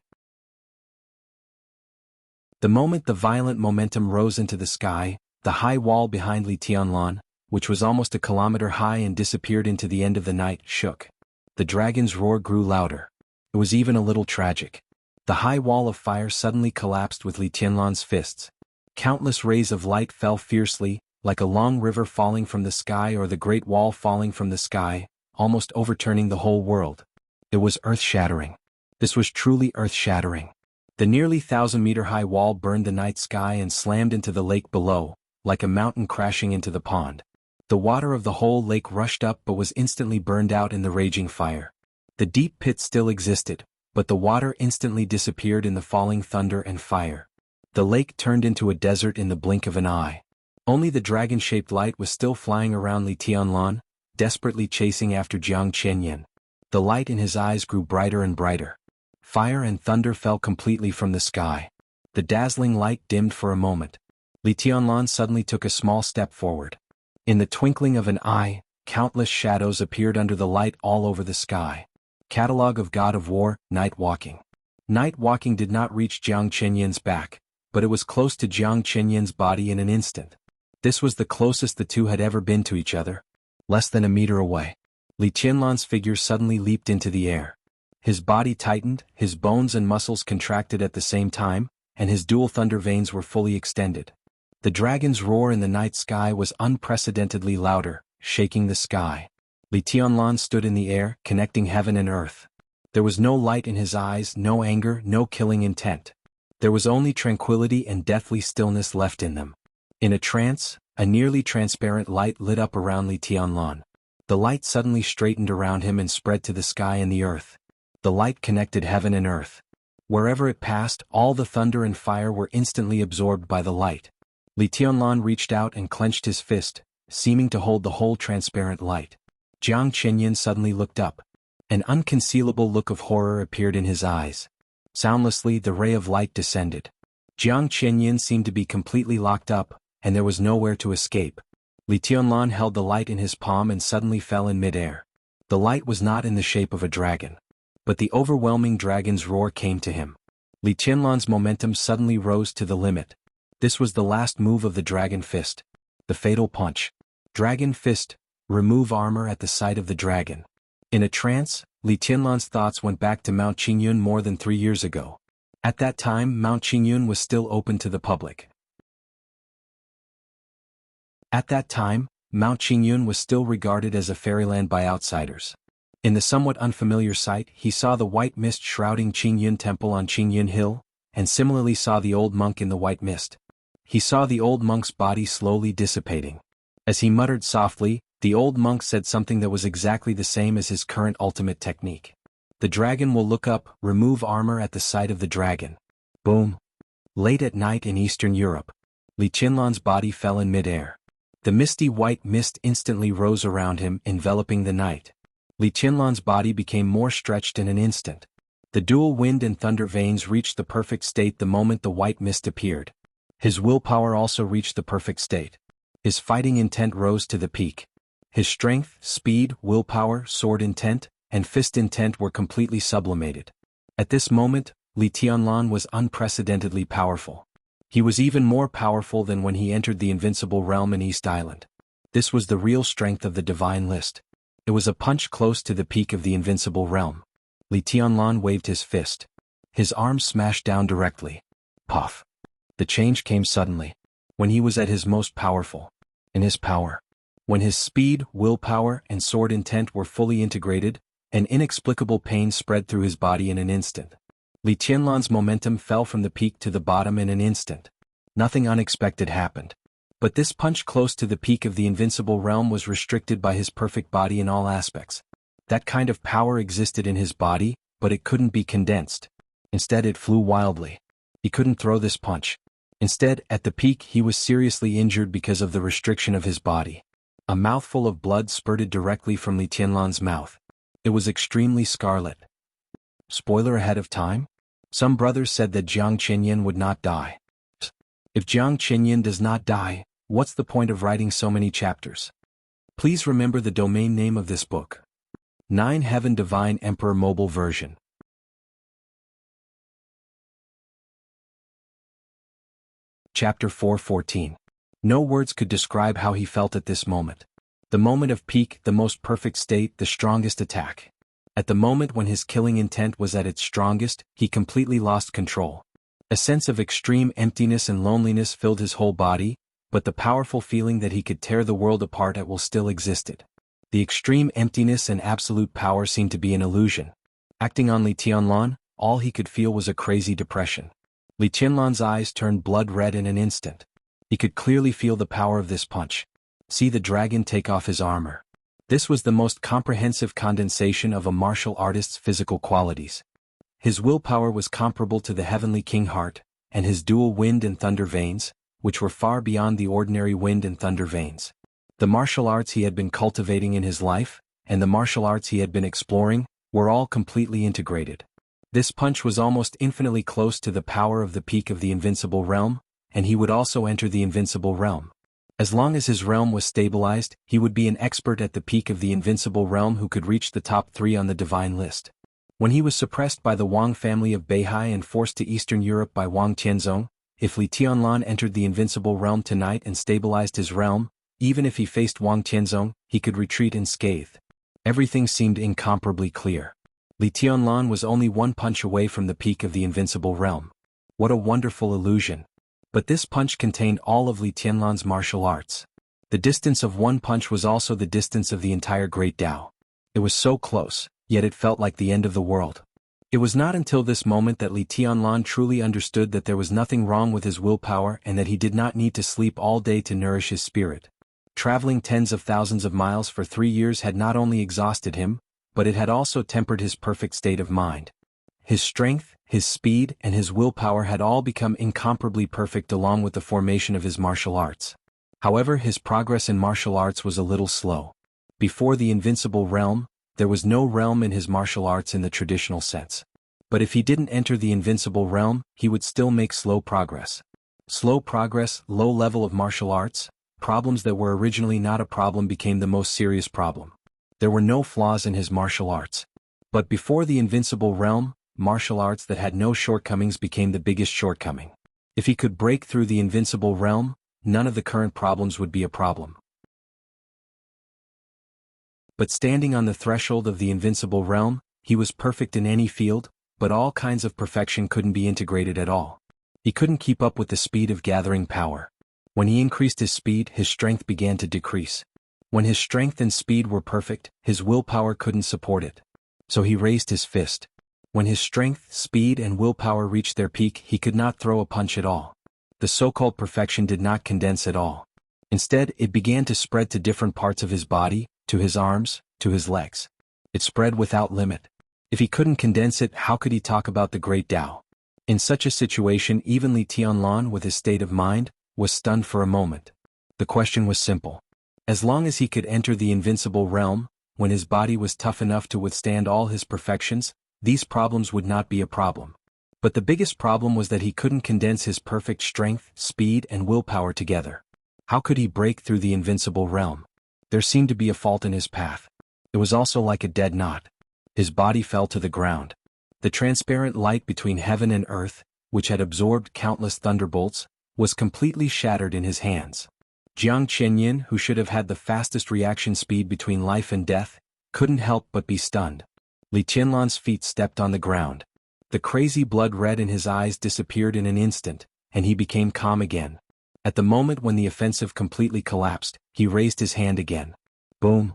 The moment the violent momentum rose into the sky, the high wall behind Li Tianlan, which was almost a kilometer high and disappeared into the end of the night, shook. The dragon's roar grew louder. It was even a little tragic. The high wall of fire suddenly collapsed with Li Tianlan's fists. Countless rays of light fell fiercely, like a long river falling from the sky or the great wall falling from the sky, almost overturning the whole world. It was earth-shattering. This was truly earth-shattering. The nearly 1,000-meter-high wall burned the night sky and slammed into the lake below, like a mountain crashing into the pond. The water of the whole lake rushed up but was instantly burned out in the raging fire. The deep pit still existed, but the water instantly disappeared in the falling thunder and fire. The lake turned into a desert in the blink of an eye. Only the dragon-shaped light was still flying around Li Tianlan, desperately chasing after Jiang Qinyan. The light in his eyes grew brighter and brighter. Fire and thunder fell completely from the sky. The dazzling light dimmed for a moment. Li Tianlan suddenly took a small step forward. In the twinkling of an eye, countless shadows appeared under the light all over the sky. Catalogue of God of War, Night Walking. Night Walking did not reach Jiang Qinyan's back, but it was close to Jiang Qinyan's body in an instant. This was the closest the two had ever been to each other. Less than a meter away. Li Tianlan's figure suddenly leaped into the air. His body tightened, his bones and muscles contracted at the same time, and his dual thunder veins were fully extended. The dragon's roar in the night sky was unprecedentedly louder, shaking the sky. Li Tianlan stood in the air, connecting heaven and earth. There was no light in his eyes, no anger, no killing intent. There was only tranquility and deathly stillness left in them. In a trance, a nearly transparent light lit up around Li Tianlan. The light suddenly straightened around him and spread to the sky and the earth. The light connected heaven and earth. Wherever it passed, all the thunder and fire were instantly absorbed by the light. Li Tianlan reached out and clenched his fist, seeming to hold the whole transparent light. Jiang Qinyan suddenly looked up. An unconcealable look of horror appeared in his eyes. Soundlessly, the ray of light descended. Jiang Qinyan seemed to be completely locked up, and there was nowhere to escape. Li Tianlan held the light in his palm and suddenly fell in midair. The light was not in the shape of a dragon. But the overwhelming dragon's roar came to him. Li Tianlan's momentum suddenly rose to the limit. This was the last move of the Dragon Fist. The fatal punch. Dragon Fist. Remove armor at the sight of the dragon. In a trance, Li Tianlan's thoughts went back to Mount Qingyun more than 3 years ago. At that time, Mount Qingyun was still open to the public. At that time, Mount Qingyun was still regarded as a fairyland by outsiders. In the somewhat unfamiliar sight, he saw the white mist shrouding Qingyun Temple on Qingyun Hill, and similarly saw the old monk in the white mist. He saw the old monk's body slowly dissipating. As he muttered softly, the old monk said something that was exactly the same as his current ultimate technique. The dragon will look up, remove armor at the sight of the dragon. Boom. Late at night in Eastern Europe. Li Tianlan's body fell in midair. The misty white mist instantly rose around him, enveloping the night. Li Tianlan's body became more stretched in an instant. The dual wind and thunder veins reached the perfect state the moment the white mist appeared. His willpower also reached the perfect state. His fighting intent rose to the peak. His strength, speed, willpower, sword intent, and fist intent were completely sublimated. At this moment, Li Tianlan was unprecedentedly powerful. He was even more powerful than when he entered the invincible realm in East Island. This was the real strength of the divine list. It was a punch close to the peak of the invincible realm. Li Tianlan waved his fist. His arm smashed down directly. Puff. The change came suddenly. When he was at his most powerful. In his power. When his speed, willpower, and sword intent were fully integrated, an inexplicable pain spread through his body in an instant. Li Tianlan's momentum fell from the peak to the bottom in an instant. Nothing unexpected happened. But this punch close to the peak of the invincible realm was restricted by his perfect body in all aspects. That kind of power existed in his body, but it couldn't be condensed. Instead it flew wildly. He couldn't throw this punch. Instead, at the peak he was seriously injured because of the restriction of his body. A mouthful of blood spurted directly from Li Tianlan's mouth. It was extremely scarlet. Spoiler ahead of time? Some brothers said that Jiang Qinyan would not die. If Jiang Qinyan does not die, what's the point of writing so many chapters? Please remember the domain name of this book. 9 Heaven Divine Emperor Mobile Version. Chapter 4:14. No words could describe how he felt at this moment. The moment of peak, the most perfect state, the strongest attack. At the moment when his killing intent was at its strongest, he completely lost control. A sense of extreme emptiness and loneliness filled his whole body, but the powerful feeling that he could tear the world apart at will still existed. The extreme emptiness and absolute power seemed to be an illusion. Acting on Li Tianlan, all he could feel was a crazy depression. Li Tianlan's eyes turned blood red in an instant. He could clearly feel the power of this punch. See the dragon take off his armor. This was the most comprehensive condensation of a martial artist's physical qualities. His willpower was comparable to the heavenly king heart, and his dual wind and thunder veins, which were far beyond the ordinary wind and thunder veins. The martial arts he had been cultivating in his life, and the martial arts he had been exploring, were all completely integrated. This punch was almost infinitely close to the power of the peak of the invincible realm, and he would also enter the invincible realm. As long as his realm was stabilized, he would be an expert at the peak of the invincible realm who could reach the top 3 on the divine list. When he was suppressed by the Wang family of Beihai and forced to Eastern Europe by Wang Tianzong, if Li Tianlan entered the invincible realm tonight and stabilized his realm, even if he faced Wang Tianzong, he could retreat unscathed. Everything seemed incomparably clear. Li Tianlan was only one punch away from the peak of the invincible realm. What a wonderful illusion. But this punch contained all of Li Tianlan's martial arts. The distance of one punch was also the distance of the entire Great Tao. It was so close, yet it felt like the end of the world. It was not until this moment that Li Tianlan truly understood that there was nothing wrong with his willpower and that he did not need to sleep all day to nourish his spirit. Traveling tens of thousands of miles for 3 years had not only exhausted him, but it had also tempered his perfect state of mind. His strength, his speed, and his willpower had all become incomparably perfect along with the formation of his martial arts. However, his progress in martial arts was a little slow. Before the invincible realm, there was no realm in his martial arts in the traditional sense. But if he didn't enter the invincible realm, he would still make slow progress. Slow progress, low level of martial arts, problems that were originally not a problem became the most serious problem. There were no flaws in his martial arts. But before the invincible realm, martial arts that had no shortcomings became the biggest shortcoming. If he could break through the invincible realm, none of the current problems would be a problem. But standing on the threshold of the invincible realm, he was perfect in any field, but all kinds of perfection couldn't be integrated at all. He couldn't keep up with the speed of gathering power. When he increased his speed, his strength began to decrease. When his strength and speed were perfect, his willpower couldn't support it. So he raised his fist. When his strength, speed, and willpower reached their peak, he could not throw a punch at all. The so-called perfection did not condense at all. Instead, it began to spread to different parts of his body, to his arms, to his legs. It spread without limit. If he couldn't condense it, how could he talk about the Great Tao? In such a situation, even Li Tianlan, with his state of mind, was stunned for a moment. The question was simple. As long as he could enter the invincible realm, when his body was tough enough to withstand all his perfections, these problems would not be a problem. But the biggest problem was that he couldn't condense his perfect strength, speed, and willpower together. How could he break through the invincible realm? There seemed to be a fault in his path. It was also like a dead knot. His body fell to the ground. The transparent light between heaven and earth, which had absorbed countless thunderbolts, was completely shattered in his hands. Jiang Qinyin, who should have had the fastest reaction speed between life and death, couldn't help but be stunned. Li Tianlan's feet stepped on the ground. The crazy blood red in his eyes disappeared in an instant, and he became calm again. At the moment when the offensive completely collapsed, he raised his hand again. Boom!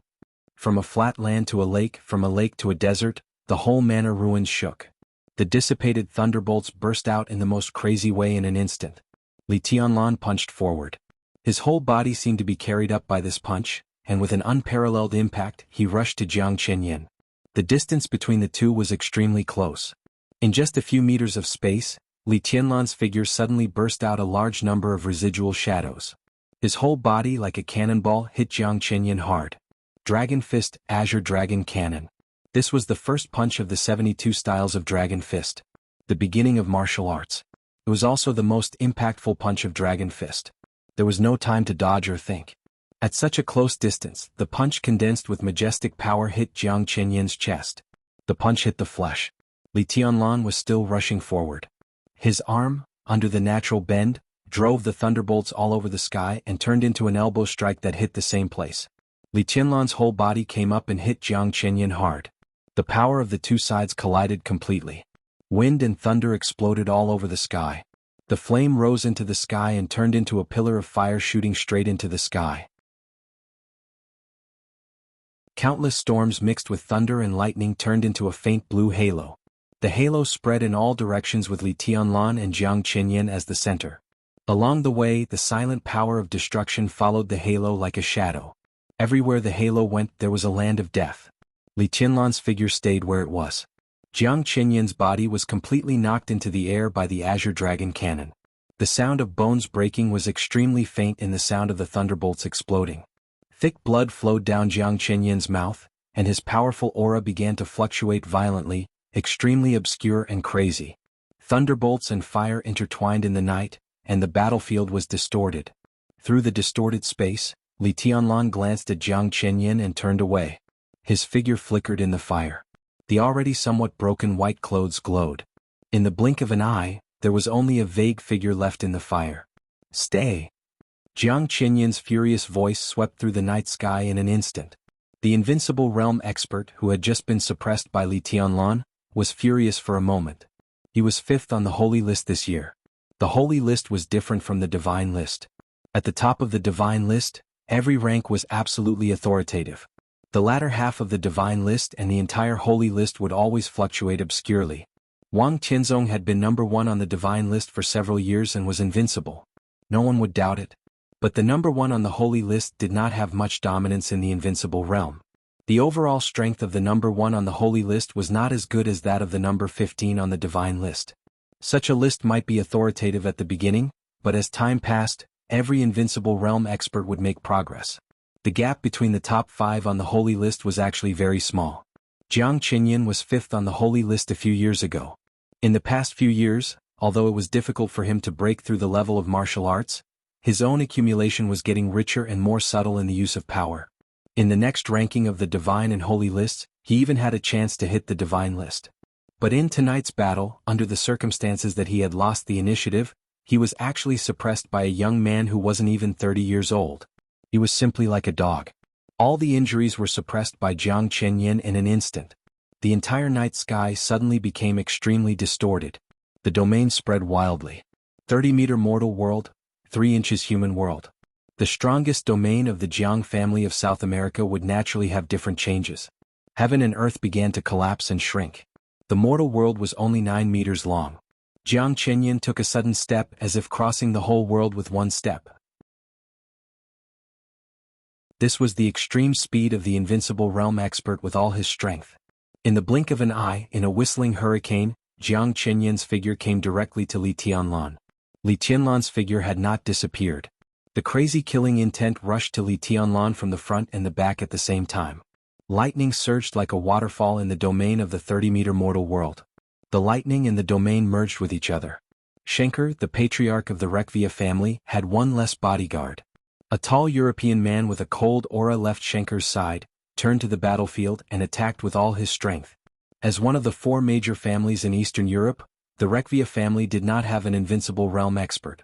From a flat land to a lake, from a lake to a desert, the whole manor ruins shook. The dissipated thunderbolts burst out in the most crazy way in an instant. Li Tianlan punched forward. His whole body seemed to be carried up by this punch, and with an unparalleled impact, he rushed to Jiang Qinyin. The distance between the two was extremely close. In just a few meters of space, Li Tianlan's figure suddenly burst out a large number of residual shadows. His whole body, like a cannonball, hit Jiang Qinyin hard. Dragon Fist, Azure Dragon Cannon. This was the first punch of the 72 styles of Dragon Fist. The beginning of martial arts. It was also the most impactful punch of Dragon Fist. There was no time to dodge or think. At such a close distance, the punch condensed with majestic power hit Jiang Qinyin's chest. The punch hit the flesh. Li Tianlan was still rushing forward. His arm, under the natural bend, drove the thunderbolts all over the sky and turned into an elbow strike that hit the same place. Li Tianlan's whole body came up and hit Jiang Qinyin hard. The power of the two sides collided completely. Wind and thunder exploded all over the sky. The flame rose into the sky and turned into a pillar of fire shooting straight into the sky. Countless storms mixed with thunder and lightning turned into a faint blue halo. The halo spread in all directions with Li Tianlan and Jiang Qinyin as the center. Along the way, the silent power of destruction followed the halo like a shadow. Everywhere the halo went, there was a land of death. Li Tianlan's figure stayed where it was. Jiang Qinyin's body was completely knocked into the air by the Azure Dragon Cannon. The sound of bones breaking was extremely faint in the sound of the thunderbolts exploding. Thick blood flowed down Jiang Qinyin's mouth, and his powerful aura began to fluctuate violently, extremely obscure and crazy. Thunderbolts and fire intertwined in the night, and the battlefield was distorted. Through the distorted space, Li Tianlan glanced at Jiang Qinyin and turned away. His figure flickered in the fire. The already somewhat broken white clothes glowed. In the blink of an eye, there was only a vague figure left in the fire. Stay! Jiang Qinyin's furious voice swept through the night sky in an instant. The invincible realm expert, who had just been suppressed by Li Tianlan, was furious for a moment. He was 5th on the holy list this year. The holy list was different from the divine list. At the top of the divine list, every rank was absolutely authoritative. The latter half of the divine list and the entire holy list would always fluctuate obscurely. Wang Tianzong had been number 1 on the divine list for several years and was invincible. No one would doubt it. But the number 1 on the holy list did not have much dominance in the invincible realm. The overall strength of the number 1 on the holy list was not as good as that of the number 15 on the divine list. Such a list might be authoritative at the beginning, but as time passed, every invincible realm expert would make progress. The gap between the top 5 on the holy list was actually very small. Jiang Qinyin was 5th on the holy list a few years ago. In the past few years, although it was difficult for him to break through the level of martial arts, his own accumulation was getting richer and more subtle in the use of power. In the next ranking of the divine and holy lists, he even had a chance to hit the divine list. But in tonight's battle, under the circumstances that he had lost the initiative, he was actually suppressed by a young man who wasn't even 30 years old. He was simply like a dog. All the injuries were suppressed by Jiang Qinyin in an instant. The entire night sky suddenly became extremely distorted. The domain spread wildly. 30-meter mortal world, 3 inches human world. The strongest domain of the Jiang family of South America would naturally have different changes. Heaven and earth began to collapse and shrink. The mortal world was only 9 meters long. Jiang Qinyin took a sudden step as if crossing the whole world with one step. This was the extreme speed of the invincible realm expert with all his strength. In the blink of an eye, in a whistling hurricane, Jiang Qinyin's figure came directly to Li Tianlan. Li Tianlan's figure had not disappeared. The crazy killing intent rushed to Li Tianlan from the front and the back at the same time. Lightning surged like a waterfall in the domain of the 30-meter mortal world. The lightning and the domain merged with each other. Schenker, the patriarch of the Rekvia family, had one less bodyguard. A tall European man with a cold aura left Schenker's side, turned to the battlefield and attacked with all his strength. As one of the 4 major families in Eastern Europe, the Rekvia family did not have an invincible realm expert.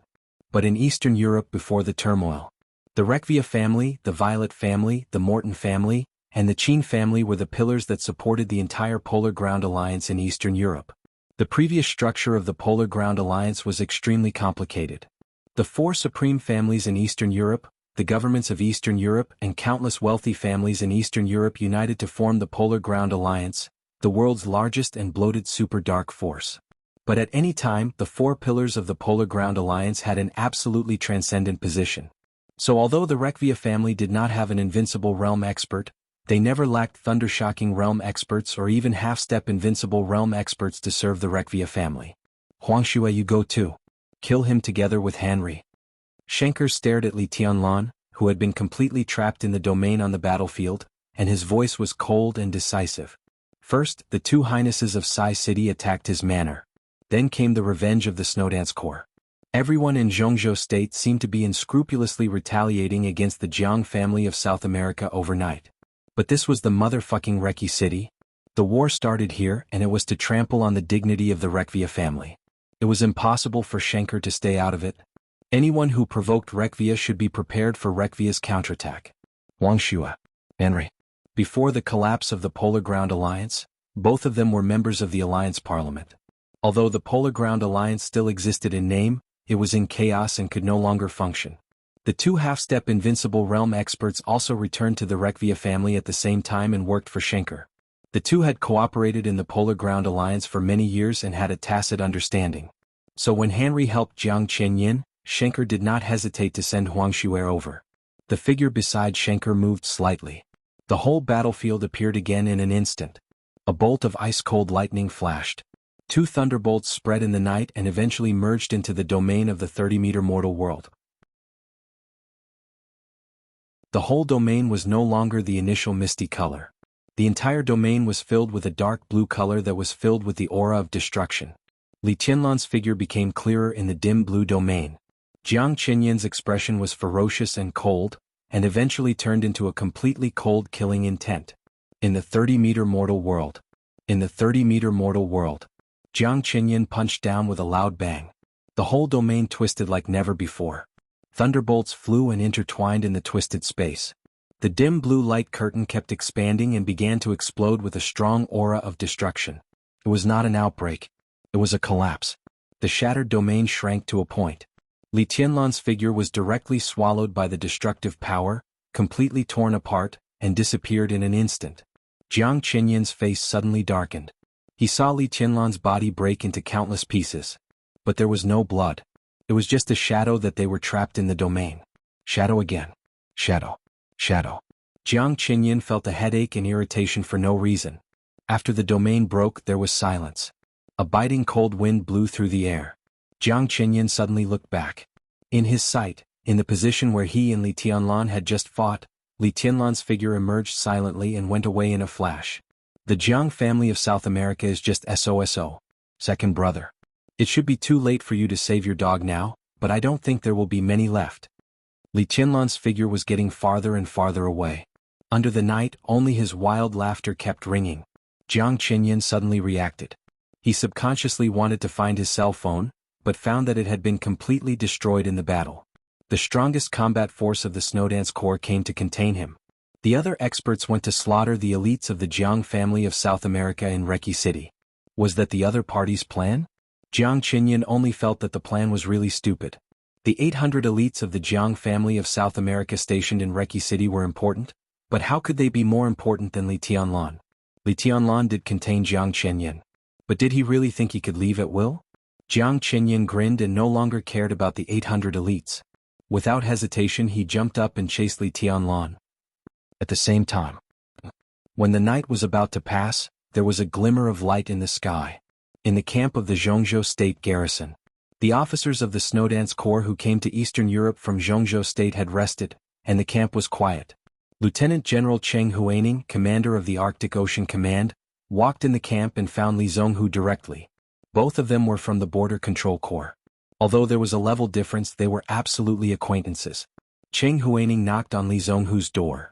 But in Eastern Europe before the turmoil, the Rekvia family, the Violet family, the Morton family, and the Qin family were the pillars that supported the entire Polar Ground Alliance in Eastern Europe. The previous structure of the Polar Ground Alliance was extremely complicated. The 4 supreme families in Eastern Europe, the governments of Eastern Europe and countless wealthy families in Eastern Europe united to form the Polar Ground Alliance, the world's largest and bloated super dark force. But at any time, the 4 pillars of the Polar Ground Alliance had an absolutely transcendent position. So although the Rekvia family did not have an invincible realm expert, they never lacked thundershocking realm experts or even half-step invincible realm experts to serve the Rekvia family. Huangxue, you go too. Kill him together with Henry. Schenker stared at Li Tianlan, who had been completely trapped in the domain on the battlefield, and his voice was cold and decisive. First, the 2 highnesses of Sai City attacked his manor. Then came the revenge of the Snowdance Corps. Everyone in Zhongzhou State seemed to be unscrupulously retaliating against the Jiang family of South America overnight. But this was the motherfucking Reki City. The war started here and it was to trample on the dignity of the Rekvia family. It was impossible for Schenker to stay out of it. Anyone who provoked Rekvia should be prepared for Rekvia's counterattack. Huangxue, Henry. Before the collapse of the Polar Ground Alliance, both of them were members of the Alliance Parliament. Although the Polar Ground Alliance still existed in name, it was in chaos and could no longer function. The 2 half-step invincible realm experts also returned to the Rekvia family at the same time and worked for Schenker. The 2 had cooperated in the Polar Ground Alliance for many years and had a tacit understanding. So when Henry helped Jiang Qianyin, Schenker did not hesitate to send Huangxue over. The figure beside Schenker moved slightly. The whole battlefield appeared again in an instant. A bolt of ice-cold lightning flashed. 2 thunderbolts spread in the night and eventually merged into the domain of the 30-meter mortal world. The whole domain was no longer the initial misty color. The entire domain was filled with a dark blue color that was filled with the aura of destruction. Li Tianlan's figure became clearer in the dim blue domain. Jiang Qianyin's expression was ferocious and cold, and eventually turned into a completely cold killing intent. In the 30-meter mortal world. In the 30-meter mortal world. Jiang Qianyin punched down with a loud bang. The whole domain twisted like never before. Thunderbolts flew and intertwined in the twisted space. The dim blue light curtain kept expanding and began to explode with a strong aura of destruction. It was not an outbreak. It was a collapse. The shattered domain shrank to a point. Li Tianlan's figure was directly swallowed by the destructive power, completely torn apart, and disappeared in an instant. Jiang Qianyin's face suddenly darkened. He saw Li Tianlan's body break into countless pieces. But there was no blood. It was just a shadow that they were trapped in the domain. Shadow again. Shadow. Shadow. Jiang Qianyin felt a headache and irritation for no reason. After the domain broke, there was silence. A biting cold wind blew through the air. Jiang Qianyin suddenly looked back. In his sight, in the position where he and Li Tianlan had just fought, Li Tianlan's figure emerged silently and went away in a flash. The Jiang family of South America is just SOSO. Second brother. It should be too late for you to save your dog now, but I don't think there will be many left. Li Tianlan's figure was getting farther and farther away. Under the night, only his wild laughter kept ringing. Jiang Qianyin suddenly reacted. He subconsciously wanted to find his cell phone, but found that it had been completely destroyed in the battle. The strongest combat force of the Snowdance Corps came to contain him. The other experts went to slaughter the elites of the Jiang family of South America in Reki City. Was that the other party's plan? Jiang Qianyin only felt that the plan was really stupid. The 800 elites of the Jiang family of South America stationed in Reki City were important, but how could they be more important than Li Tianlan? Li Tianlan did contain Jiang Qianyin. But did he really think he could leave at will? Jiang Qianyin grinned and no longer cared about the 800 elites. Without hesitation he jumped up and chased Li Tianlan. At the same time, when the night was about to pass, there was a glimmer of light in the sky. In the camp of the Zhongzhou State garrison, the officers of the Snowdance Corps who came to Eastern Europe from Zhongzhou State had rested, and the camp was quiet. Lieutenant General Cheng Huaining, commander of the Arctic Ocean Command, walked in the camp and found Li Zhonghu directly. Both of them were from the Border Control Corps. Although there was a level difference, they were absolutely acquaintances. Cheng Huaining knocked on Li Zhonghu's door.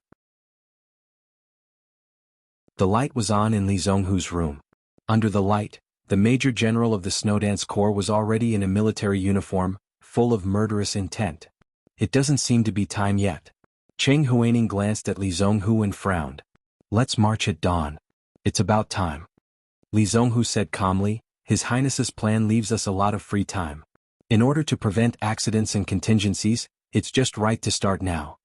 The light was on in Li Zhonghu's room. Under the light, the Major General of the Snowdance Corps was already in a military uniform, full of murderous intent. It doesn't seem to be time yet. Cheng Huaining glanced at Li Zhonghu and frowned. Let's march at dawn. It's about time. Li Zhonghu said calmly, His Highness's plan leaves us a lot of free time. In order to prevent accidents and contingencies, it's just right to start now.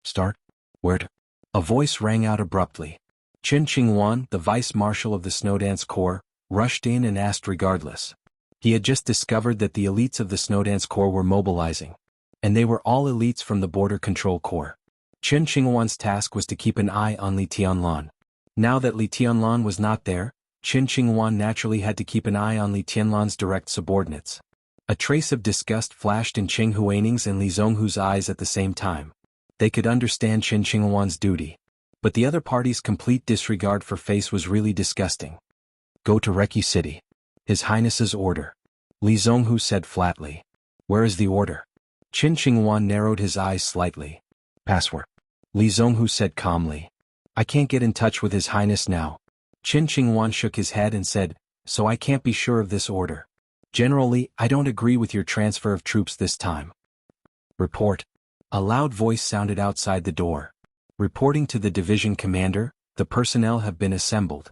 Start? Where to? A voice rang out abruptly. Chen Qingwan, the Vice Marshal of the Snowdance Corps, rushed in and asked regardless. He had just discovered that the elites of the Snowdance Corps were mobilizing. And they were all elites from the Border Control Corps. Chen Qingwan's task was to keep an eye on Li Tianlan. Now that Li Tianlan was not there, Chen Qingwan naturally had to keep an eye on Li Tianlan's direct subordinates. A trace of disgust flashed in Cheng Huaining's and Li Zhonghu's eyes at the same time. They could understand Chen Qingwan's duty. But the other party's complete disregard for face was really disgusting. Go to Reki City. His Highness's order. Li Zhonghu said flatly. Where is the order? Chen Qingwan narrowed his eyes slightly. Password. Li Zhonghu said calmly. I can't get in touch with His Highness now. Chen Qingwan shook his head and said, so I can't be sure of this order. Generally, I don't agree with your transfer of troops this time. Report. A loud voice sounded outside the door. Reporting to the division commander, the personnel have been assembled.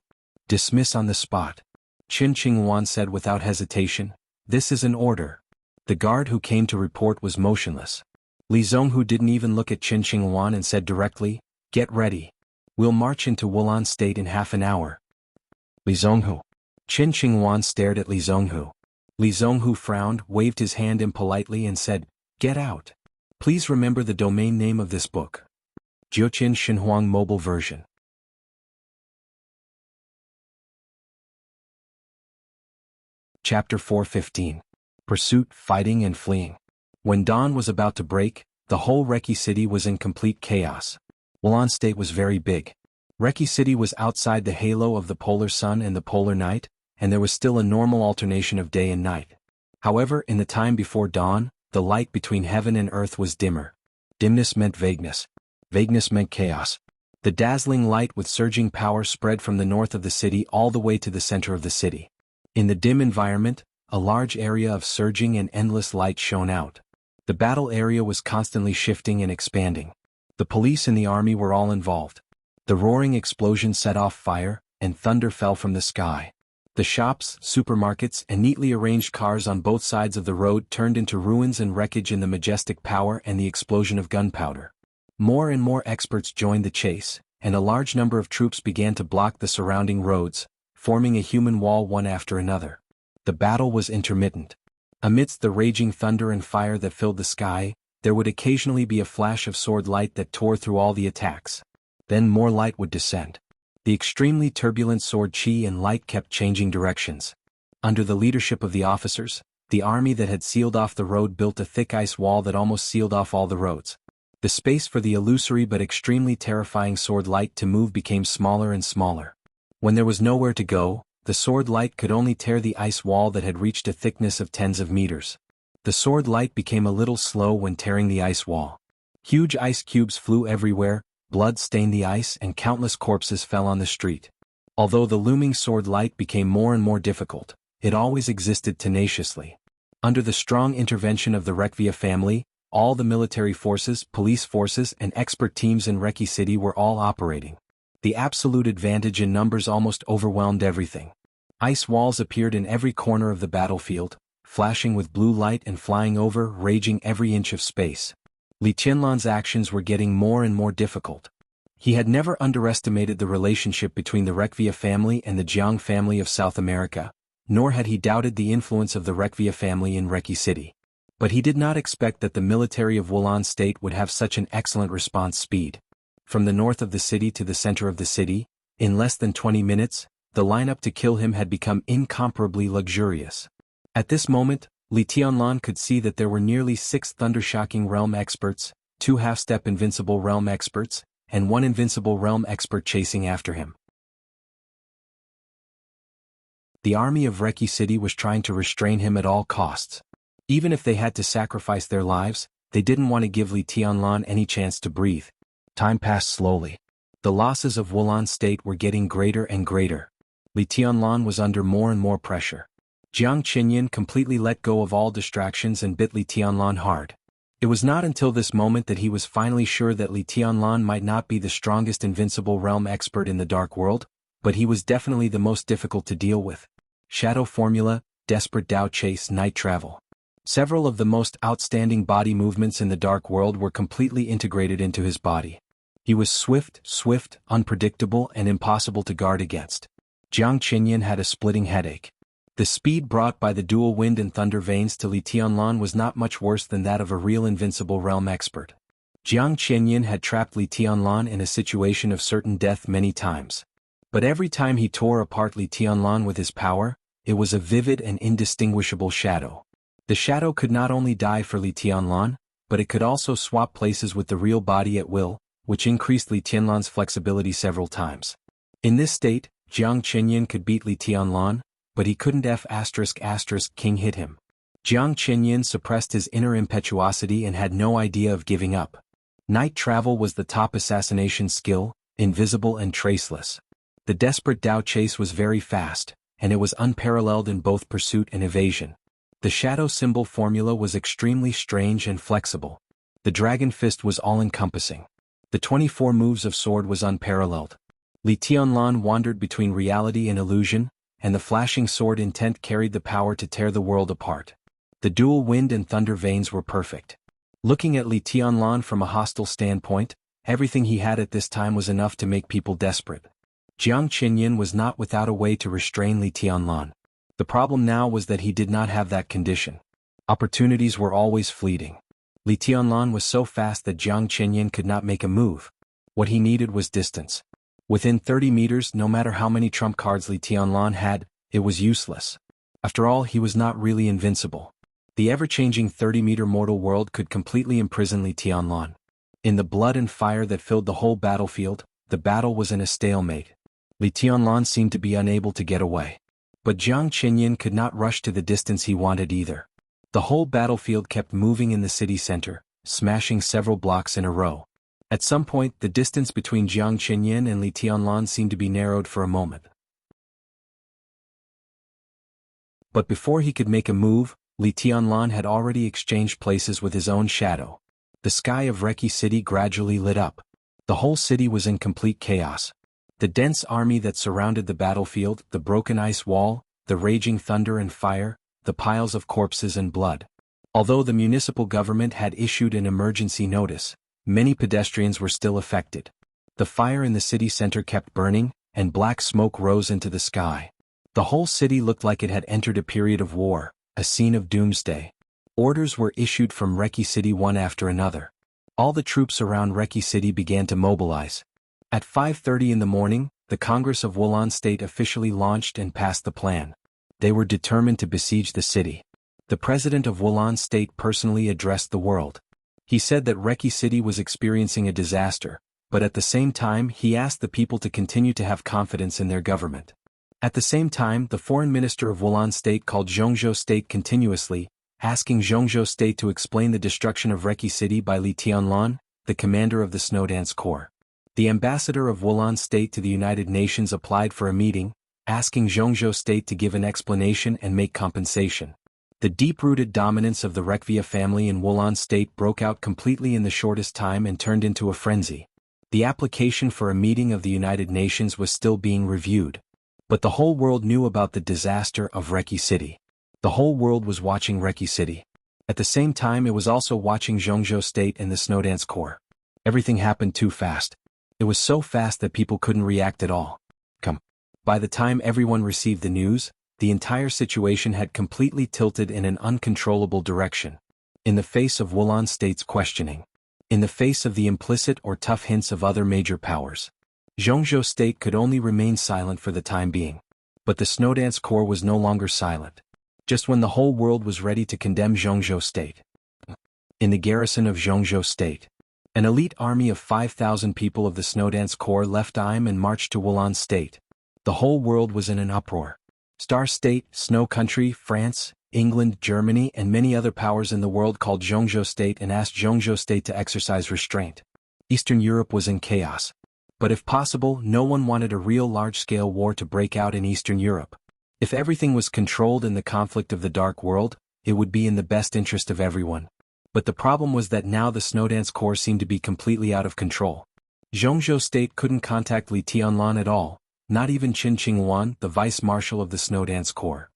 Dismiss on the spot. Chen Qingwan said without hesitation, this is an order. The guard who came to report was motionless. Li Zhonghu didn't even look at Chen Qingwan and said directly, get ready. We'll march into Wulan State in half an hour. Li Zhonghu. Chen Qingwan stared at Li Zhonghu. Li Zhonghu frowned, waved his hand impolitely and said, get out. Please remember the domain name of this book. Jiuqian Xinhuang Mobile Version. Chapter 415. Pursuit, Fighting and Fleeing. When dawn was about to break, the whole Reki City was in complete chaos. Wulan State was very big. Reki City was outside the halo of the polar sun and the polar night, and there was still a normal alternation of day and night. However, in the time before dawn, the light between heaven and earth was dimmer. Dimness meant vagueness. Vagueness meant chaos. The dazzling light with surging power spread from the north of the city all the way to the center of the city. In the dim environment, a large area of surging and endless light shone out. The battle area was constantly shifting and expanding. The police and the army were all involved. The roaring explosion set off fire, and thunder fell from the sky. The shops, supermarkets, and neatly arranged cars on both sides of the road turned into ruins and wreckage in the majestic power and the explosion of gunpowder. More and more experts joined the chase, and a large number of troops began to block the surrounding roads, forming a human wall one after another. The battle was intermittent. Amidst the raging thunder and fire that filled the sky, there would occasionally be a flash of sword light that tore through all the attacks. Then more light would descend. The extremely turbulent sword chi and light kept changing directions. Under the leadership of the officers, the army that had sealed off the road built a thick ice wall that almost sealed off all the roads. The space for the illusory but extremely terrifying sword light to move became smaller and smaller. When there was nowhere to go, the sword light could only tear the ice wall that had reached a thickness of tens of meters. The sword light became a little slow when tearing the ice wall. Huge ice cubes flew everywhere, blood stained the ice and countless corpses fell on the street. Although the looming sword light became more and more difficult, it always existed tenaciously. Under the strong intervention of the Rekvia family, all the military forces, police forces, and expert teams in Reki City were all operating. The absolute advantage in numbers almost overwhelmed everything. Ice walls appeared in every corner of the battlefield, flashing with blue light and flying over, raging every inch of space. Li Tianlan's actions were getting more and more difficult. He had never underestimated the relationship between the Rekvia family and the Jiang family of South America, nor had he doubted the influence of the Rekvia family in Reki City. But he did not expect that the military of Wulan State would have such an excellent response speed. From the north of the city to the center of the city, in less than 20 minutes, the lineup to kill him had become incomparably luxurious. At this moment, Li Tianlan could see that there were nearly 6 Thundershocking Realm experts, 2 half-step Invincible Realm experts, and 1 Invincible Realm expert chasing after him. The army of Reki City was trying to restrain him at all costs. Even if they had to sacrifice their lives, they didn't want to give Li Tianlan any chance to breathe. Time passed slowly. The losses of Wulan State were getting greater and greater. Li Tianlan was under more and more pressure. Jiang Qinyan completely let go of all distractions and bit Li Tianlan hard. It was not until this moment that he was finally sure that Li Tianlan might not be the strongest invincible realm expert in the dark world, but he was definitely the most difficult to deal with. Shadow Formula, Desperate Dao Chase, Night Travel. Several of the most outstanding body movements in the dark world were completely integrated into his body. He was swift, unpredictable, and impossible to guard against. Jiang Qinyan had a splitting headache. The speed brought by the dual wind and thunder veins to Li Tianlan was not much worse than that of a real invincible realm expert. Jiang Qinyan had trapped Li Tianlan in a situation of certain death many times. But every time he tore apart Li Tianlan with his power, it was a vivid and indistinguishable shadow. The shadow could not only die for Li Tianlan, but it could also swap places with the real body at will, which increased Li Tianlan's flexibility several times. In this state, Jiang Qinyan could beat Li Tianlan, but he couldn't King hit him. Jiang Qinyan suppressed his inner impetuosity and had no idea of giving up. Night travel was the top assassination skill, invisible and traceless. The desperate Dao chase was very fast, and it was unparalleled in both pursuit and evasion. The shadow symbol formula was extremely strange and flexible. The dragon fist was all-encompassing. The 24 moves of sword was unparalleled. Li Tianlan wandered between reality and illusion, and the flashing sword intent carried the power to tear the world apart. The dual wind and thunder veins were perfect. Looking at Li Tianlan from a hostile standpoint, everything he had at this time was enough to make people desperate. Jiang Qinyan was not without a way to restrain Li Tianlan. The problem now was that he did not have that condition. Opportunities were always fleeting. Li Tianlan was so fast that Jiang Qinyan could not make a move. What he needed was distance. Within 30 meters, no matter how many trump cards Li Tianlan had, it was useless. After all, he was not really invincible. The ever-changing 30-meter mortal world could completely imprison Li Tianlan. In the blood and fire that filled the whole battlefield, the battle was in a stalemate. Li Tianlan seemed to be unable to get away. But Jiang Qinyan could not rush to the distance he wanted either. The whole battlefield kept moving in the city center, smashing several blocks in a row. At some point, the distance between Jiang Qinyan and Li Tianlan seemed to be narrowed for a moment. But before he could make a move, Li Tianlan had already exchanged places with his own shadow. The sky of Reki City gradually lit up. The whole city was in complete chaos. The dense army that surrounded the battlefield, the broken ice wall, the raging thunder and fire, the piles of corpses and blood. Although the municipal government had issued an emergency notice, many pedestrians were still affected. The fire in the city center kept burning, and black smoke rose into the sky. The whole city looked like it had entered a period of war, a scene of doomsday. Orders were issued from Reki City one after another. All the troops around Reki City began to mobilize. At 5:30 in the morning, the Congress of Wulan State officially launched and passed the plan. They were determined to besiege the city. The president of Wulan State personally addressed the world. He said that Reki City was experiencing a disaster, but at the same time he asked the people to continue to have confidence in their government. At the same time, the foreign minister of Wulan State called Zhongzhou State continuously, asking Zhongzhou State to explain the destruction of Reki City by Li Tianlan, the commander of the Snowdance Corps. The ambassador of Wulan State to the United Nations applied for a meeting, asking Zhongzhou State to give an explanation and make compensation. The deep-rooted dominance of the Rekvia family in Wulan State broke out completely in the shortest time and turned into a frenzy. The application for a meeting of the United Nations was still being reviewed. But the whole world knew about the disaster of Reki City. The whole world was watching Reki City. At the same time, it was also watching Zhongzhou State and the Snowdance Corps. Everything happened too fast. It was so fast that people couldn't react at all. By the time everyone received the news, the entire situation had completely tilted in an uncontrollable direction. In the face of Wulan State's questioning, in the face of the implicit or tough hints of other major powers, Zhongzhou State could only remain silent for the time being. But the Snowdance Corps was no longer silent. Just when the whole world was ready to condemn Zhongzhou State. In the garrison of Zhongzhou State, an elite army of 5,000 people of the Snowdance Corps left Aim and marched to Wulan State. The whole world was in an uproar. Star State, Snow Country, France, England, Germany, and many other powers in the world called Zhongzhou State and asked Zhongzhou State to exercise restraint. Eastern Europe was in chaos. But if possible, no one wanted a real large-scale war to break out in Eastern Europe. If everything was controlled in the conflict of the Dark World, it would be in the best interest of everyone. But the problem was that now the Snowdance Corps seemed to be completely out of control. Zhongzhou State couldn't contact Li Tianlan at all, not even Qin Qinghuan, the vice-marshal of the Snowdance Corps.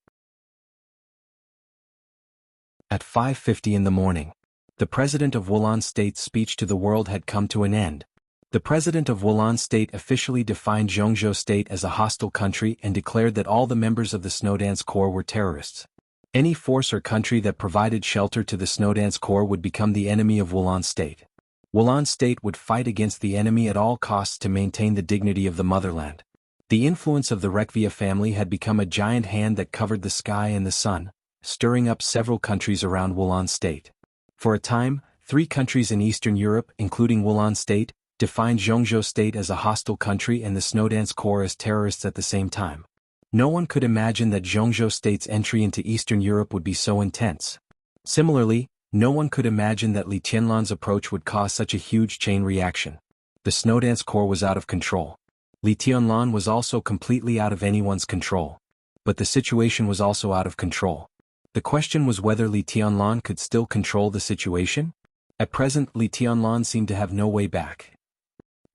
At 5:50 in the morning, the president of Wulan State's speech to the world had come to an end. The president of Wulan State officially defined Zhongzhou State as a hostile country and declared that all the members of the Snowdance Corps were terrorists. Any force or country that provided shelter to the Snowdance Corps would become the enemy of Wulan State. Wulan State would fight against the enemy at all costs to maintain the dignity of the motherland. The influence of the Rekvia family had become a giant hand that covered the sky and the sun, stirring up several countries around Wulan State. For a time, 3 countries in Eastern Europe, including Wulan State, defined Zhongzhou State as a hostile country and the Snowdance Corps as terrorists at the same time. No one could imagine that Zhongzhou State's entry into Eastern Europe would be so intense. Similarly, no one could imagine that Li Tianlan's approach would cause such a huge chain reaction. The Snowdance Corps was out of control. Li Tianlan was also completely out of anyone's control. But the situation was also out of control. The question was whether Li Tianlan could still control the situation? At present, Li Tianlan seemed to have no way back.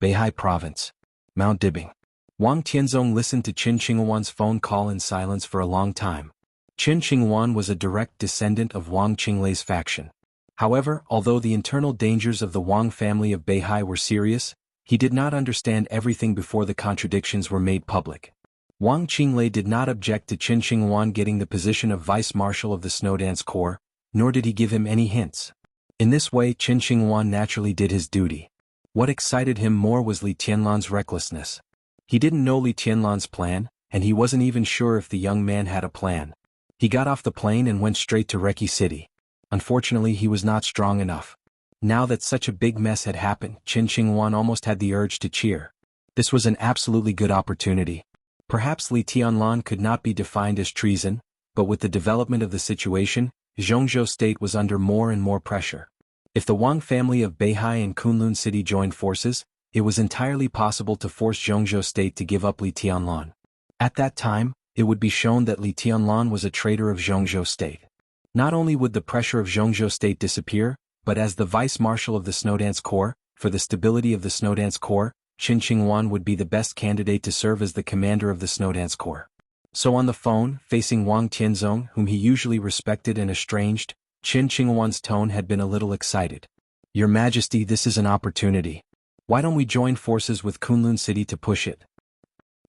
Beihai Province. Mount Dibing. Wang Tianzong listened to Qin Qinghuan's phone call in silence for a long time. Qin Qinghuan was a direct descendant of Wang Qinglei's faction. However, although the internal dangers of the Wang family of Beihai were serious, he did not understand everything before the contradictions were made public. Wang Qinglei did not object to Qin Qinghuan getting the position of vice-marshal of the Snowdance Corps, nor did he give him any hints. In this way, Qin Qinghuan naturally did his duty. What excited him more was Li Tianlan's recklessness. He didn't know Li Tianlan's plan, and he wasn't even sure if the young man had a plan. He got off the plane and went straight to Reki City. Unfortunately, he was not strong enough. Now that such a big mess had happened, Qin Qinghuan almost had the urge to cheer. This was an absolutely good opportunity. Perhaps Li Tianlan could not be defined as treason, but with the development of the situation, Zhongzhou State was under more and more pressure. If the Wang family of Beihai and Kunlun City joined forces, it was entirely possible to force Zhongzhou State to give up Li Tianlan. At that time, it would be shown that Li Tianlan was a traitor of Zhongzhou State. Not only would the pressure of Zhongzhou State disappear, but as the vice-marshal of the Snowdance Corps, for the stability of the Snowdance Corps, Qin Qinghuan would be the best candidate to serve as the commander of the Snowdance Corps. So on the phone, facing Wang Tianzong, whom he usually respected and estranged, Qin Qinghuan's tone had been a little excited. "Your Majesty, this is an opportunity. Why don't we join forces with Kunlun City to push it?"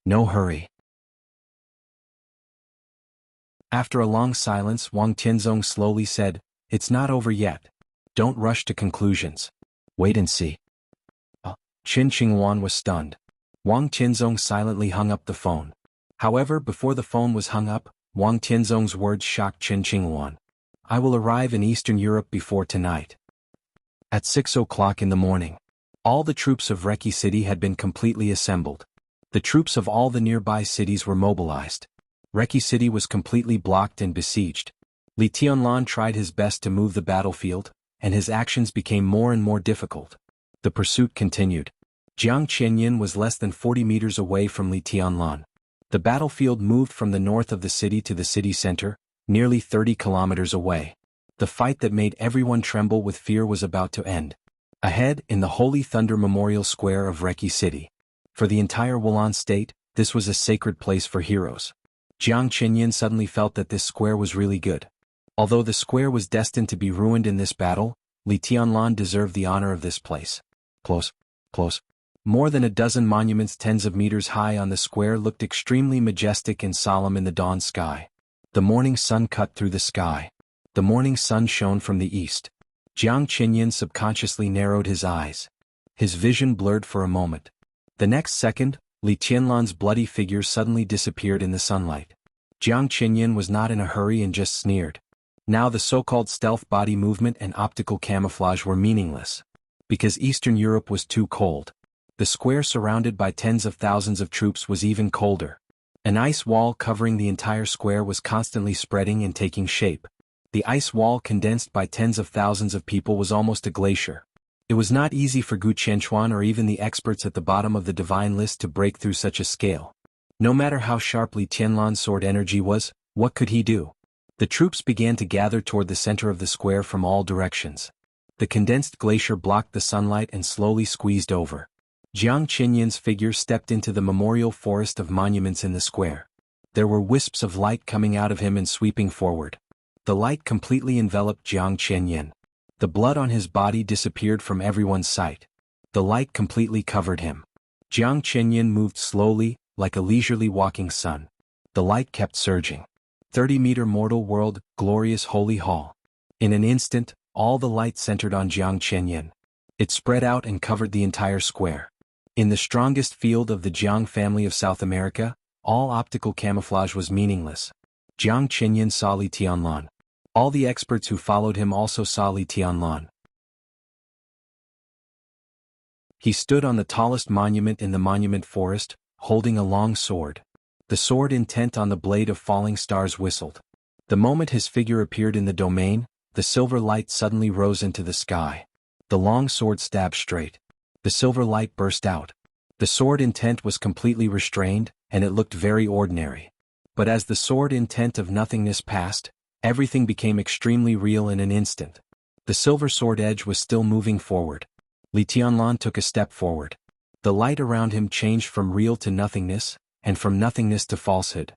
"No hurry." After a long silence, Wang Tianzong slowly said, "It's not over yet. Don't rush to conclusions. Wait and see." Qin Qinghuan was stunned. Wang Tianzong silently hung up the phone. However, before the phone was hung up, Wang Tianzong's words shocked Qin Qinghuan. "I will arrive in Eastern Europe before tonight." At 6 o'clock in the morning, all the troops of Reki City had been completely assembled. The troops of all the nearby cities were mobilized. Reki City was completely blocked and besieged. Li Tianlan tried his best to move the battlefield, and his actions became more and more difficult. The pursuit continued. Jiang Qianyin was less than 40 meters away from Li Tianlan. The battlefield moved from the north of the city to the city center, nearly 30 kilometers away. The fight that made everyone tremble with fear was about to end. Ahead, in the Holy Thunder Memorial Square of Reki City. For the entire Wulan State, this was a sacred place for heroes. Jiang Qianyin suddenly felt that this square was really good. Although the square was destined to be ruined in this battle, Li Tianlan deserved the honor of this place. Close. More than a dozen monuments tens of meters high on the square looked extremely majestic and solemn in the dawn sky. The morning sun cut through the sky. The morning sun shone from the east. Jiang Qianyin subconsciously narrowed his eyes. His vision blurred for a moment. The next second, Li Tianlan's bloody figure suddenly disappeared in the sunlight. Jiang Qianyin was not in a hurry and just sneered. Now the so-called stealth body movement and optical camouflage were meaningless. Because Eastern Europe was too cold. The square surrounded by tens of thousands of troops was even colder. An ice wall covering the entire square was constantly spreading and taking shape. The ice wall, condensed by tens of thousands of people, was almost a glacier. It was not easy for Gu Qianchuan or even the experts at the bottom of the divine list to break through such a scale. No matter how sharp Li Tianlan's sword energy was, what could he do? The troops began to gather toward the center of the square from all directions. The condensed glacier blocked the sunlight and slowly squeezed over. Jiang Qinyan's figure stepped into the memorial forest of monuments in the square. There were wisps of light coming out of him and sweeping forward. The light completely enveloped Jiang Qinyan. The blood on his body disappeared from everyone's sight. The light completely covered him. Jiang Qinyan moved slowly, like a leisurely walking sun. The light kept surging. 30-meter mortal world, glorious holy hall. In an instant, all the light centered on Jiang Qinyan. It spread out and covered the entire square. In the strongest field of the Jiang family of South America, all optical camouflage was meaningless. Jiang Qinyan saw Li Tianlan. All the experts who followed him also saw Li Tianlan. He stood on the tallest monument in the monument forest, holding a long sword. The sword, intent on the blade of falling stars, whistled. The moment his figure appeared in the domain, the silver light suddenly rose into the sky. The long sword stabbed straight. The silver light burst out. The sword intent was completely restrained, and it looked very ordinary. But as the sword intent of nothingness passed, everything became extremely real in an instant. The silver sword edge was still moving forward. Li Tianlan took a step forward. The light around him changed from real to nothingness, and from nothingness to falsehood.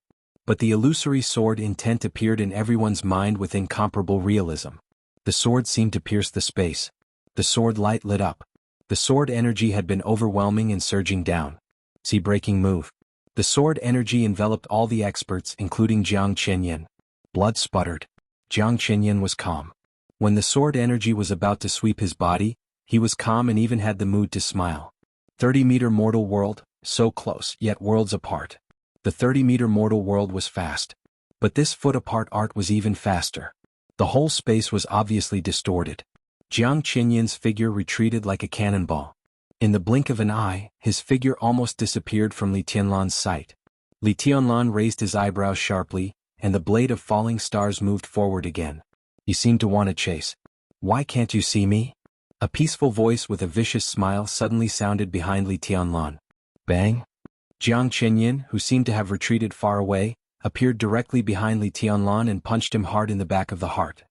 But the illusory sword intent appeared in everyone's mind with incomparable realism. The sword seemed to pierce the space. The sword light lit up. The sword energy had been overwhelming and surging down. Sea-breaking move. The sword energy enveloped all the experts, including Jiang Qinyan. Blood sputtered. Jiang Qinyan was calm. When the sword energy was about to sweep his body, he was calm and even had the mood to smile. 30-meter mortal world, so close, yet worlds apart. The 30-meter mortal world was fast. But this foot-apart art was even faster. The whole space was obviously distorted. Jiang Qinyan's figure retreated like a cannonball. In the blink of an eye, his figure almost disappeared from Li Tianlan's sight. Li Tianlan raised his eyebrows sharply, and the blade of falling stars moved forward again. You seem to want to chase. Why can't you see me? A peaceful voice with a vicious smile suddenly sounded behind Li Tianlan. Bang! Jiang Qinyan, who seemed to have retreated far away, appeared directly behind Li Tianlan and punched him hard in the back of the heart.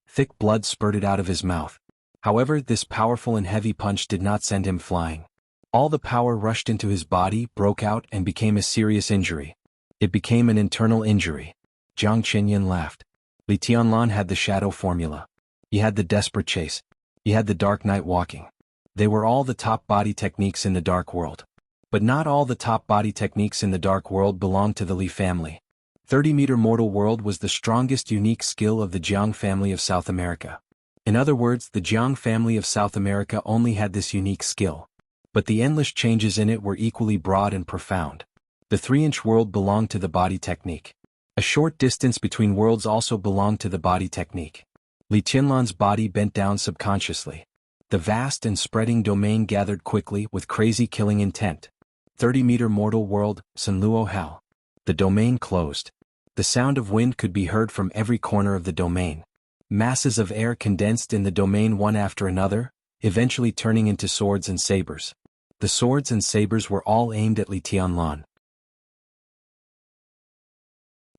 Thick blood spurted out of his mouth. However, this powerful and heavy punch did not send him flying. All the power rushed into his body, broke out, and became a serious injury. It became an internal injury. Jiang Qinyan laughed. Li Tianlan had the shadow formula. He had the desperate chase. He had the dark night walking. They were all the top body techniques in the dark world. But not all the top body techniques in the dark world belonged to the Li family. 30-meter mortal world was the strongest unique skill of the Jiang family of South America. In other words, the Jiang family of South America only had this unique skill. But the endless changes in it were equally broad and profound. The 3-inch world belonged to the body technique. A short distance between worlds also belonged to the body technique. Li Tianlan's body bent down subconsciously. The vast and spreading domain gathered quickly with crazy killing intent. 30-meter mortal world, Sanluo Hal. The domain closed. The sound of wind could be heard from every corner of the domain. Masses of air condensed in the domain one after another, eventually turning into swords and sabers. The swords and sabers were all aimed at Li Tianlan.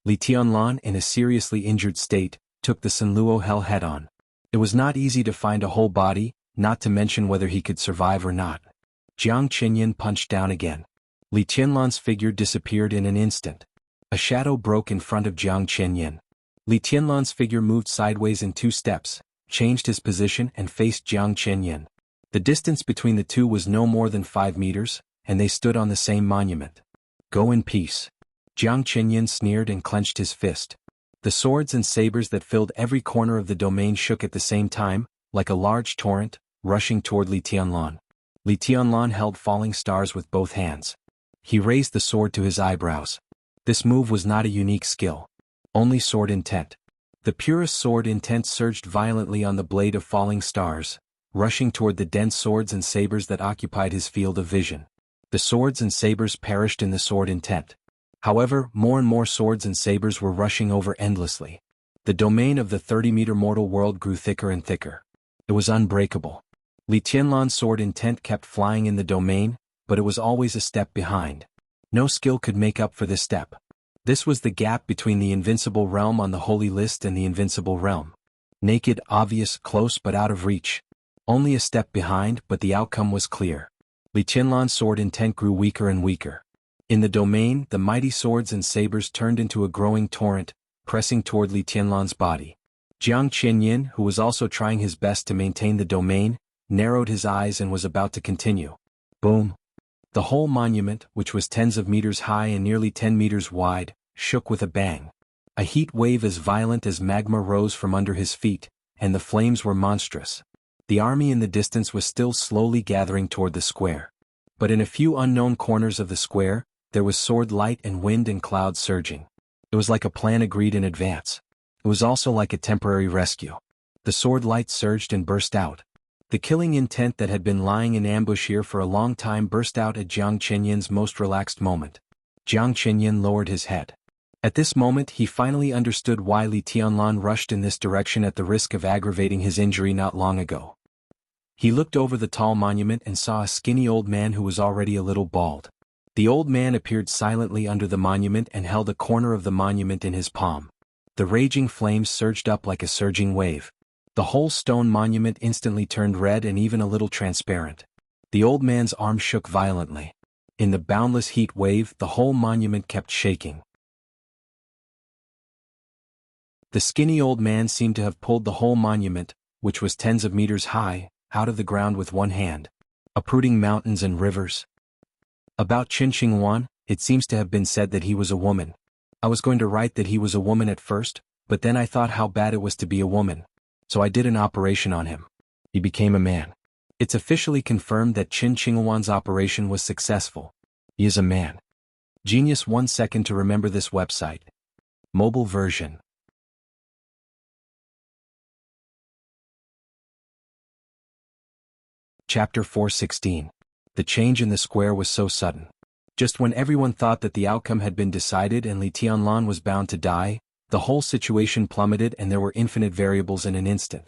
Li Tianlan, in a seriously injured state, took the Sanluo Hell head-on. It was not easy to find a whole body, not to mention whether he could survive or not. Jiang Qinyan punched down again. Li Tianlan's figure disappeared in an instant. A shadow broke in front of Jiang Qinyan. Li Tianlan's figure moved sideways in 2 steps, changed his position and faced Jiang Qinyan. The distance between the two was no more than 5 meters, and they stood on the same monument. Go in peace. Jiang Qinyan sneered and clenched his fist. The swords and sabers that filled every corner of the domain shook at the same time, like a large torrent, rushing toward Li Tianlan. Li Tianlan held falling stars with both hands. He raised the sword to his eyebrows. This move was not a unique skill. Only sword intent. The purest sword intent surged violently on the blade of falling stars, rushing toward the dense swords and sabers that occupied his field of vision. The swords and sabers perished in the sword intent. However, more and more swords and sabers were rushing over endlessly. The domain of the 30-meter mortal world grew thicker and thicker. It was unbreakable. Li Tianlan's sword intent kept flying in the domain, but it was always a step behind. No skill could make up for this step. This was the gap between the invincible realm on the holy list and the invincible realm. Naked, obvious, close but out of reach. Only a step behind, but the outcome was clear. Li Tianlan's sword intent grew weaker and weaker. In the domain, the mighty swords and sabers turned into a growing torrent, pressing toward Li Tianlan's body. Jiang Qianyin, who was also trying his best to maintain the domain, narrowed his eyes and was about to continue. Boom! The whole monument, which was tens of meters high and nearly 10 meters wide, shook with a bang. A heat wave as violent as magma rose from under his feet, and the flames were monstrous. The army in the distance was still slowly gathering toward the square. But in a few unknown corners of the square, there was sword light and wind and clouds surging. It was like a plan agreed in advance. It was also like a temporary rescue. The sword light surged and burst out. The killing intent that had been lying in ambush here for a long time burst out at Jiang Qianyin's most relaxed moment. Jiang Qianyin lowered his head. At this moment he finally understood why Li Tianlan rushed in this direction at the risk of aggravating his injury not long ago. He looked over the tall monument and saw a skinny old man who was already a little bald. The old man appeared silently under the monument and held a corner of the monument in his palm. The raging flames surged up like a surging wave. The whole stone monument instantly turned red and even a little transparent. The old man's arm shook violently. In the boundless heat wave, the whole monument kept shaking. The skinny old man seemed to have pulled the whole monument, which was tens of meters high, out of the ground with one hand, uprooting mountains and rivers. About Qin Xinghuan, it seems to have been said that he was a woman. I was going to write that he was a woman at first, but then I thought how bad it was to be a woman. So I did an operation on him. He became a man. It's officially confirmed that Qin Xinghuan's operation was successful. He is a man. Genius. 1 second to remember this website. Mobile version. Chapter 416. The change in the square was so sudden. Just when everyone thought that the outcome had been decided and Li Tianlan was bound to die, the whole situation plummeted and there were infinite variables in an instant.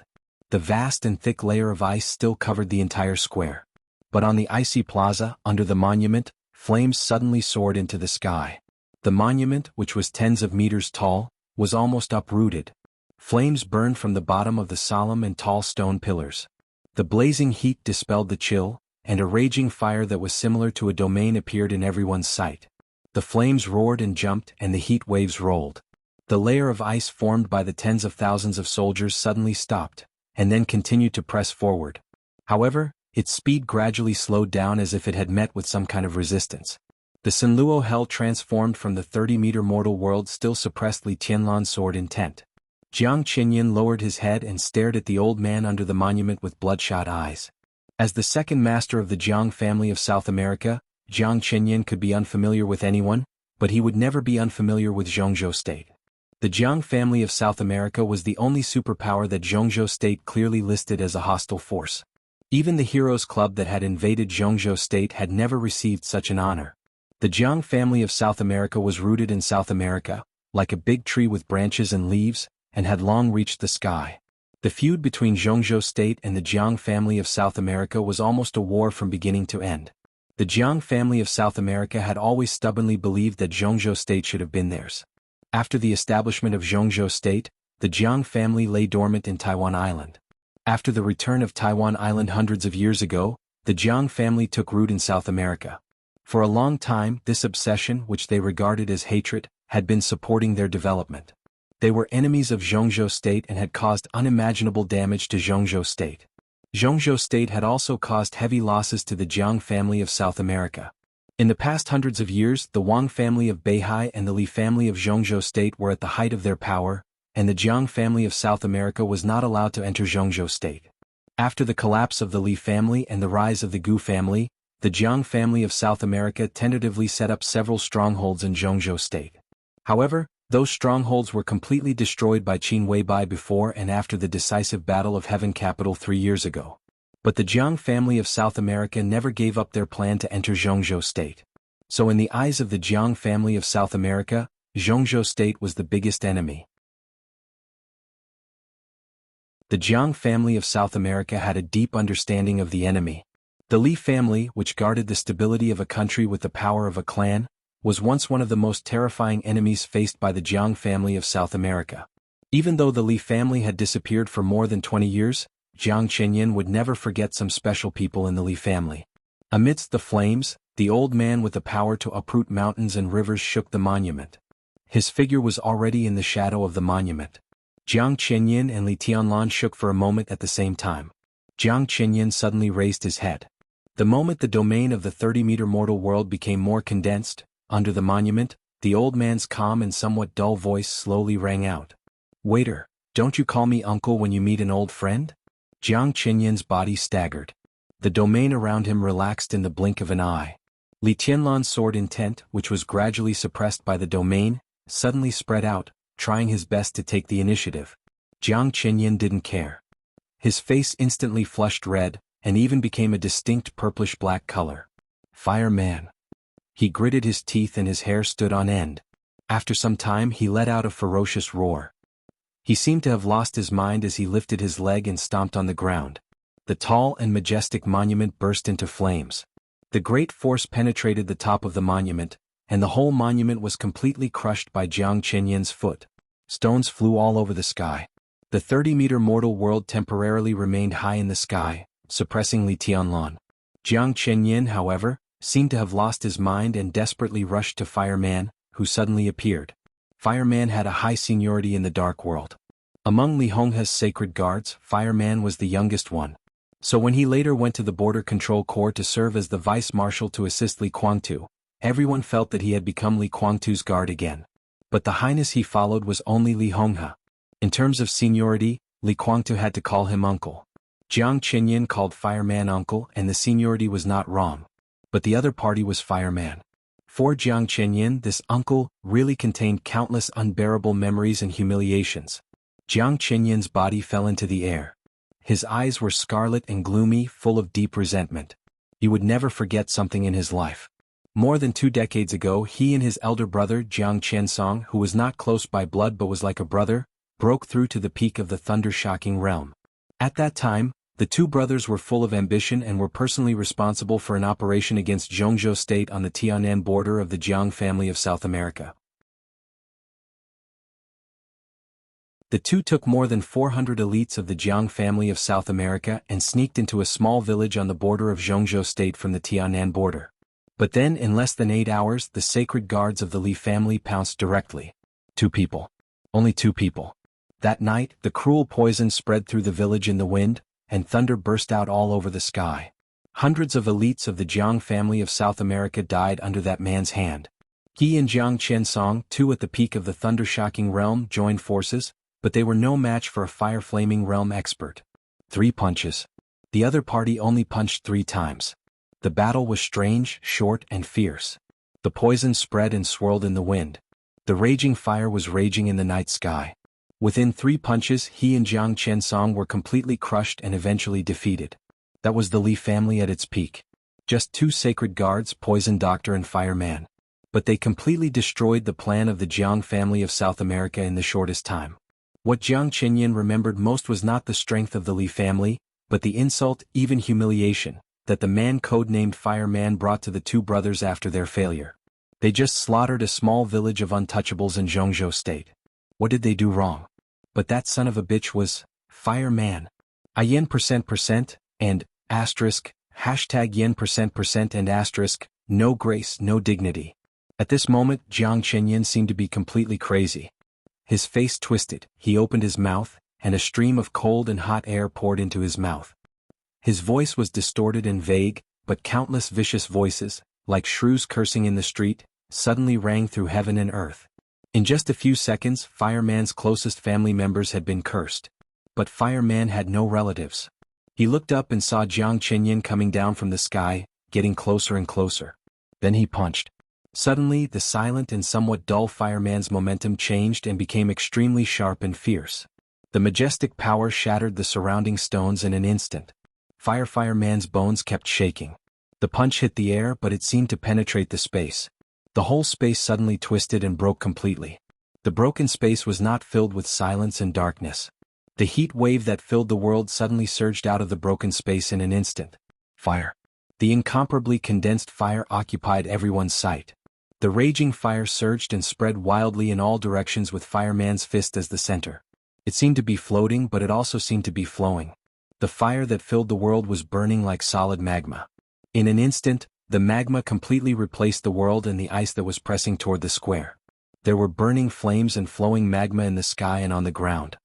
The vast and thick layer of ice still covered the entire square. But on the icy plaza, under the monument, flames suddenly soared into the sky. The monument, which was tens of meters tall, was almost uprooted. Flames burned from the bottom of the solemn and tall stone pillars. The blazing heat dispelled the chill, and a raging fire that was similar to a domain appeared in everyone's sight. The flames roared and jumped and the heat waves rolled. The layer of ice formed by the tens of thousands of soldiers suddenly stopped, and then continued to press forward. However, its speed gradually slowed down as if it had met with some kind of resistance. The Sinluo hell transformed from the 30-meter mortal world still suppressed Li Tianlan's sword intent. Jiang Qianyin lowered his head and stared at the old man under the monument with bloodshot eyes. As the second master of the Jiang family of South America, Jiang Qianyin could be unfamiliar with anyone, but he would never be unfamiliar with Zhongzhou State. The Jiang family of South America was the only superpower that Zhongzhou State clearly listed as a hostile force. Even the Heroes Club that had invaded Zhongzhou State had never received such an honor. The Jiang family of South America was rooted in South America, like a big tree with branches and leaves, and had long reached the sky. The feud between Zhongzhou State and the Jiang family of South America was almost a war from beginning to end. The Jiang family of South America had always stubbornly believed that Zhongzhou State should have been theirs. After the establishment of Zhongzhou State, the Jiang family lay dormant in Taiwan Island. After the return of Taiwan Island hundreds of years ago, the Jiang family took root in South America. For a long time, this obsession, which they regarded as hatred, had been supporting their development. They were enemies of Zhongzhou State and had caused unimaginable damage to Zhongzhou State. Zhongzhou State had also caused heavy losses to the Jiang family of South America. In the past hundreds of years, the Wang family of Beihai and the Li family of Zhongzhou State were at the height of their power, and the Jiang family of South America was not allowed to enter Zhongzhou State. After the collapse of the Li family and the rise of the Gu family, the Jiang family of South America tentatively set up several strongholds in Zhongzhou State. However, those strongholds were completely destroyed by Qin Weibai before and after the decisive Battle of Heaven Capital 3 years ago. But the Jiang family of South America never gave up their plan to enter Zhongzhou State. So in the eyes of the Jiang family of South America, Zhongzhou State was the biggest enemy. The Jiang family of South America had a deep understanding of the enemy. The Li family, which guarded the stability of a country with the power of a clan, was once one of the most terrifying enemies faced by the Jiang family of South America. Even though the Li family had disappeared for more than 20 years, Jiang Qinyan would never forget some special people in the Li family. Amidst the flames, the old man with the power to uproot mountains and rivers shook the monument. His figure was already in the shadow of the monument. Jiang Qinyan and Li Tianlan shook for a moment at the same time. Jiang Qinyan suddenly raised his head. The moment the domain of the 30-meter mortal world became more condensed, under the monument, the old man's calm and somewhat dull voice slowly rang out. "Waiter, don't you call me uncle when you meet an old friend?" Jiang Qinyan's body staggered. The domain around him relaxed in the blink of an eye. Li Tianlan's sword intent, which was gradually suppressed by the domain, suddenly spread out, trying his best to take the initiative. Jiang Qinyan didn't care. His face instantly flushed red, and even became a distinct purplish-black color. "Fireman." He gritted his teeth and his hair stood on end. After some time he let out a ferocious roar. He seemed to have lost his mind as he lifted his leg and stomped on the ground. The tall and majestic monument burst into flames. The great force penetrated the top of the monument, and the whole monument was completely crushed by Jiang Qinyan's foot. Stones flew all over the sky. The 30-meter mortal world temporarily remained high in the sky, suppressing Li Tianlan. Jiang Qinyan, however, seemed to have lost his mind and desperately rushed to Fireman, who suddenly appeared. Fireman had a high seniority in the dark world. Among Li Honghe's sacred guards, Fireman was the youngest one. So when he later went to the Border Control Corps to serve as the vice-marshal to assist Li Guangtu, everyone felt that he had become Li Guangtu's guard again. But the highness he followed was only Li Honghe. In terms of seniority, Li Guangtu had to call him uncle. Jiang Qinyan called Fireman uncle and the seniority was not wrong. But the other party was Fireman. For Jiang Qinyan, this uncle really contained countless unbearable memories and humiliations. Jiang Qinyan's body fell into the air. His eyes were scarlet and gloomy, full of deep resentment. He would never forget something in his life. More than 2 decades ago, he and his elder brother Jiang Qiansong, who was not close by blood but was like a brother, broke through to the peak of the thunder-shocking realm. At that time, the two brothers were full of ambition and were personally responsible for an operation against Zhongzhou State on the Tianan border of the Jiang family of South America. The two took more than 400 elites of the Jiang family of South America and sneaked into a small village on the border of Zhongzhou State from the Tianan border. But then, in less than 8 hours, the sacred guards of the Li family pounced directly. 2 people. Only 2 people. That night, the cruel poison spread through the village in the wind, and thunder burst out all over the sky. Hundreds of elites of the Jiang family of South America died under that man's hand. He and Jiang Qiansong, too at the peak of the thunder-shocking realm, joined forces, but they were no match for a fire-flaming realm expert. 3 punches. The other party only punched 3 times. The battle was strange, short, and fierce. The poison spread and swirled in the wind. The raging fire was raging in the night sky. Within 3 punches, he and Jiang Qiansong were completely crushed and eventually defeated. That was the Li family at its peak. Just 2 sacred guards, Poison Doctor and Fireman. But they completely destroyed the plan of the Jiang family of South America in the shortest time. What Jiang Qinyan remembered most was not the strength of the Li family, but the insult, even humiliation, that the man codenamed Fireman brought to the 2 brothers after their failure. They just slaughtered a small village of untouchables in Zhongzhou State. What did they do wrong? But that son of a bitch was Fireman. yen %%, and, #yen% and asterisk, no grace, no dignity. At this moment, Jiang Qinyan seemed to be completely crazy. His face twisted, he opened his mouth, and a stream of cold and hot air poured into his mouth. His voice was distorted and vague, but countless vicious voices, like shrews cursing in the street, suddenly rang through heaven and earth. In just a few seconds, Fireman's closest family members had been cursed. But Fireman had no relatives. He looked up and saw Jiang Qinyan coming down from the sky, getting closer and closer. Then he punched. Suddenly, the silent and somewhat dull Fireman's momentum changed and became extremely sharp and fierce. The majestic power shattered the surrounding stones in an instant. Fireman's bones kept shaking. The punch hit the air, but it seemed to penetrate the space. The whole space suddenly twisted and broke completely. The broken space was not filled with silence and darkness. The heat wave that filled the world suddenly surged out of the broken space in an instant. Fire. The incomparably condensed fire occupied everyone's sight. The raging fire surged and spread wildly in all directions with Fireman's fist as the center. It seemed to be floating, but it also seemed to be flowing. The fire that filled the world was burning like solid magma. In an instant, the magma completely replaced the world and the ice that was pressing toward the square. There were burning flames and flowing magma in the sky and on the ground.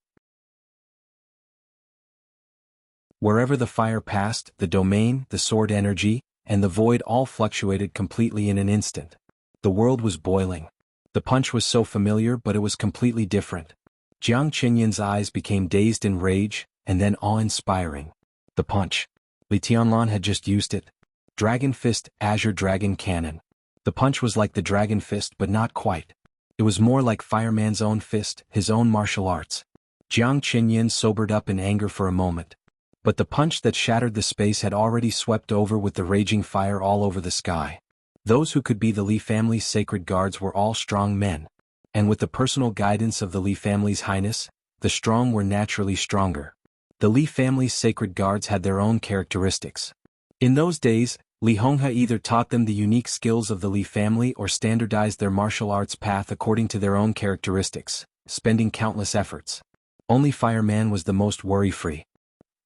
Wherever the fire passed, the domain, the sword energy, and the void all fluctuated completely in an instant. The world was boiling. The punch was so familiar, but it was completely different. Jiang Qinyan's eyes became dazed in rage, and then awe-inspiring. The punch. Li Tianlan had just used it. Dragon Fist, Azure Dragon Cannon. The punch was like the Dragon Fist, but not quite. It was more like Fireman's own fist, his own martial arts. Jiang Qinyan sobered up in anger for a moment. But the punch that shattered the space had already swept over with the raging fire all over the sky. Those who could be the Li family's sacred guards were all strong men. And with the personal guidance of the Li family's highness, the strong were naturally stronger. The Li family's sacred guards had their own characteristics. In those days, Li Honghe either taught them the unique skills of the Li family or standardized their martial arts path according to their own characteristics, spending countless efforts. Only Fireman was the most worry-free.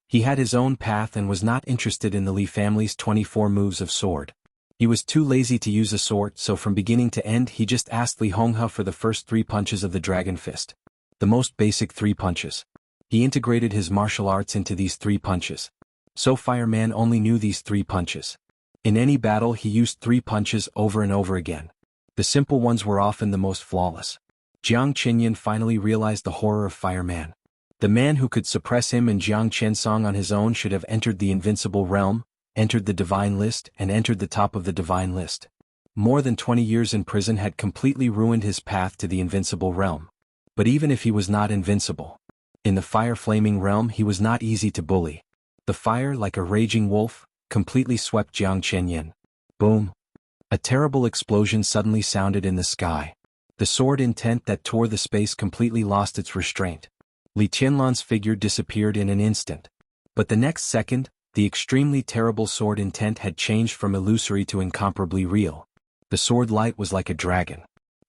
He had his own path and was not interested in the Li family's 24 moves of sword. He was too lazy to use a sword, so from beginning to end he just asked Li Honghe for the first 3 punches of the Dragon Fist. The most basic 3 punches. He integrated his martial arts into these 3 punches. So Fireman only knew these 3 punches. In any battle he used 3 punches over and over again. The simple ones were often the most flawless. Jiang Qinyan finally realized the horror of Fireman. The man who could suppress him and Jiang Qinsong on his own should have entered the invincible realm, entered the divine list, and entered the top of the divine list. More than 20 years in prison had completely ruined his path to the invincible realm. But even if he was not invincible, in the fire-flaming realm he was not easy to bully. The fire, like a raging wolf, completely swept Jiang Qinyan. Boom! A terrible explosion suddenly sounded in the sky. The sword intent that tore the space completely lost its restraint. Li Tianlan's figure disappeared in an instant. But the next second, the extremely terrible sword intent had changed from illusory to incomparably real. The sword light was like a dragon.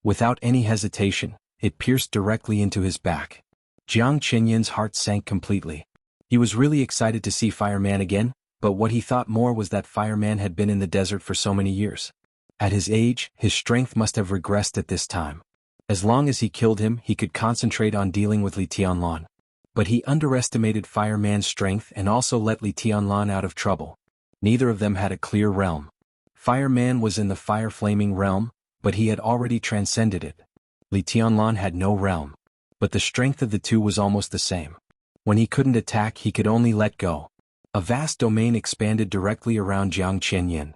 Without any hesitation, it pierced directly into his back. Jiang Qinyan's heart sank completely. He was really excited to see Fireman again, but what he thought more was that Fireman had been in the desert for so many years. At his age, his strength must have regressed at this time. As long as he killed him, he could concentrate on dealing with Li Tianlan. But he underestimated Fireman's strength and also let Li Tianlan out of trouble. Neither of them had a clear realm. Fireman was in the fire-flaming realm, but he had already transcended it. Li Tianlan had no realm. But the strength of the two was almost the same. When he couldn't attack, he could only let go. A vast domain expanded directly around Jiang Qinyan.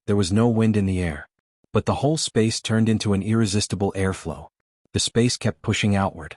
There was no wind in the air. But the whole space turned into an irresistible airflow. The space kept pushing outward.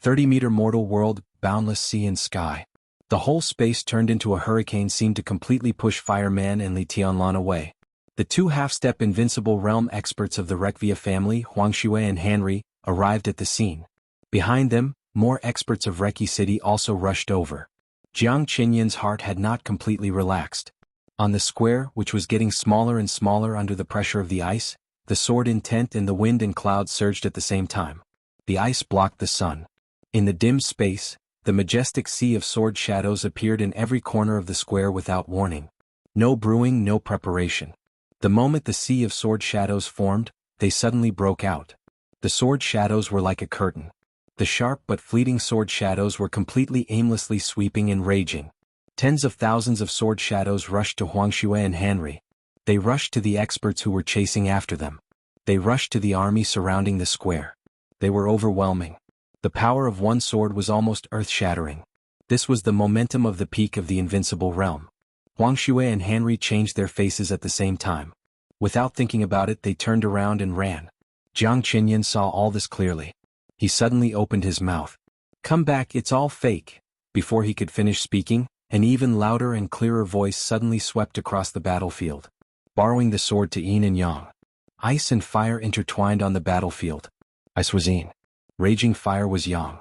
30-meter mortal world, boundless sea and sky. The whole space turned into a hurricane seemed to completely push Fireman and Li Tianlan away. The 2 half-step invincible realm experts of the Rekvia family, Huangxue and Hanri, arrived at the scene. Behind them, more experts of Reki City also rushed over. Jiang Qinyan's heart had not completely relaxed. On the square, which was getting smaller and smaller under the pressure of the ice, the sword intent and the wind and clouds surged at the same time. The ice blocked the sun. In the dim space, the majestic sea of sword shadows appeared in every corner of the square without warning. No brewing, no preparation. The moment the sea of sword shadows formed, they suddenly broke out. The sword shadows were like a curtain. The sharp but fleeting sword shadows were completely aimlessly sweeping and raging. Tens of thousands of sword shadows rushed to Huangxue and Hanri. They rushed to the experts who were chasing after them. They rushed to the army surrounding the square. They were overwhelming. The power of one sword was almost earth-shattering. This was the momentum of the peak of the invincible realm. Huangxue and Hanri changed their faces at the same time. Without thinking about it, they turned around and ran. Jiang Qinyan saw all this clearly. He suddenly opened his mouth. "Come back, it's all fake." Before he could finish speaking, An even louder and clearer voice suddenly swept across the battlefield. Borrowing the sword to yin and yang. Ice and fire intertwined on the battlefield. Ice was yin. Raging fire was yang.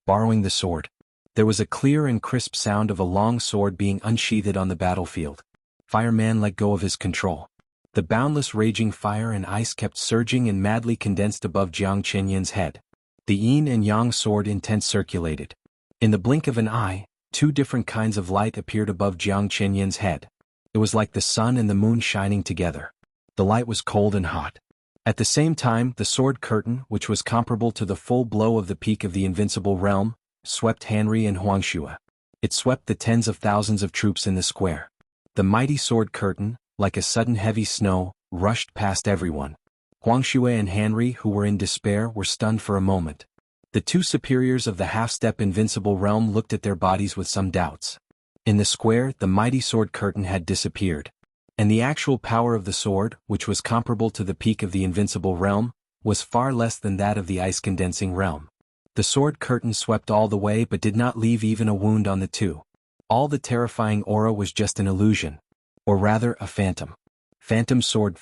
Borrowing the sword. There was a clear and crisp sound of a long sword being unsheathed on the battlefield. Fireman let go of his control. The boundless raging fire and ice kept surging and madly condensed above Jiang Qinyin's head. The yin and yang sword intent circulated. In the blink of an eye, two different kinds of light appeared above Jiang Qinyin's head. It was like the sun and the moon shining together. The light was cold and hot. At the same time, the sword curtain, which was comparable to the full blow of the peak of the invincible realm, swept Hanri and Huangxue. It swept the tens of thousands of troops in the square. The mighty sword curtain, like a sudden heavy snow, rushed past everyone. Huangxue and Hanri, who were in despair, were stunned for a moment. The two superiors of the half-step invincible realm looked at their bodies with some doubts. In the square, the mighty sword curtain had disappeared. And the actual power of the sword, which was comparable to the peak of the invincible realm, was far less than that of the ice-condensing realm. The sword curtain swept all the way but did not leave even a wound on the two. All the terrifying aura was just an illusion. Or rather, a phantom. Phantom sword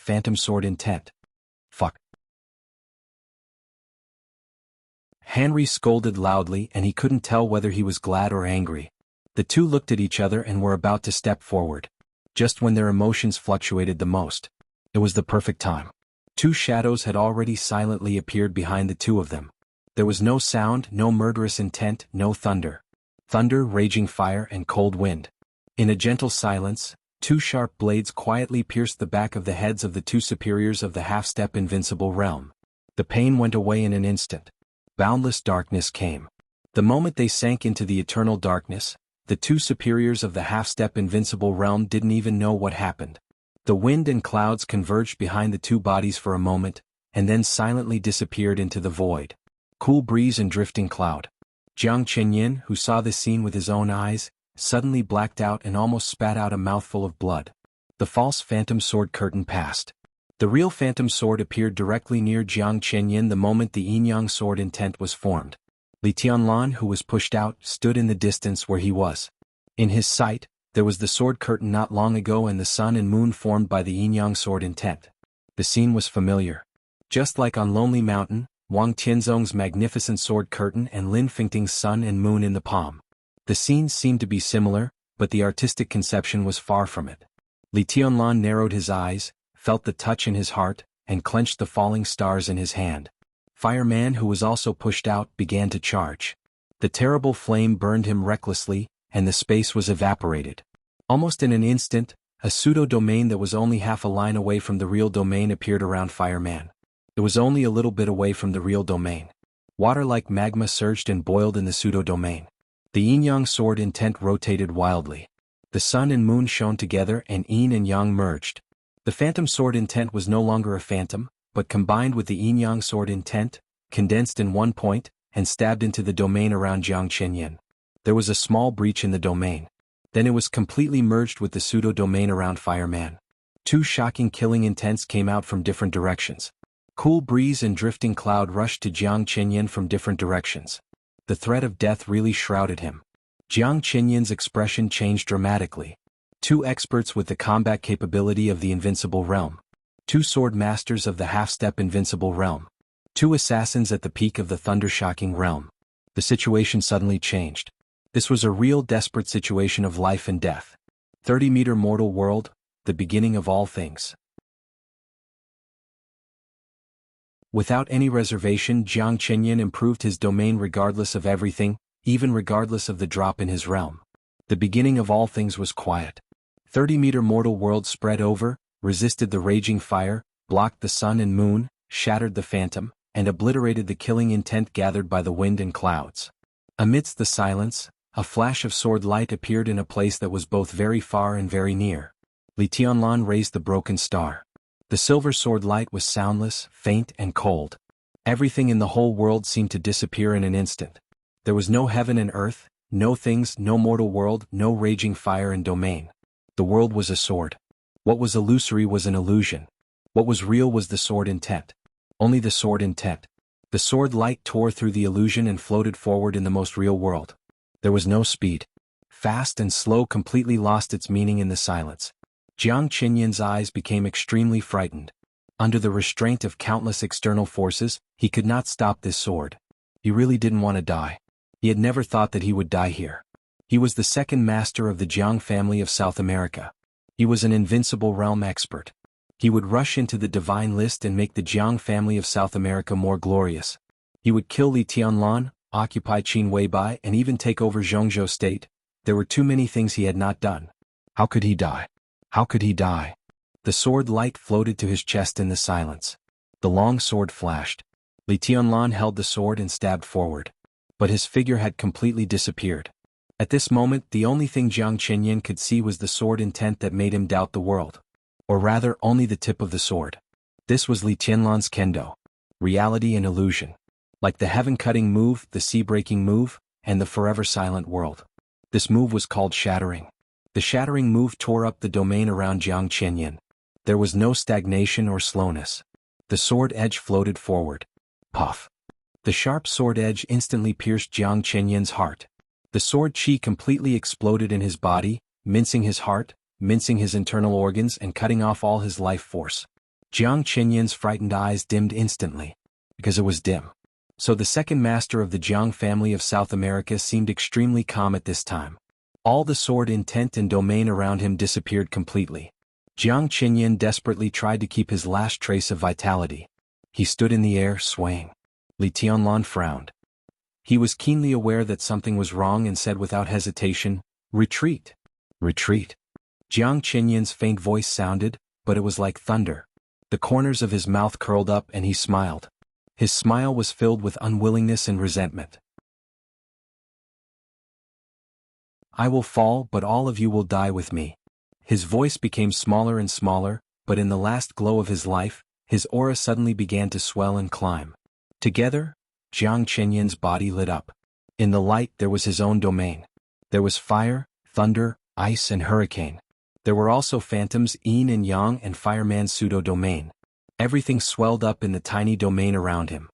intent. Fuck. Hanri scolded loudly and he couldn't tell whether he was glad or angry. The two looked at each other and were about to step forward. Just when their emotions fluctuated the most. It was the perfect time. Two shadows had already silently appeared behind the two of them. There was no sound, no murderous intent, no thunder. Thunder, raging fire, and cold wind. In a gentle silence, two sharp blades quietly pierced the back of the heads of the two superiors of the half-step invincible realm. The pain went away in an instant. Boundless darkness came. The moment they sank into the eternal darkness, the two superiors of the half-step invincible realm didn't even know what happened. The wind and clouds converged behind the two bodies for a moment, and then silently disappeared into the void. Cool breeze and drifting cloud. Jiang Qianyin, who saw this scene with his own eyes, suddenly blacked out and almost spat out a mouthful of blood. The false phantom sword curtain passed. The real phantom sword appeared directly near Jiang Qianyin the moment the yin-yang sword intent was formed. Li Tianlan, who was pushed out, stood in the distance where he was. In his sight, there was the sword curtain not long ago and the sun and moon formed by the yin-yang sword intent. The scene was familiar. Just like on Lonely Mountain, Wang Tianzong's magnificent sword curtain and Lin Fingting's sun and moon in the palm. The scenes seemed to be similar, but the artistic conception was far from it. Li Tianlan narrowed his eyes, felt the touch in his heart, and clenched the falling stars in his hand. Fireman, who was also pushed out, began to charge. The terrible flame burned him recklessly, and the space was evaporated. Almost in an instant, a pseudo-domain that was only half a line away from the real domain appeared around Fireman. It was only a little bit away from the real domain. Water like magma surged and boiled in the pseudo-domain. The yin-yang sword intent rotated wildly. The sun and moon shone together and yin and yang merged. The phantom sword intent was no longer a phantom, but combined with the yin-yang sword intent, condensed in one point, and stabbed into the domain around Jiang Qianyin. There was a small breach in the domain. Then it was completely merged with the pseudo-domain around Fireman. Two shocking killing intents came out from different directions. Cool breeze and drifting cloud rushed to Jiang Qianyin from different directions. The threat of death really shrouded him. Jiang Qianyin's expression changed dramatically. Two experts with the combat capability of the invincible realm. Two sword masters of the half-step invincible realm. Two assassins at the peak of the thunder-shocking realm. The situation suddenly changed. This was a real desperate situation of life and death. 30-meter mortal world, the beginning of all things. Without any reservation, Jiang Qianyin improved his domain regardless of everything, even regardless of the drop in his realm. The beginning of all things was quiet. 30-meter mortal world spread over, resisted the raging fire, blocked the sun and moon, shattered the phantom, and obliterated the killing intent gathered by the wind and clouds. Amidst the silence, a flash of sword light appeared in a place that was both very far and very near. Li Tianlan raised the broken star. The silver sword light was soundless, faint, and cold. Everything in the whole world seemed to disappear in an instant. There was no heaven and earth, no things, no mortal world, no raging fire and domain. The world was a sword. What was illusory was an illusion. What was real was the sword intent. Only the sword intent. The sword light tore through the illusion and floated forward in the most real world. There was no speed. fast and slow, completely lost its meaning in the silence. Jiang Qinyan's eyes became extremely frightened. Under the restraint of countless external forces, he could not stop this sword. He really didn't want to die. He had never thought that he would die here. He was the second master of the Jiang family of South America. He was an invincible realm expert. He would rush into the divine list and make the Jiang family of South America more glorious. He would kill Li Tianlan, occupy Qin Weibai, and even take over Zhongzhou state. There were too many things he had not done. How could he die? How could he die? The sword light floated to his chest in the silence. The long sword flashed. Li Tianlan held the sword and stabbed forward. But his figure had completely disappeared. At this moment, the only thing Jiang Qinyan could see was the sword intent that made him doubt the world. Or rather, only the tip of the sword. This was Li Tianlan's kendo. Reality and illusion. Like the heaven-cutting move, the sea-breaking move, and the forever silent world. This move was called shattering. The shattering move tore up the domain around Jiang Qinyan. There was no stagnation or slowness. The sword edge floated forward. Puff. The sharp sword edge instantly pierced Jiang Qinyan's heart. The sword chi completely exploded in his body, mincing his heart, mincing his internal organs, and cutting off all his life force. Jiang Qinyan's frightened eyes dimmed instantly. Because it was dim. So the second master of the Jiang family of South America seemed extremely calm at this time. All the sword intent and domain around him disappeared completely. Jiang Qinyan desperately tried to keep his last trace of vitality. He stood in the air, swaying. Li Tianlan frowned. He was keenly aware that something was wrong and said without hesitation, "Retreat. Retreat." Jiang Qinyan's faint voice sounded, but it was like thunder. The corners of his mouth curled up and he smiled. His smile was filled with unwillingness and resentment. "I will fall, but all of you will die with me." His voice became smaller and smaller, but in the last glow of his life, his aura suddenly began to swell and climb. Together, Jiang Qinyan's body lit up. In the light there was his own domain. There was fire, thunder, ice and hurricane. There were also phantoms, yin and yang, and fireman's pseudo-domain. Everything swelled up in the tiny domain around him.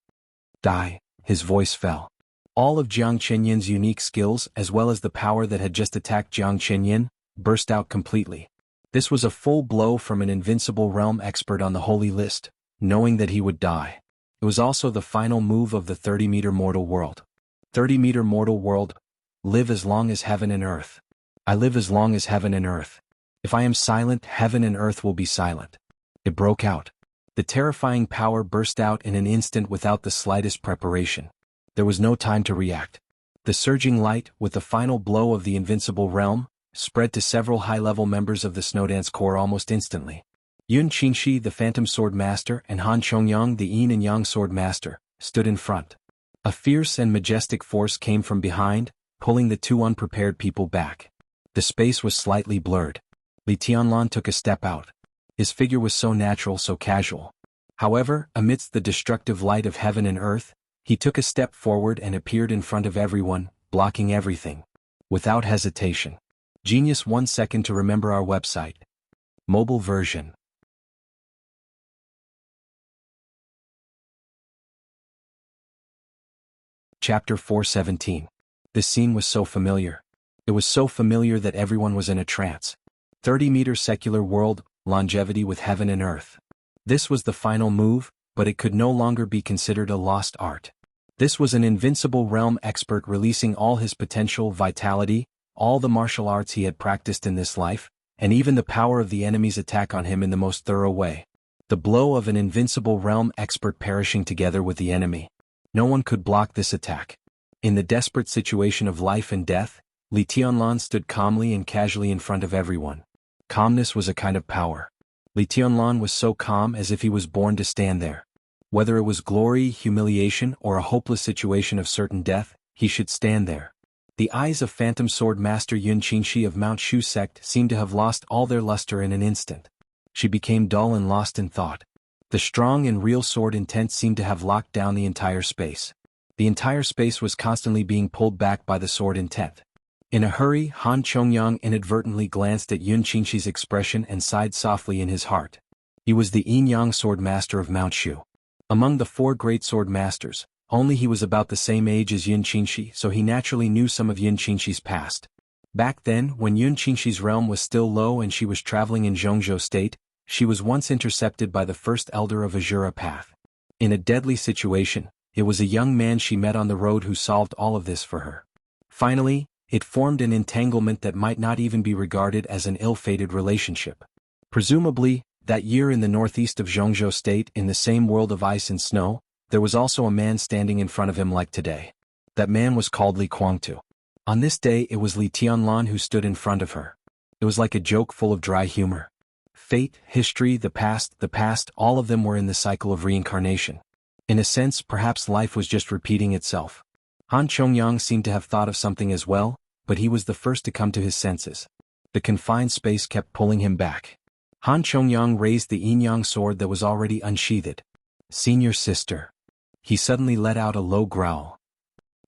"Die," his voice fell. All of Jiang Qinyan's unique skills, as well as the power that had just attacked Jiang Qinyan, burst out completely. This was a full blow from an invincible realm expert on the holy list, knowing that he would die. It was also the final move of the 30-meter mortal world. 30-meter mortal world, live as long as heaven and earth. I live as long as heaven and earth. If I am silent, heaven and earth will be silent. It broke out. The terrifying power burst out in an instant without the slightest preparation. There was no time to react. The surging light, with the final blow of the invincible realm, spread to several high-level members of the Snowdance Corps almost instantly. Yun Qinshi, the Phantom Sword Master, and Han Chongyang, the Yin and Yang Sword Master, stood in front. A fierce and majestic force came from behind, pulling the two unprepared people back. The space was slightly blurred. Li Tianlan took a step out. His figure was so natural, so casual. However, amidst the destructive light of heaven and earth, he took a step forward and appeared in front of everyone, blocking everything. Without hesitation. Genius. 1 second to remember our website. Mobile version. Chapter 417. This scene was so familiar. It was so familiar that everyone was in a trance. 30-meter secular world, longevity with heaven and earth. This was the final move, but it could no longer be considered a lost art. This was an invincible realm expert releasing all his potential, vitality, all the martial arts he had practiced in this life, and even the power of the enemy's attack on him in the most thorough way. The blow of an invincible realm expert perishing together with the enemy. No one could block this attack. In the desperate situation of life and death, Li Tianlan stood calmly and casually in front of everyone. Calmness was a kind of power. Li Tianlan was so calm as if he was born to stand there. Whether it was glory, humiliation, or a hopeless situation of certain death, he should stand there. The eyes of Phantom Sword Master Yun Qinshi of Mount Shu sect seemed to have lost all their luster in an instant. She became dull and lost in thought. The strong and real sword intent seemed to have locked down the entire space. The entire space was constantly being pulled back by the sword intent. In a hurry, Han Chongyang inadvertently glanced at Yun Qinshi's expression and sighed softly in his heart. He was the Yin-Yang Sword Master of Mount Shu. Among the 4 great sword masters, only he was about the same age as Yun Qinshi, so he naturally knew some of Yun Qinshi's past. Back then, when Yun Qingxi's realm was still low and she was traveling in Zhongzhou state, she was once intercepted by the first elder of Azura Path. In a deadly situation, it was a young man she met on the road who solved all of this for her. Finally, it formed an entanglement that might not even be regarded as an ill-fated relationship. Presumably, that year in the northeast of Zhongzhou state, in the same world of ice and snow, there was also a man standing in front of him like today. That man was called Li Kuangtu. On this day it was Li Tianlan who stood in front of her. It was like a joke full of dry humor. Fate, history, the past, all of them were in the cycle of reincarnation. In a sense, perhaps life was just repeating itself. Han Chongyang seemed to have thought of something as well, but he was the first to come to his senses. The confined space kept pulling him back. Han Chongyang raised the yin-yang sword that was already unsheathed. "Senior sister." He suddenly let out a low growl.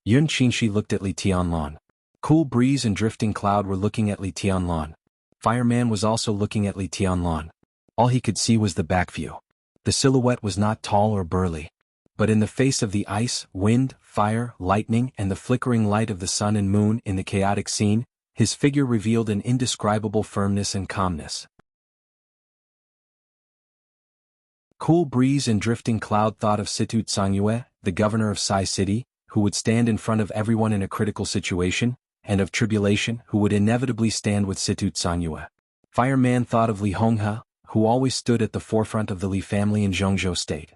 Yun Qingxi looked at Li Tianlan. Cool Breeze and Drifting Cloud were looking at Li Tianlan. Fireman was also looking at Li Tianlan. All he could see was the back view. The silhouette was not tall or burly. But in the face of the ice, wind, fire, lightning, and the flickering light of the sun and moon in the chaotic scene, his figure revealed an indescribable firmness and calmness. Cool Breeze and Drifting Cloud thought of Situ Tsangyue, the governor of Sai City, who would stand in front of everyone in a critical situation, and of Tribulation, who would inevitably stand with Situ Tsangyue. Fireman thought of Li Honghe, who always stood at the forefront of the Li family in Zhongzhou state.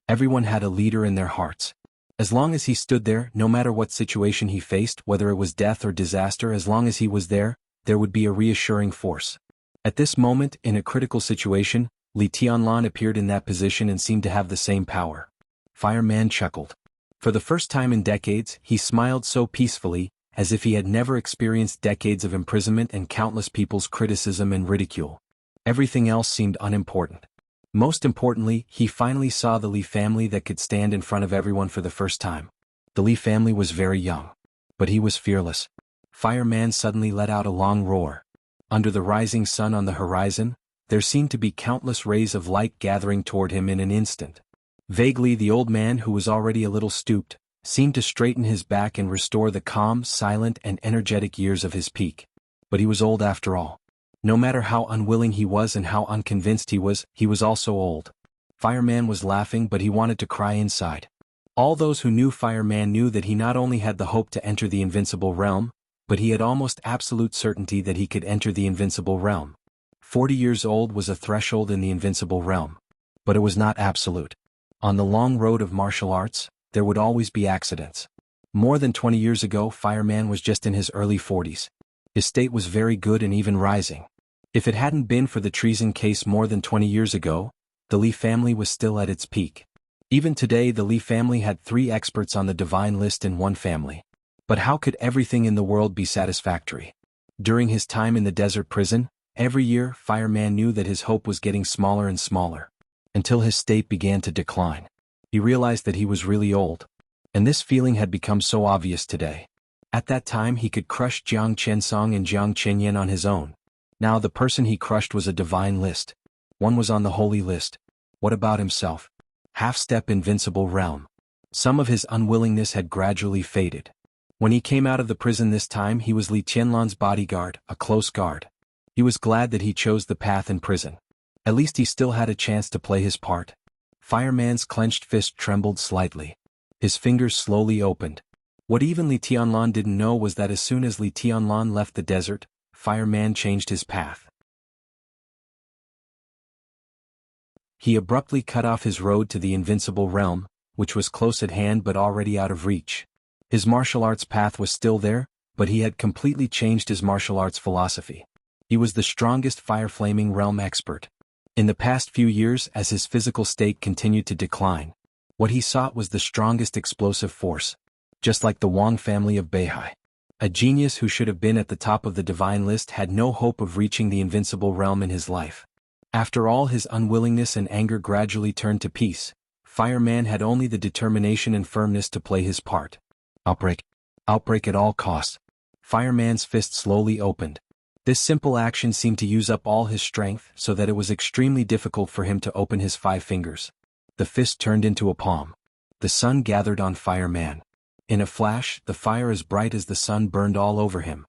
Everyone had a leader in their hearts. As long as he stood there, no matter what situation he faced, whether it was death or disaster, as long as he was there would be a reassuring force. At this moment, in a critical situation, Li Tianlan appeared in that position and seemed to have the same power. Fireman chuckled. For the first time in decades, he smiled so peacefully, as if he had never experienced decades of imprisonment and countless people's criticism and ridicule. Everything else seemed unimportant. Most importantly, he finally saw the Li family that could stand in front of everyone for the first time. The Li family was very young. But he was fearless. Fireman suddenly let out a long roar. Under the rising sun on the horizon, there seemed to be countless rays of light gathering toward him in an instant. Vaguely, the old man, who was already a little stooped, seemed to straighten his back and restore the calm, silent, and energetic years of his peak. But he was old after all. No matter how unwilling he was and how unconvinced he was also old. Fireman was laughing, but he wanted to cry inside. All those who knew Fireman knew that he not only had the hope to enter the invincible realm, but he had almost absolute certainty that he could enter the invincible realm. 40 years old was a threshold in the invincible realm. But it was not absolute. On the long road of martial arts, there would always be accidents. More than 20 years ago, Fireman was just in his early 40s. His state was very good and even rising. If it hadn't been for the treason case more than 20 years ago, the Li family was still at its peak. Even today, the Li family had 3 experts on the divine list in one family. But how could everything in the world be satisfactory? During his time in the desert prison, every year, Fireman knew that his hope was getting smaller and smaller. Until his state began to decline. He realized that he was really old. And this feeling had become so obvious today. At that time he could crush Jiang Chensong and Jiang Chenyan on his own. Now the person he crushed was a divine list. One was on the holy list. What about himself? Half-step invincible realm. Some of his unwillingness had gradually faded. When he came out of the prison this time, he was Li Tianlan's bodyguard, a close guard. He was glad that he chose the path in prison. At least he still had a chance to play his part. Fireman's clenched fist trembled slightly. His fingers slowly opened. What even Li Tianlan didn't know was that as soon as Li Tianlan left the desert, Fireman changed his path. He abruptly cut off his road to the invincible realm, which was close at hand but already out of reach. His martial arts path was still there, but he had completely changed his martial arts philosophy. He was the strongest fire-flaming realm expert. In the past few years, as his physical state continued to decline, what he sought was the strongest explosive force. Just like the Wang family of Beihai. A genius who should have been at the top of the divine list had no hope of reaching the invincible realm in his life. After all his unwillingness and anger gradually turned to peace, Fireman had only the determination and firmness to play his part. Outbreak at all costs. Fireman's fist slowly opened. This simple action seemed to use up all his strength so that it was extremely difficult for him to open his 5 fingers. The fist turned into a palm. The sun gathered on Fireman. In a flash, the fire as bright as the sun burned all over him.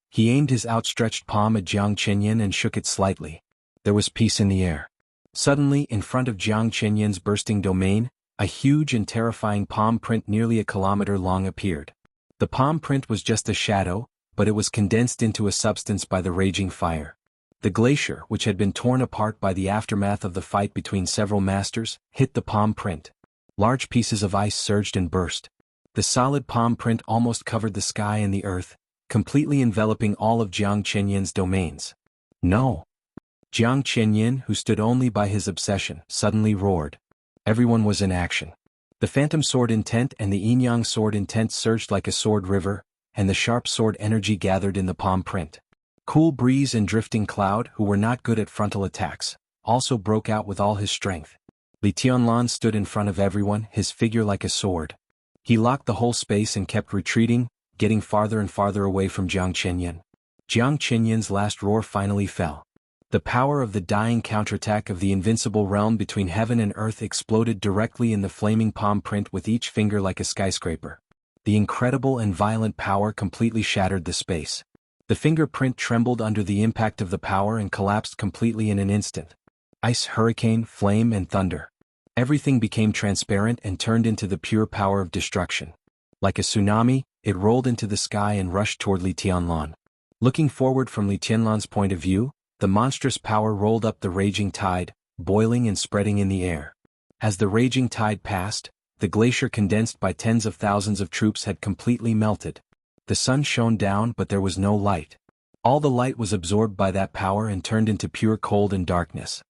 He aimed his outstretched palm at Jiang Qinyan and shook it slightly. There was peace in the air. Suddenly, in front of Jiang Qinyan's bursting domain, a huge and terrifying palm print nearly a kilometer long appeared. The palm print was just a shadow, but it was condensed into a substance by the raging fire. The glacier, which had been torn apart by the aftermath of the fight between several masters, hit the palm print. Large pieces of ice surged and burst. The solid palm print almost covered the sky and the earth, completely enveloping all of Jiang Qinyan's domains. No! Jiang Qinyan, who stood only by his obsession, suddenly roared. Everyone was in action. The phantom sword intent and the yin-yang sword intent surged like a sword river, and the sharp sword energy gathered in the palm print. Cool Breeze and Drifting Cloud, who were not good at frontal attacks, also broke out with all his strength. Li Tianlan stood in front of everyone, his figure like a sword. He locked the whole space and kept retreating, getting farther and farther away from Jiang Qinyan. Jiang Qinyan's last roar finally fell. The power of the dying counterattack of the invincible realm between heaven and earth exploded directly in the flaming palm print with each finger like a skyscraper. The incredible and violent power completely shattered the space. The fingerprint trembled under the impact of the power and collapsed completely in an instant. Ice, hurricane, flame, and thunder. Everything became transparent and turned into the pure power of destruction. Like a tsunami, it rolled into the sky and rushed toward Li Tianlan. Looking forward from Li Tianlan's point of view, the monstrous power rolled up the raging tide, boiling and spreading in the air. As the raging tide passed, the glacier condensed by tens of thousands of troops had completely melted. The sun shone down, but there was no light. All the light was absorbed by that power and turned into pure cold and darkness.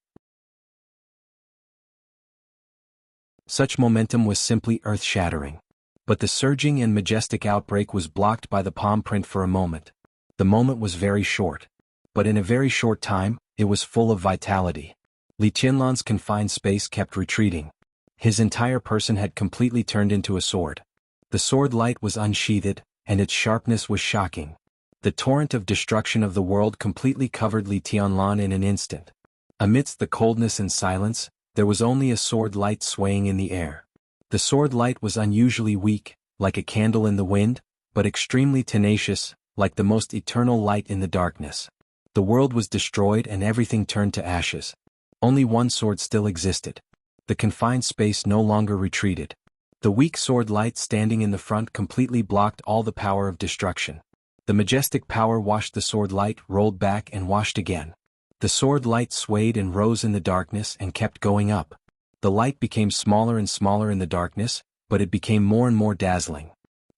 Such momentum was simply earth-shattering. But the surging and majestic outbreak was blocked by the palm print for a moment. The moment was very short. But in a very short time, it was full of vitality. Li Tianlan's confined space kept retreating. His entire person had completely turned into a sword. The sword light was unsheathed, and its sharpness was shocking. The torrent of destruction of the world completely covered Li Tianlan in an instant. Amidst the coldness and silence, there was only a sword light swaying in the air. The sword light was unusually weak, like a candle in the wind, but extremely tenacious, like the most eternal light in the darkness. The world was destroyed and everything turned to ashes. Only one sword still existed. The confined space no longer retreated. The weak sword light standing in the front completely blocked all the power of destruction. The majestic power washed the sword light, rolled back and washed again. The sword light swayed and rose in the darkness and kept going up. The light became smaller and smaller in the darkness, but it became more and more dazzling.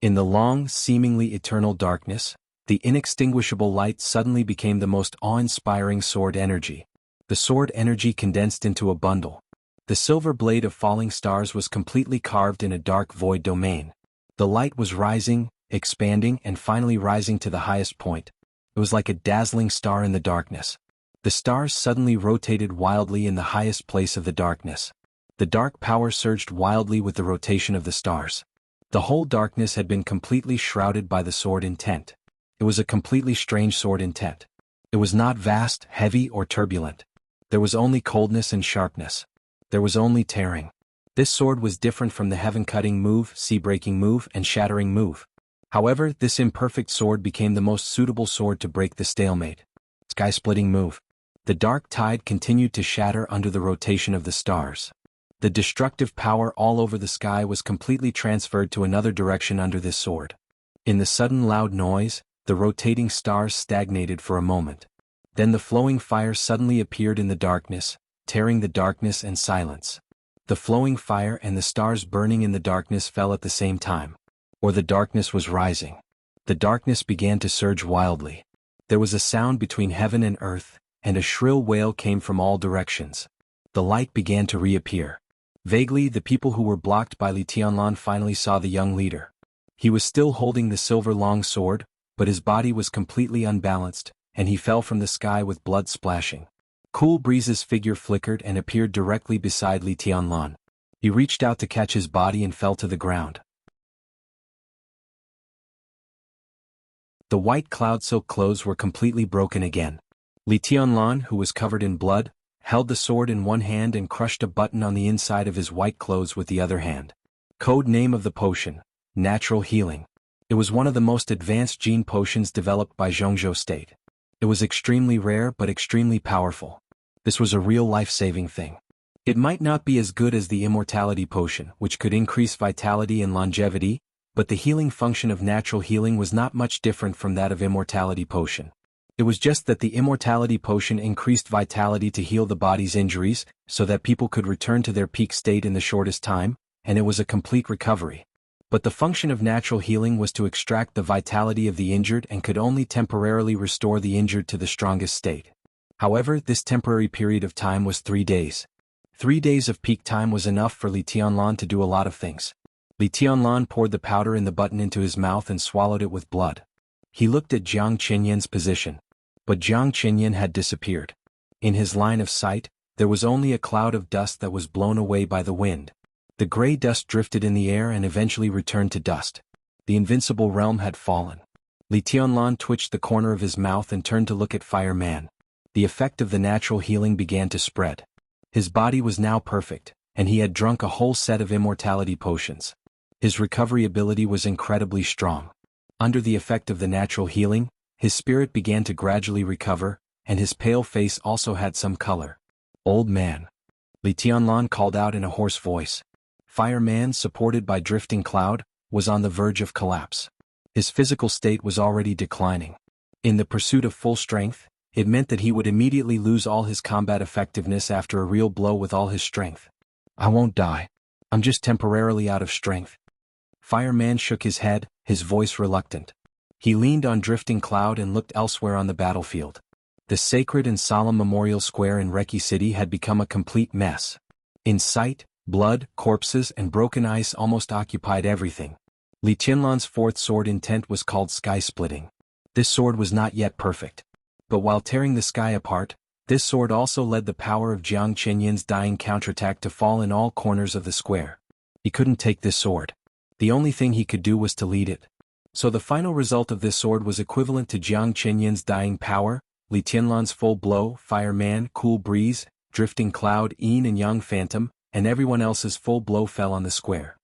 In the long, seemingly eternal darkness, the inextinguishable light suddenly became the most awe-inspiring sword energy. The sword energy condensed into a bundle. The silver blade of falling stars was completely carved in a dark void domain. The light was rising, expanding, and finally rising to the highest point. It was like a dazzling star in the darkness. The stars suddenly rotated wildly in the highest place of the darkness. The dark power surged wildly with the rotation of the stars. The whole darkness had been completely shrouded by the sword intent. It was a completely strange sword intent. It was not vast, heavy, or turbulent. There was only coldness and sharpness. There was only tearing. This sword was different from the heaven-cutting move, sea-breaking move, and shattering move. However, this imperfect sword became the most suitable sword to break the stalemate. Sky-splitting move. The dark tide continued to shatter under the rotation of the stars. The destructive power all over the sky was completely transferred to another direction under this sword. In the sudden loud noise, the rotating stars stagnated for a moment. Then the flowing fire suddenly appeared in the darkness, tearing the darkness and silence. The flowing fire and the stars burning in the darkness fell at the same time. Or the darkness was rising. The darkness began to surge wildly. There was a sound between heaven and earth, and a shrill wail came from all directions. The light began to reappear. Vaguely, the people who were blocked by Li Tianlan finally saw the young leader. He was still holding the silver long sword, but his body was completely unbalanced, and he fell from the sky with blood splashing. Cool Breeze's figure flickered and appeared directly beside Li Tianlan. He reached out to catch his body and fell to the ground. The white cloud silk clothes were completely broken again. Li Tianlan, who was covered in blood, held the sword in one hand and crushed a button on the inside of his white clothes with the other hand. Code name of the potion: Natural Healing. It was one of the most advanced gene potions developed by Zhongzhou State. It was extremely rare but extremely powerful. This was a real life-saving thing. It might not be as good as the immortality potion, which could increase vitality and longevity, but the healing function of natural healing was not much different from that of immortality potion. It was just that the immortality potion increased vitality to heal the body's injuries, so that people could return to their peak state in the shortest time, and it was a complete recovery. But the function of natural healing was to extract the vitality of the injured and could only temporarily restore the injured to the strongest state. However, this temporary period of time was 3 days. 3 days of peak time was enough for Li Tianlan to do a lot of things. Li Tianlan poured the powder in the button into his mouth and swallowed it with blood. He looked at Jiang Qinyan's position. But Jiang Qinyan had disappeared. In his line of sight, there was only a cloud of dust that was blown away by the wind. The gray dust drifted in the air and eventually returned to dust. The invincible realm had fallen. Li Tianlan twitched the corner of his mouth and turned to look at Fireman. The effect of the natural healing began to spread. His body was now perfect, and he had drunk a whole set of immortality potions. His recovery ability was incredibly strong. Under the effect of the natural healing, his spirit began to gradually recover, and his pale face also had some color. "Old man," Li Tianlan called out in a hoarse voice. Fireman, supported by drifting cloud, was on the verge of collapse. His physical state was already declining. In the pursuit of full strength, it meant that he would immediately lose all his combat effectiveness after a real blow with all his strength. "I won't die. I'm just temporarily out of strength." Fireman shook his head, his voice reluctant. He leaned on drifting cloud and looked elsewhere on the battlefield. The sacred and solemn memorial square in Reki City had become a complete mess. In sight, blood, corpses, and broken ice almost occupied everything. Li Tianlan's fourth sword intent was called Sky Splitting. This sword was not yet perfect. But while tearing the sky apart, this sword also led the power of Jiang Qinyan's dying counterattack to fall in all corners of the square. He couldn't take this sword. The only thing he could do was to lead it. So the final result of this sword was equivalent to Jiang Qinyan's dying power, Li Tianlan's full blow, Fireman, Cool Breeze, Drifting Cloud, Yin and Yang Phantom, and everyone else's full blow fell on the square.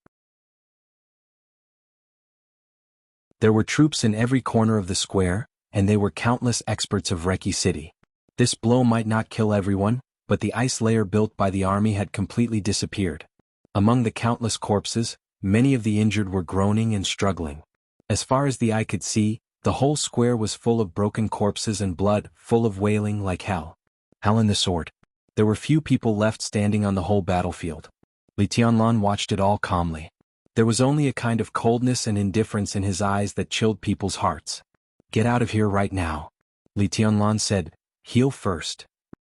There were troops in every corner of the square, and they were countless experts of Reki City. This blow might not kill everyone, but the ice layer built by the army had completely disappeared. Among the countless corpses, many of the injured were groaning and struggling. As far as the eye could see, the whole square was full of broken corpses and blood, full of wailing like hell. Hell in the sword. There were few people left standing on the whole battlefield. Li Tianlan watched it all calmly. There was only a kind of coldness and indifference in his eyes that chilled people's hearts. "Get out of here right now," Li Tianlan said. "Heal first."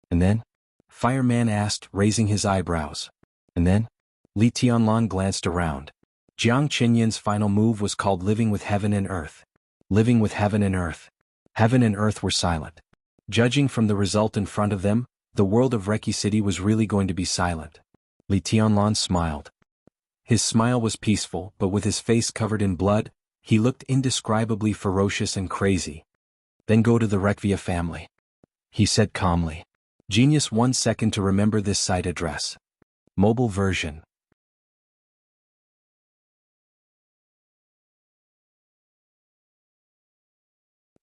"And then?" Fireman asked, raising his eyebrows. "And then?" Li Tianlan glanced around. Jiang Qinyan's final move was called Living with Heaven and Earth. Living with Heaven and Earth. Heaven and Earth were silent. Judging from the result in front of them, the world of Reki City was really going to be silent. Li Tianlan smiled. His smile was peaceful, but with his face covered in blood, he looked indescribably ferocious and crazy. "Then go to the Rekvia family," he said calmly. Genius 1 second to remember this site address. Mobile version.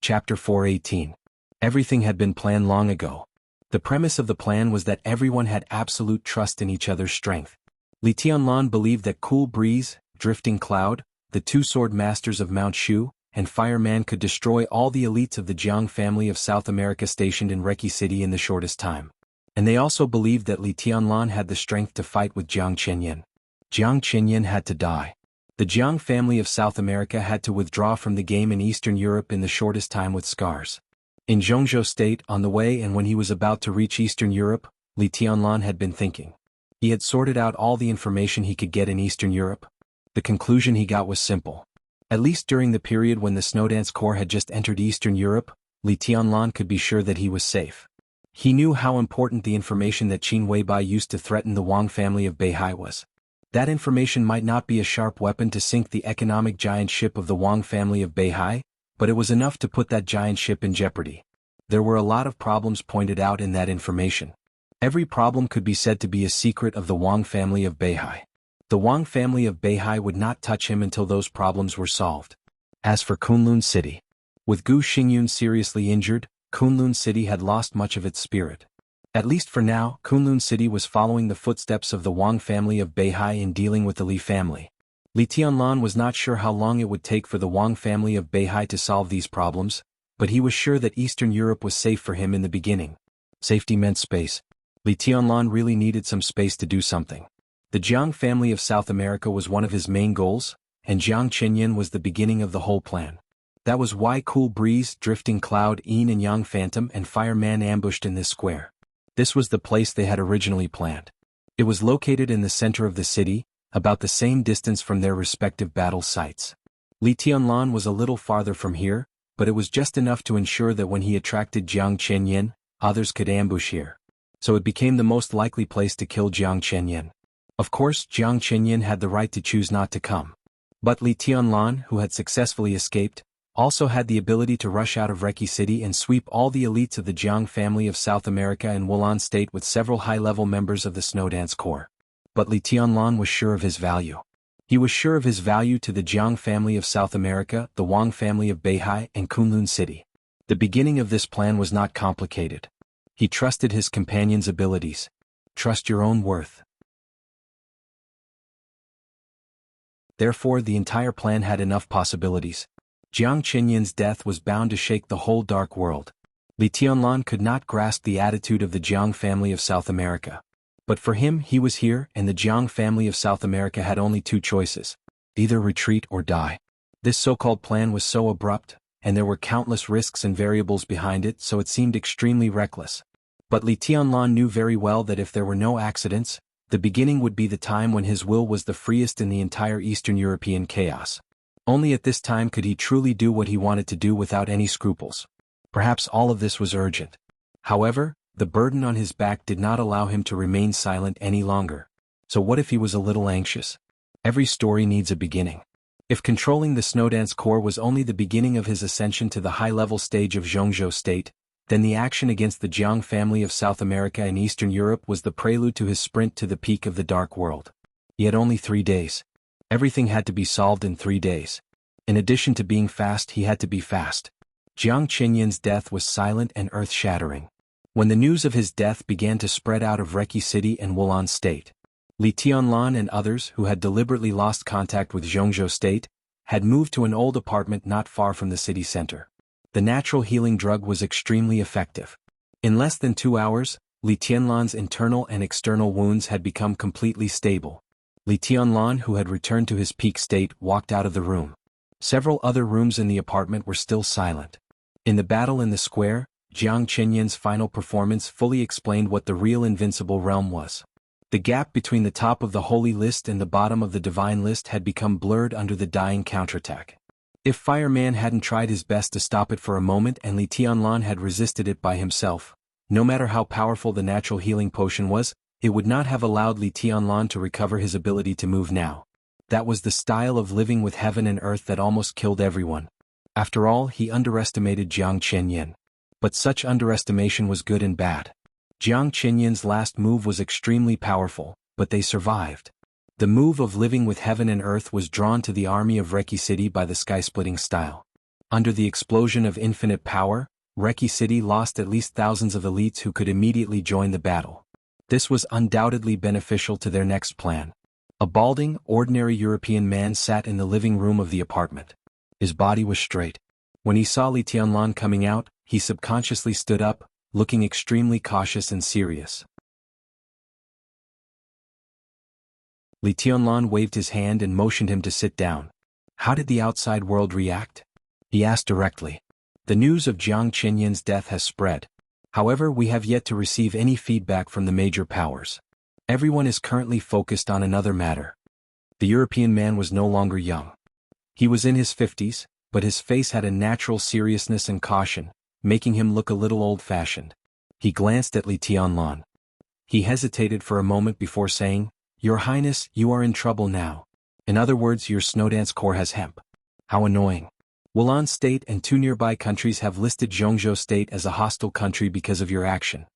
Chapter 418. Everything had been planned long ago. The premise of the plan was that everyone had absolute trust in each other's strength. Li Tianlan believed that Cool Breeze, Drifting Cloud, the two sword masters of Mount Shu, and Fireman could destroy all the elites of the Jiang family of South America stationed in Reki City in the shortest time. And they also believed that Li Tianlan had the strength to fight with Jiang Qinyan. Jiang Qinyan had to die. The Jiang family of South America had to withdraw from the game in Eastern Europe in the shortest time with scars. In Zhongzhou State, on the way and when he was about to reach Eastern Europe, Li Tianlan had been thinking. He had sorted out all the information he could get in Eastern Europe. The conclusion he got was simple. At least during the period when the Snowdance Corps had just entered Eastern Europe, Li Tianlan could be sure that he was safe. He knew how important the information that Qin Weibai used to threaten the Wang family of Beihai was. That information might not be a sharp weapon to sink the economic giant ship of the Wang family of Beihai, but it was enough to put that giant ship in jeopardy. There were a lot of problems pointed out in that information. Every problem could be said to be a secret of the Wang family of Beihai. The Wang family of Beihai would not touch him until those problems were solved. As for Kunlun City, with Gu Xingyun seriously injured, Kunlun City had lost much of its spirit. At least for now, Kunlun City was following the footsteps of the Wang family of Beihai in dealing with the Li family. Li Tianlan was not sure how long it would take for the Wang family of Beihai to solve these problems, but he was sure that Eastern Europe was safe for him in the beginning. Safety meant space. Li Tianlan really needed some space to do something. The Jiang family of South America was one of his main goals, and Jiang Chenyan was the beginning of the whole plan. That was why Cool Breeze, Drifting Cloud, Yin and Yang Phantom and Fireman ambushed in this square. This was the place they had originally planned. It was located in the center of the city, about the same distance from their respective battle sites. Li Tianlan was a little farther from here, but it was just enough to ensure that when he attracted Jiang Chenyan, others could ambush here. So it became the most likely place to kill Jiang Chenyan. Of course, Jiang Chenyan had the right to choose not to come. But Li Tianlan, who had successfully escaped, also had the ability to rush out of Reki City and sweep all the elites of the Jiang family of South America and Wulan State with several high-level members of the Snowdance Corps. But Li Tianlan was sure of his value. He was sure of his value to the Jiang family of South America, the Wang family of Beihai, and Kunlun City. The beginning of this plan was not complicated. He trusted his companion's abilities. Trust your own worth. Therefore, the entire plan had enough possibilities. Jiang Chenyan's death was bound to shake the whole dark world. Li Tianlan could not grasp the attitude of the Jiang family of South America. But for him, he was here, and the Jiang family of South America had only two choices: either retreat or die. This so-called plan was so abrupt, and there were countless risks and variables behind it, so it seemed extremely reckless. But Li Tianlan knew very well that if there were no accidents, the beginning would be the time when his will was the freest in the entire Eastern European chaos. Only at this time could he truly do what he wanted to do without any scruples. Perhaps all of this was urgent. However, the burden on his back did not allow him to remain silent any longer. So what if he was a little anxious? Every story needs a beginning. If controlling the Snowdance Corps was only the beginning of his ascension to the high-level stage of Zhongzhou State, then the action against the Jiang family of South America and Eastern Europe was the prelude to his sprint to the peak of the Dark World. He had only 3 days. Everything had to be solved in 3 days. In addition to being fast, he had to be fast. Jiang Chenyan's death was silent and earth-shattering. When the news of his death began to spread out of Reki City and Wulan State, Li Tianlan and others who had deliberately lost contact with Zhongzhou State had moved to an old apartment not far from the city center. The natural healing drug was extremely effective. In less than 2 hours, Li Tianlan's internal and external wounds had become completely stable. Li Tianlan, who had returned to his peak state, walked out of the room. Several other rooms in the apartment were still silent. In the battle in the square, Jiang Chenyan's final performance fully explained what the real invincible realm was. The gap between the top of the holy list and the bottom of the divine list had become blurred under the dying counterattack. If Fireman hadn't tried his best to stop it for a moment and Li Tianlan had resisted it by himself, no matter how powerful the natural healing potion was, it would not have allowed Li Tianlan to recover his ability to move now. That was the style of living with heaven and earth that almost killed everyone. After all, he underestimated Jiang Chenyan. But such underestimation was good and bad. Jiang Chenyan's last move was extremely powerful, but they survived. The move of living with heaven and earth was drawn to the army of Reki City by the sky-splitting style. Under the explosion of infinite power, Reki City lost at least thousands of elites who could immediately join the battle. This was undoubtedly beneficial to their next plan. A balding, ordinary European man sat in the living room of the apartment. His body was straight. When he saw Li Tianlan coming out, he subconsciously stood up, looking extremely cautious and serious. Li Tianlan waved his hand and motioned him to sit down. How did the outside world react? He asked directly. The news of Jiang Chenyan's death has spread. However, we have yet to receive any feedback from the major powers. Everyone is currently focused on another matter. The European man was no longer young. He was in his 50s, but his face had a natural seriousness and caution, making him look a little old-fashioned. He glanced at Li Tianlan. He hesitated for a moment before saying, "Your Highness, you are in trouble now. In other words, your Snowdance Corps has hemp." How annoying. Wulan State and 2 nearby countries have listed Zhongzhou State as a hostile country because of your action.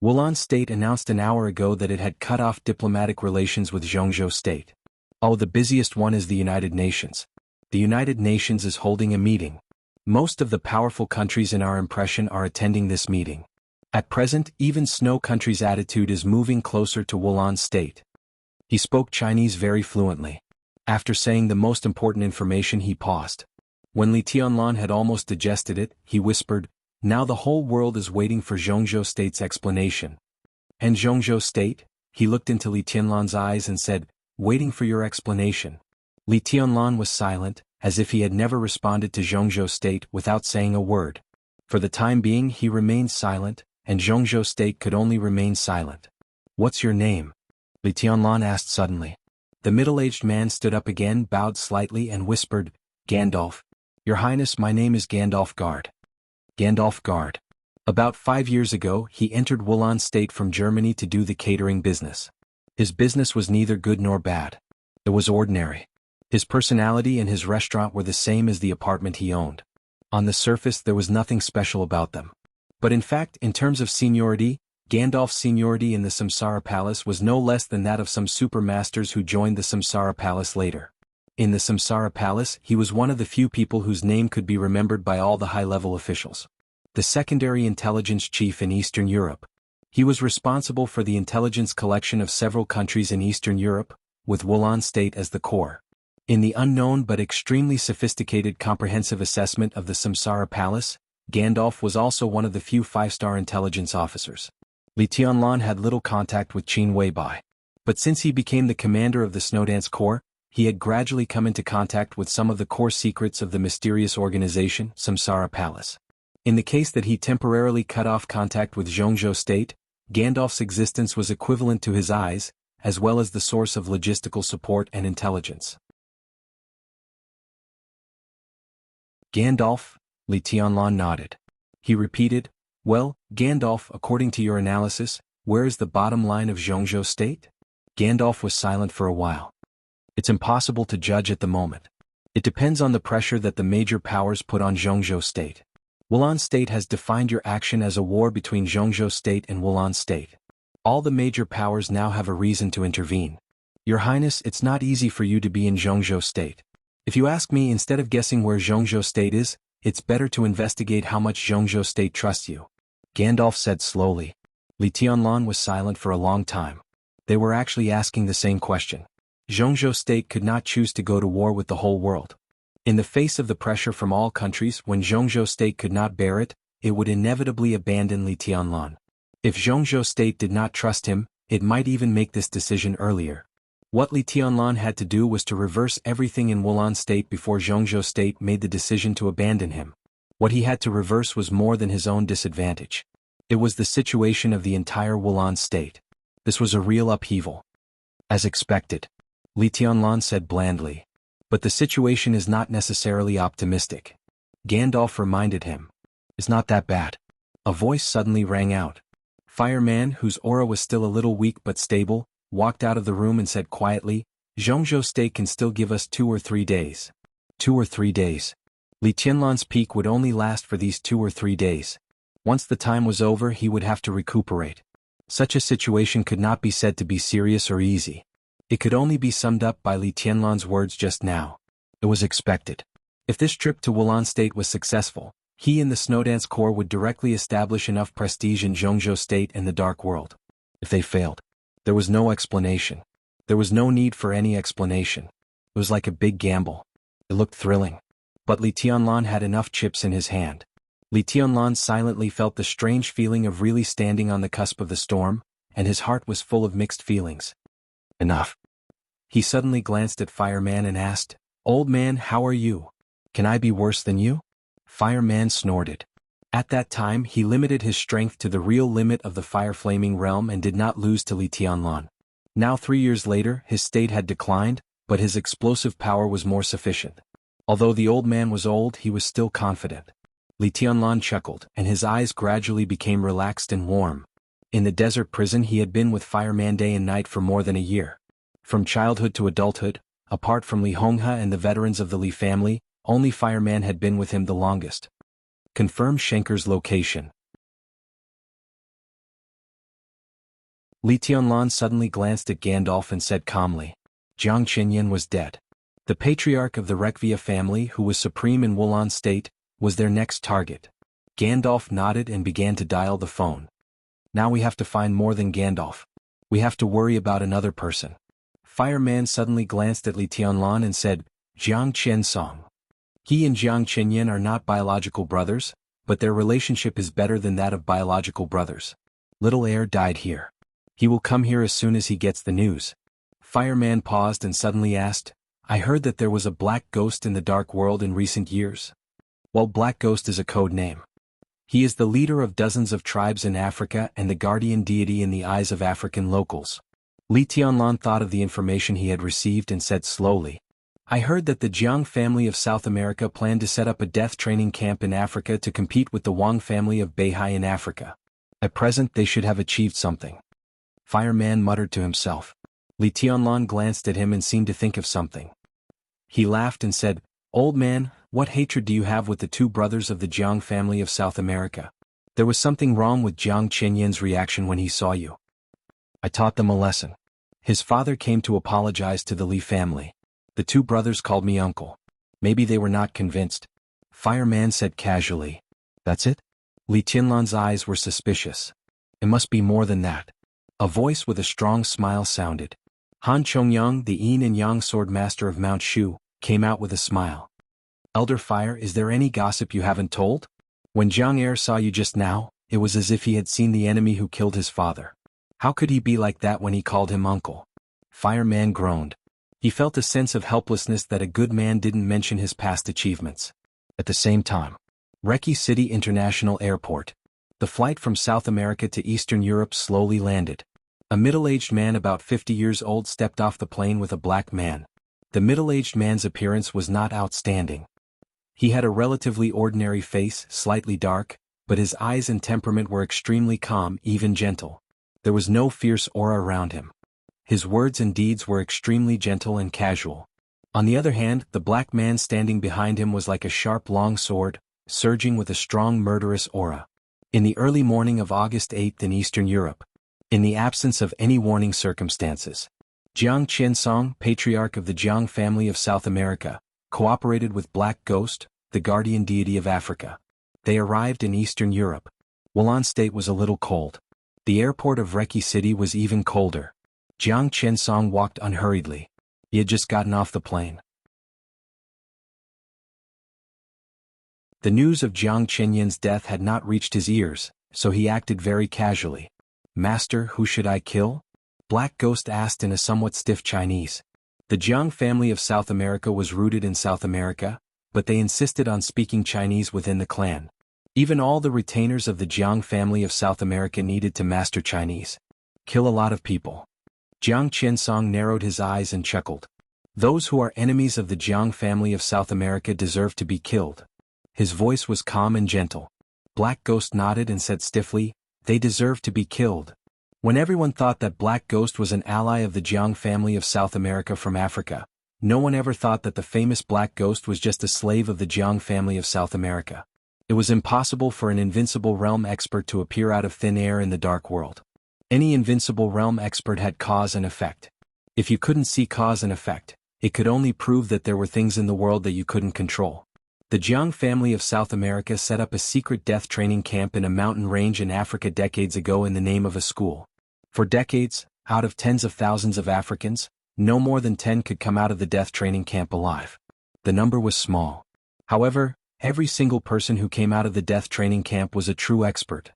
Wulan State announced an hour ago that it had cut off diplomatic relations with Zhongzhou State. Oh, the busiest one is the United Nations. The United Nations is holding a meeting. Most of the powerful countries in our impression are attending this meeting. At present, even Snow Country's attitude is moving closer to Wulan State. He spoke Chinese very fluently. After saying the most important information, he paused. When Li Tianlan had almost digested it, he whispered, "Now the whole world is waiting for Zhongzhou State's explanation." "And Zhongzhou State?" He looked into Li Tianlan's eyes and said, "Waiting for your explanation." Li Tianlan was silent, as if he had never responded to Zhongzhou State without saying a word. For the time being he remained silent, and Zhongzhou State could only remain silent. "What's your name?" Li Tianlan asked suddenly. The middle-aged man stood up again, bowed slightly and whispered, "Gandalf. Your Highness, my name is Gandalf Guard." Gandalf Guard. About 5 years ago he entered Wulan State from Germany to do the catering business. His business was neither good nor bad. It was ordinary. His personality and his restaurant were the same as the apartment he owned. On the surface there was nothing special about them. But in fact, in terms of seniority, Gandalf's seniority in the Samsara Palace was no less than that of some supermasters who joined the Samsara Palace later. In the Samsara Palace, he was one of the few people whose name could be remembered by all the high-level officials. The secondary intelligence chief in Eastern Europe. He was responsible for the intelligence collection of several countries in Eastern Europe, with Wulan State as the core. In the unknown but extremely sophisticated comprehensive assessment of the Samsara Palace, Gandalf was also one of the few 5-star intelligence officers. Li Tianlan had little contact with Qin Weibai. But since he became the commander of the Snowdance Corps, he had gradually come into contact with some of the core secrets of the mysterious organization, Samsara Palace. In the case that he temporarily cut off contact with Zhongzhou State, Gandalf's existence was equivalent to his eyes, as well as the source of logistical support and intelligence. Gandalf, Li Tianlan nodded. He repeated, "Well, Gandalf, according to your analysis, where is the bottom line of Zhongzhou State?" Gandalf was silent for a while. "It's impossible to judge at the moment. It depends on the pressure that the major powers put on Zhongzhou State. Wulan State has defined your action as a war between Zhongzhou State and Wulan State. All the major powers now have a reason to intervene. Your Highness, it's not easy for you to be in Zhongzhou State. If you ask me, instead of guessing where Zhongzhou State is, it's better to investigate how much Zhongzhou State trusts you," Gandalf said slowly. Li Tianlan was silent for a long time. They were actually asking the same question. Zhongzhou State could not choose to go to war with the whole world. In the face of the pressure from all countries, when Zhongzhou State could not bear it, it would inevitably abandon Li Tianlan. If Zhongzhou State did not trust him, it might even make this decision earlier. What Li Tianlan had to do was to reverse everything in Wulan State before Zhongzhou State made the decision to abandon him. What he had to reverse was more than his own disadvantage. It was the situation of the entire Wulan State. This was a real upheaval. "As expected," Li Tianlan said blandly. "But the situation is not necessarily optimistic." Gandalf reminded him. "It's not that bad." A voice suddenly rang out. Fireman, whose aura was still a little weak but stable, walked out of the room and said quietly, "Zhongzhou State can still give us 2 or 3 days. 2 or 3 days. Li Tianlan's peak would only last for these 2 or 3 days. Once the time was over he would have to recuperate. Such a situation could not be said to be serious or easy. It could only be summed up by Li Tianlan's words just now. It was expected. If this trip to Wulan State was successful, he and the Snowdance Corps would directly establish enough prestige in Zhongzhou State and the Dark World. If they failed, there was no explanation. There was no need for any explanation. It was like a big gamble. It looked thrilling. But Li Tianlan had enough chips in his hand. Li Tianlan silently felt the strange feeling of really standing on the cusp of the storm, and his heart was full of mixed feelings. "Enough." He suddenly glanced at Fireman and asked, "Old man, how are you? Can I be worse than you?" Fireman snorted. At that time he limited his strength to the real limit of the fire-flaming realm and did not lose to Li Tianlan. Now 3 years later his state had declined, but his explosive power was more sufficient. Although the old man was old, he was still confident. Li Tianlan chuckled, and his eyes gradually became relaxed and warm. In the desert prison he had been with Fireman day and night for more than a year. From childhood to adulthood, apart from Li Honghe and the veterans of the Li family, only Fireman had been with him the longest. Confirm Schenker's location. Li Tianlan suddenly glanced at Gandalf and said calmly, "Jiang Qinyan was dead." The patriarch of the Rekvia family, who was supreme in Wulan state, was their next target. Gandalf nodded and began to dial the phone. Now we have to find more than Gandalf. We have to worry about another person. Fireman suddenly glanced at Li Tianlan and said, Jiang Qiansong. He and Jiang Qinyan are not biological brothers, but their relationship is better than that of biological brothers. Little heir died here. He will come here as soon as he gets the news. Fireman paused and suddenly asked, I heard that there was a black ghost in the dark world in recent years. Well, Black Ghost is a code name. He is the leader of dozens of tribes in Africa and the guardian deity in the eyes of African locals. Li Tianlan thought of the information he had received and said slowly, I heard that the Jiang family of South America planned to set up a death training camp in Africa to compete with the Wang family of Beihai in Africa. At present they should have achieved something. Fireman muttered to himself. Li Tianlan glanced at him and seemed to think of something. He laughed and said, Old man, what hatred do you have with the two brothers of the Jiang family of South America? There was something wrong with Jiang Qinyan's reaction when he saw you. I taught them a lesson. His father came to apologize to the Li family. The two brothers called me uncle. Maybe they were not convinced. Fireman said casually. That's it? Li Tianlan's eyes were suspicious. It must be more than that. A voice with a strong smile sounded. Han Chongyang, the yin and yang sword master of Mount Shu, came out with a smile. Elder Fire, is there any gossip you haven't told? When Zhang Er saw you just now, it was as if he had seen the enemy who killed his father. How could he be like that when he called him uncle? Fireman groaned. He felt a sense of helplessness that a good man didn't mention his past achievements. At the same time, Reki City International Airport. The flight from South America to Eastern Europe slowly landed. A middle-aged man about 50 years old stepped off the plane with a black man. The middle-aged man's appearance was not outstanding. He had a relatively ordinary face, slightly dark, but his eyes and temperament were extremely calm, even gentle. There was no fierce aura around him. His words and deeds were extremely gentle and casual. On the other hand, the black man standing behind him was like a sharp long sword, surging with a strong murderous aura. In the early morning of August 8th in Eastern Europe, in the absence of any warning circumstances, Jiang Qiansong, patriarch of the Jiang family of South America, cooperated with Black Ghost, the guardian deity of Africa. They arrived in Eastern Europe. Wulan state was a little cold. The airport of Reki City was even colder. Jiang Qiansong walked unhurriedly. He had just gotten off the plane. The news of Jiang Qinyan's death had not reached his ears, so he acted very casually. Master, who should I kill? Black Ghost asked in a somewhat stiff Chinese. The Jiang family of South America was rooted in South America, but they insisted on speaking Chinese within the clan. Even all the retainers of the Jiang family of South America needed to master Chinese. Kill a lot of people. Jiang Qiansong narrowed his eyes and chuckled. Those who are enemies of the Jiang family of South America deserve to be killed. His voice was calm and gentle. Black Ghost nodded and said stiffly, they deserve to be killed. When everyone thought that Black Ghost was an ally of the Jiang family of South America from Africa, no one ever thought that the famous Black Ghost was just a slave of the Jiang family of South America. It was impossible for an invincible realm expert to appear out of thin air in the dark world. Any invincible realm expert had cause and effect. If you couldn't see cause and effect, it could only prove that there were things in the world that you couldn't control. The Jiang family of South America set up a secret death training camp in a mountain range in Africa decades ago in the name of a school. For decades, out of tens of thousands of Africans, no more than 10 could come out of the death training camp alive. The number was small. However, every single person who came out of the death training camp was a true expert.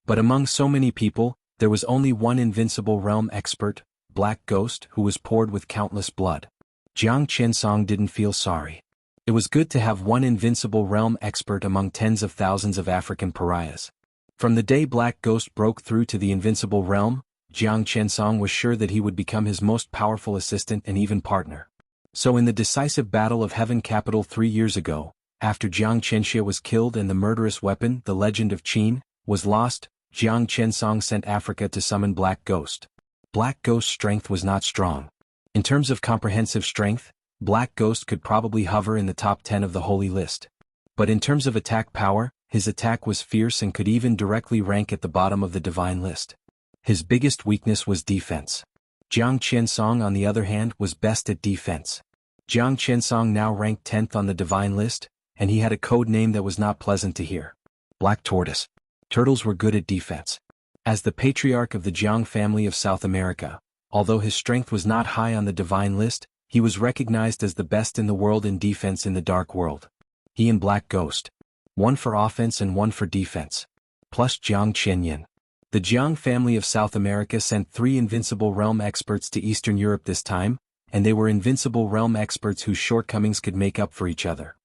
But among so many people, there was only one invincible realm expert, Black Ghost, who was poured with countless blood. Jiang Qiansong didn't feel sorry. It was good to have one invincible realm expert among tens of thousands of African pariahs. From the day Black Ghost broke through to the invincible realm, Jiang Qiansong was sure that he would become his most powerful assistant and even partner. So in the decisive battle of Heaven Capital 3 years ago, after Jiang Qianxia was killed and the murderous weapon, the Legend of Qin, was lost, Jiang Qiansong sent Africa to summon Black Ghost. Black Ghost's strength was not strong. In terms of comprehensive strength, Black Ghost could probably hover in the top 10 of the Holy List. But in terms of attack power, his attack was fierce and could even directly rank at the bottom of the Divine List. His biggest weakness was defense. Jiang Qiansong, on the other hand, was best at defense. Jiang Qinsong now ranked 10th on the divine list, and he had a code name that was not pleasant to hear. Black Tortoise. Turtles were good at defense. As the patriarch of the Jiang family of South America, although his strength was not high on the divine list, he was recognized as the best in the world in defense in the dark world. He and Black Ghost. One for offense and one for defense. Plus Jiang Qianyin. The Jiang family of South America sent 3 invincible realm experts to Eastern Europe this time, and they were invincible realm experts whose shortcomings could make up for each other.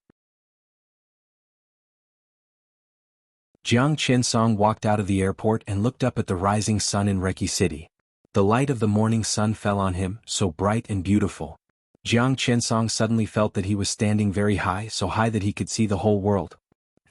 Jiang Qinsong walked out of the airport and looked up at the rising sun in Reki City. The light of the morning sun fell on him, so bright and beautiful. Jiang Qinsong suddenly felt that he was standing very high, so high that he could see the whole world.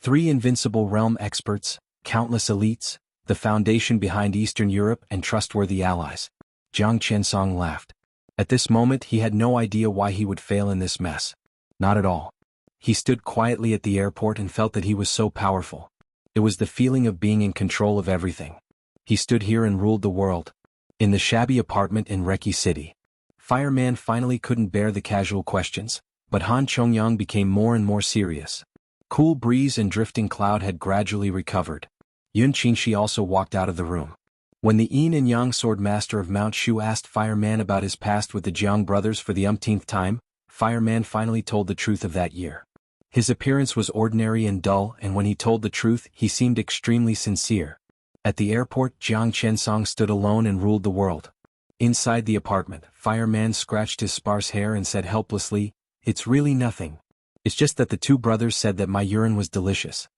3 invincible realm experts, countless elites, the foundation behind Eastern Europe and trustworthy allies. Jiang Qinsong laughed. At this moment he had no idea why he would fail in this mess. Not at all. He stood quietly at the airport and felt that he was so powerful. It was the feeling of being in control of everything. He stood here and ruled the world. In the shabby apartment in Reki City. Fireman finally couldn't bear the casual questions, but Han Chongyang became more and more serious. Cool breeze and drifting cloud had gradually recovered. Yun Qingxi also walked out of the room. When the Yin and Yang sword master of Mount Shu asked Fireman about his past with the Jiang brothers for the umpteenth time, Fireman finally told the truth of that year. His appearance was ordinary and dull, and when he told the truth, he seemed extremely sincere. At the airport, Jiang Qinsong stood alone and ruled the world. Inside the apartment, Fireman scratched his sparse hair and said helplessly, "It's really nothing. It's just that the 2 brothers said that my urine was delicious."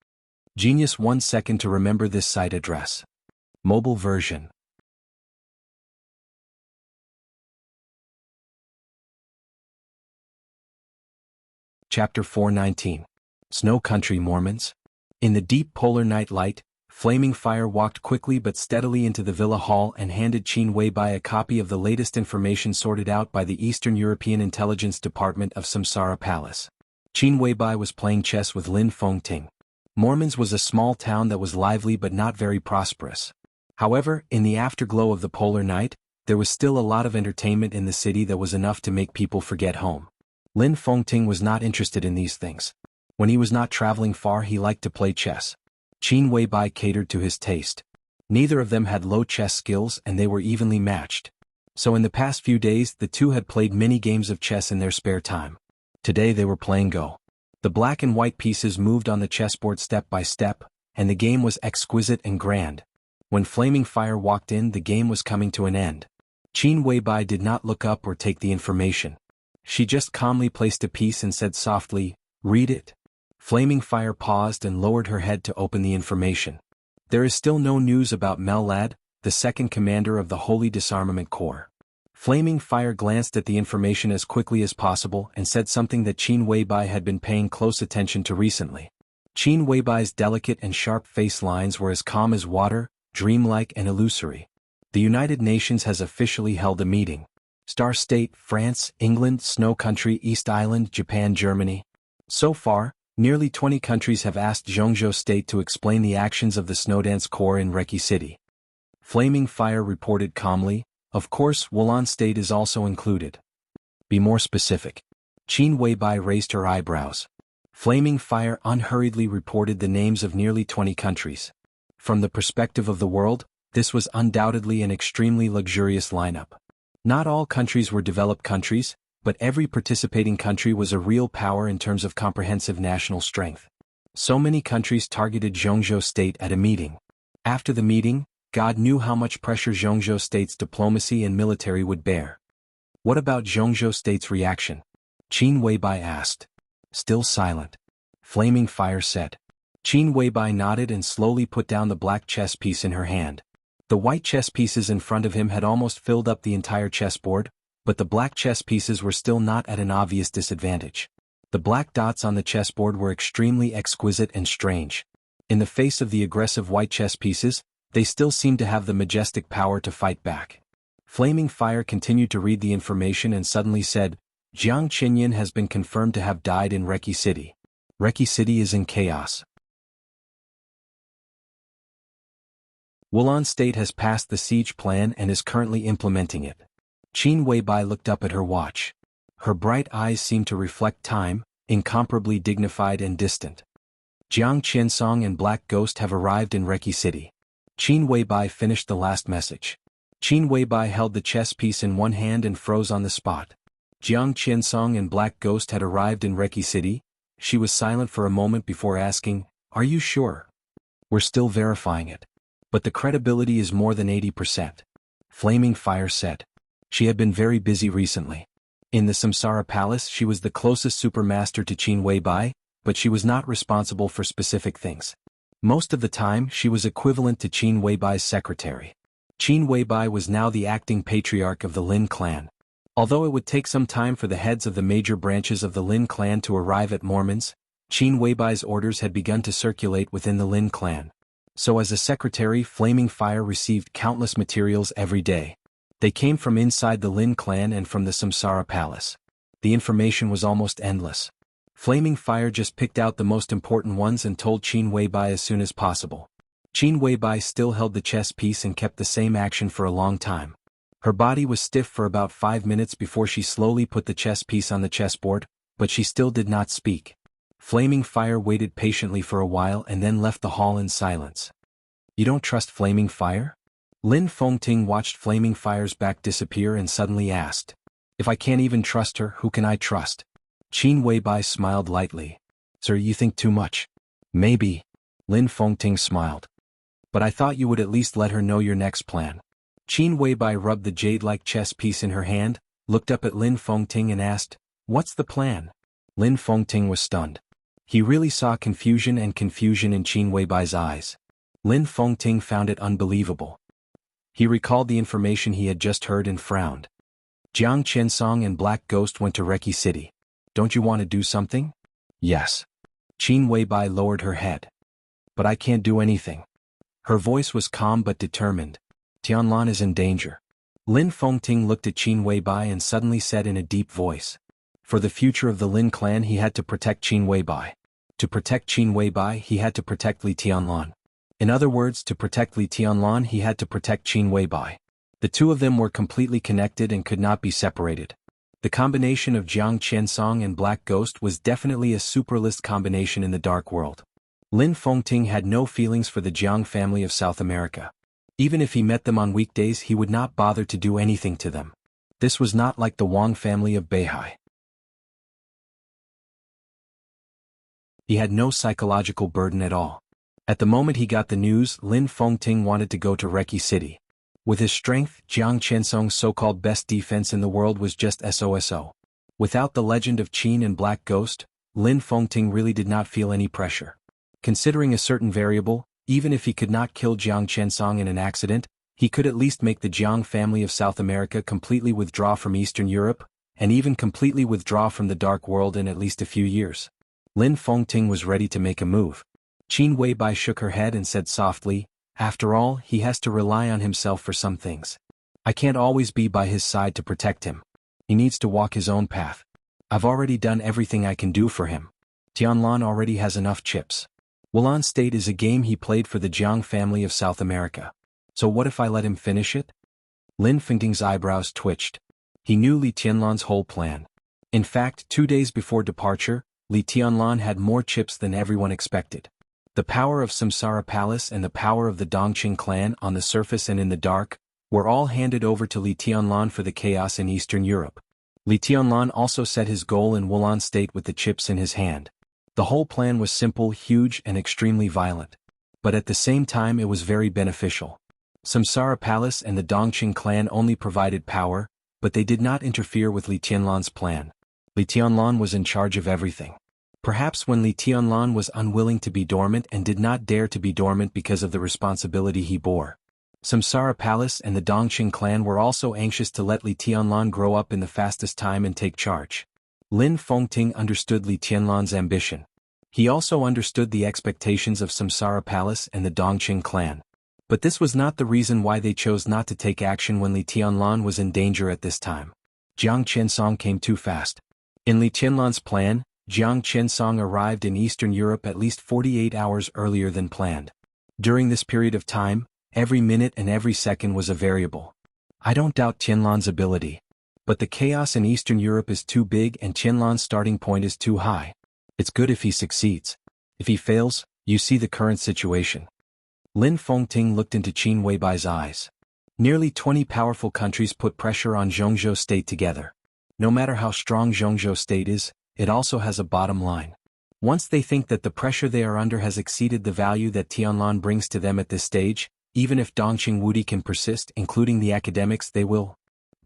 Genius 1 second to remember this site address. Mobile version. Chapter 419. Snow Country Mormons. In the deep polar night light, Flaming Fire walked quickly but steadily into the villa hall and handed Qin Weibai a copy of the latest information sorted out by the Eastern European Intelligence Department of Samsara Palace. Qin Weibai was playing chess with Lin Fengting. Mormons was a small town that was lively but not very prosperous. However, in the afterglow of the polar night, there was still a lot of entertainment in the city that was enough to make people forget home. Lin Fengting was not interested in these things. When he was not traveling far, he liked to play chess. Qin Weibai catered to his taste. Neither of them had low chess skills and they were evenly matched. So in the past few days, the 2 had played many games of chess in their spare time. Today they were playing Go. The black and white pieces moved on the chessboard step by step, and the game was exquisite and grand. When Flaming Fire walked in, the game was coming to an end. Qin Weibai did not look up or take the information. She just calmly placed a piece and said softly, "Read it." Flaming Fire paused and lowered her head to open the information. There is still no news about Mellad, the 2nd commander of the Holy Disarmament Corps. Flaming Fire glanced at the information as quickly as possible and said something that Qin Weibai had been paying close attention to recently. Qin Weibai's delicate and sharp face lines were as calm as water, dreamlike and illusory. The United Nations has officially held a meeting. Star State, France, England, Snow Country, East Island, Japan, Germany. So far, nearly 20 countries have asked Zhongzhou State to explain the actions of the Snowdance Corps in Reki City. Flaming Fire reported calmly, "Of course, Wulan State is also included." "Be more specific." Qin Weibai raised her eyebrows. Flaming Fire unhurriedly reported the names of nearly 20 countries. From the perspective of the world, this was undoubtedly an extremely luxurious lineup. Not all countries were developed countries, but every participating country was a real power in terms of comprehensive national strength. So many countries targeted Zhongzhou State at a meeting. After the meeting, God knew how much pressure Zhongzhou State's diplomacy and military would bear. "What about Zhongzhou State's reaction?" Qin Weibai asked. "Still silent." Flaming Fire said. Qin Weibai nodded and slowly put down the black chess piece in her hand. The white chess pieces in front of him had almost filled up the entire chessboard, but the black chess pieces were still not at an obvious disadvantage. The black dots on the chessboard were extremely exquisite and strange. In the face of the aggressive white chess pieces, they still seemed to have the majestic power to fight back. Flaming Fire continued to read the information and suddenly said, "Jiang Qinyin has been confirmed to have died in Reki City. Reki City is in chaos. Wulan State has passed the siege plan and is currently implementing it." Qin Weibai looked up at her watch. Her bright eyes seemed to reflect time, incomparably dignified and distant. Jiang Qinsong and Black Ghost have arrived in Reki City. Qin Weibai finished the last message. Qin Weibai held the chess piece in one hand and froze on the spot. Jiang Qinsong and Black Ghost had arrived in Reki City. She was silent for a moment before asking, "Are you sure?" "We're still verifying it. But the credibility is more than 80%. Flaming Fire said. She had been very busy recently. In the Samsara Palace she was the closest supermaster to Qin Weibai, but she was not responsible for specific things. Most of the time she was equivalent to Qin Weibai's secretary. Qin Weibai was now the acting patriarch of the Lin clan. Although it would take some time for the heads of the major branches of the Lin clan to arrive at Mormons, Qin Weibai's orders had begun to circulate within the Lin clan. So as a secretary, Flaming Fire received countless materials every day. They came from inside the Lin clan and from the Samsara Palace. The information was almost endless. Flaming Fire just picked out the most important ones and told Qin Weibai as soon as possible. Qin Weibai still held the chess piece and kept the same action for a long time. Her body was stiff for about 5 minutes before she slowly put the chess piece on the chessboard, but she still did not speak. Flaming Fire waited patiently for a while and then left the hall in silence. "You don't trust Flaming Fire?" Lin Fengting watched Flaming Fire's back disappear and suddenly asked. "If I can't even trust her, who can I trust?" Qin Weibai smiled lightly. "Sir, you think too much." "Maybe." Lin Fengting smiled. "But I thought you would at least let her know your next plan." Qin Weibai rubbed the jade-like chess piece in her hand, looked up at Lin Fengting and asked, "What's the plan?" Lin Fengting was stunned. He really saw confusion in Qin Weibai's eyes. Lin Fengting found it unbelievable. He recalled the information he had just heard and frowned. "Jiang Qinsong and Black Ghost went to Reki City. Don't you want to do something?" "Yes." Qin Weibai lowered her head. "But I can't do anything." Her voice was calm but determined. "Tianlan is in danger." Lin Fengting looked at Qin Weibai and suddenly said in a deep voice. For the future of the Lin clan he had to protect Qin Weibai. To protect Qin Weibai he had to protect Li Tianlan. In other words, to protect Li Tianlan he had to protect Qin Weibai. The two of them were completely connected and could not be separated. The combination of Jiang Qinsong and Black Ghost was definitely a superlist combination in the dark world. Lin Fengting had no feelings for the Jiang family of South America. Even if he met them on weekdays he would not bother to do anything to them. This was not like the Wang family of Beihai. He had no psychological burden at all. At the moment he got the news, Lin Fengting wanted to go to Reki City. With his strength, Jiang Qinsong's so-called best defense in the world was just SOSO. Without the legend of Qin and Black Ghost, Lin Fengting really did not feel any pressure. Considering a certain variable, even if he could not kill Jiang Qinsong in an accident, he could at least make the Jiang family of South America completely withdraw from Eastern Europe, and even completely withdraw from the dark world in at least a few years. Lin Fengting was ready to make a move. Qin Weibai shook her head and said softly, "After all, he has to rely on himself for some things. I can't always be by his side to protect him. He needs to walk his own path. I've already done everything I can do for him. Tianlan already has enough chips. Wulan State is a game he played for the Jiang family of South America. So what if I let him finish it?" Lin Fengting's eyebrows twitched. He knew Li Tianlan's whole plan. In fact, 2 days before departure, Li Tianlan had more chips than everyone expected. The power of Samsara Palace and the power of the Dongqing clan on the surface and in the dark were all handed over to Li Tianlan for the chaos in Eastern Europe. Li Tianlan also set his goal in Wulan State with the chips in his hand. The whole plan was simple, huge, and extremely violent. But at the same time it was very beneficial. Samsara Palace and the Dongqing clan only provided power, but they did not interfere with Li Tianlan's plan. Li Tianlan was in charge of everything. Perhaps when Li Tianlan was unwilling to be dormant and did not dare to be dormant because of the responsibility he bore. Samsara Palace and the Dongqing clan were also anxious to let Li Tianlan grow up in the fastest time and take charge. Lin Fengting understood Li Tianlan's ambition. He also understood the expectations of Samsara Palace and the Dongqing clan. But this was not the reason why they chose not to take action when Li Tianlan was in danger at this time. Jiang Qinsong came too fast. In Li Tianlan's plan, Jiang Qinsong arrived in Eastern Europe at least 48 hours earlier than planned. During this period of time, every minute and every second was a variable. "I don't doubt Tianlan's ability. But the chaos in Eastern Europe is too big and Qianlan's starting point is too high. It's good if he succeeds. If he fails, you see the current situation. Lin Fengting looked into Qin Weibai's eyes. Nearly 20 powerful countries put pressure on Zhongzhou state together. No matter how strong Zhongzhou state is, it also has a bottom line. Once they think that the pressure they are under has exceeded the value that Tianlan brings to them at this stage, even if Dongqing Wudi can persist, including the academics, they will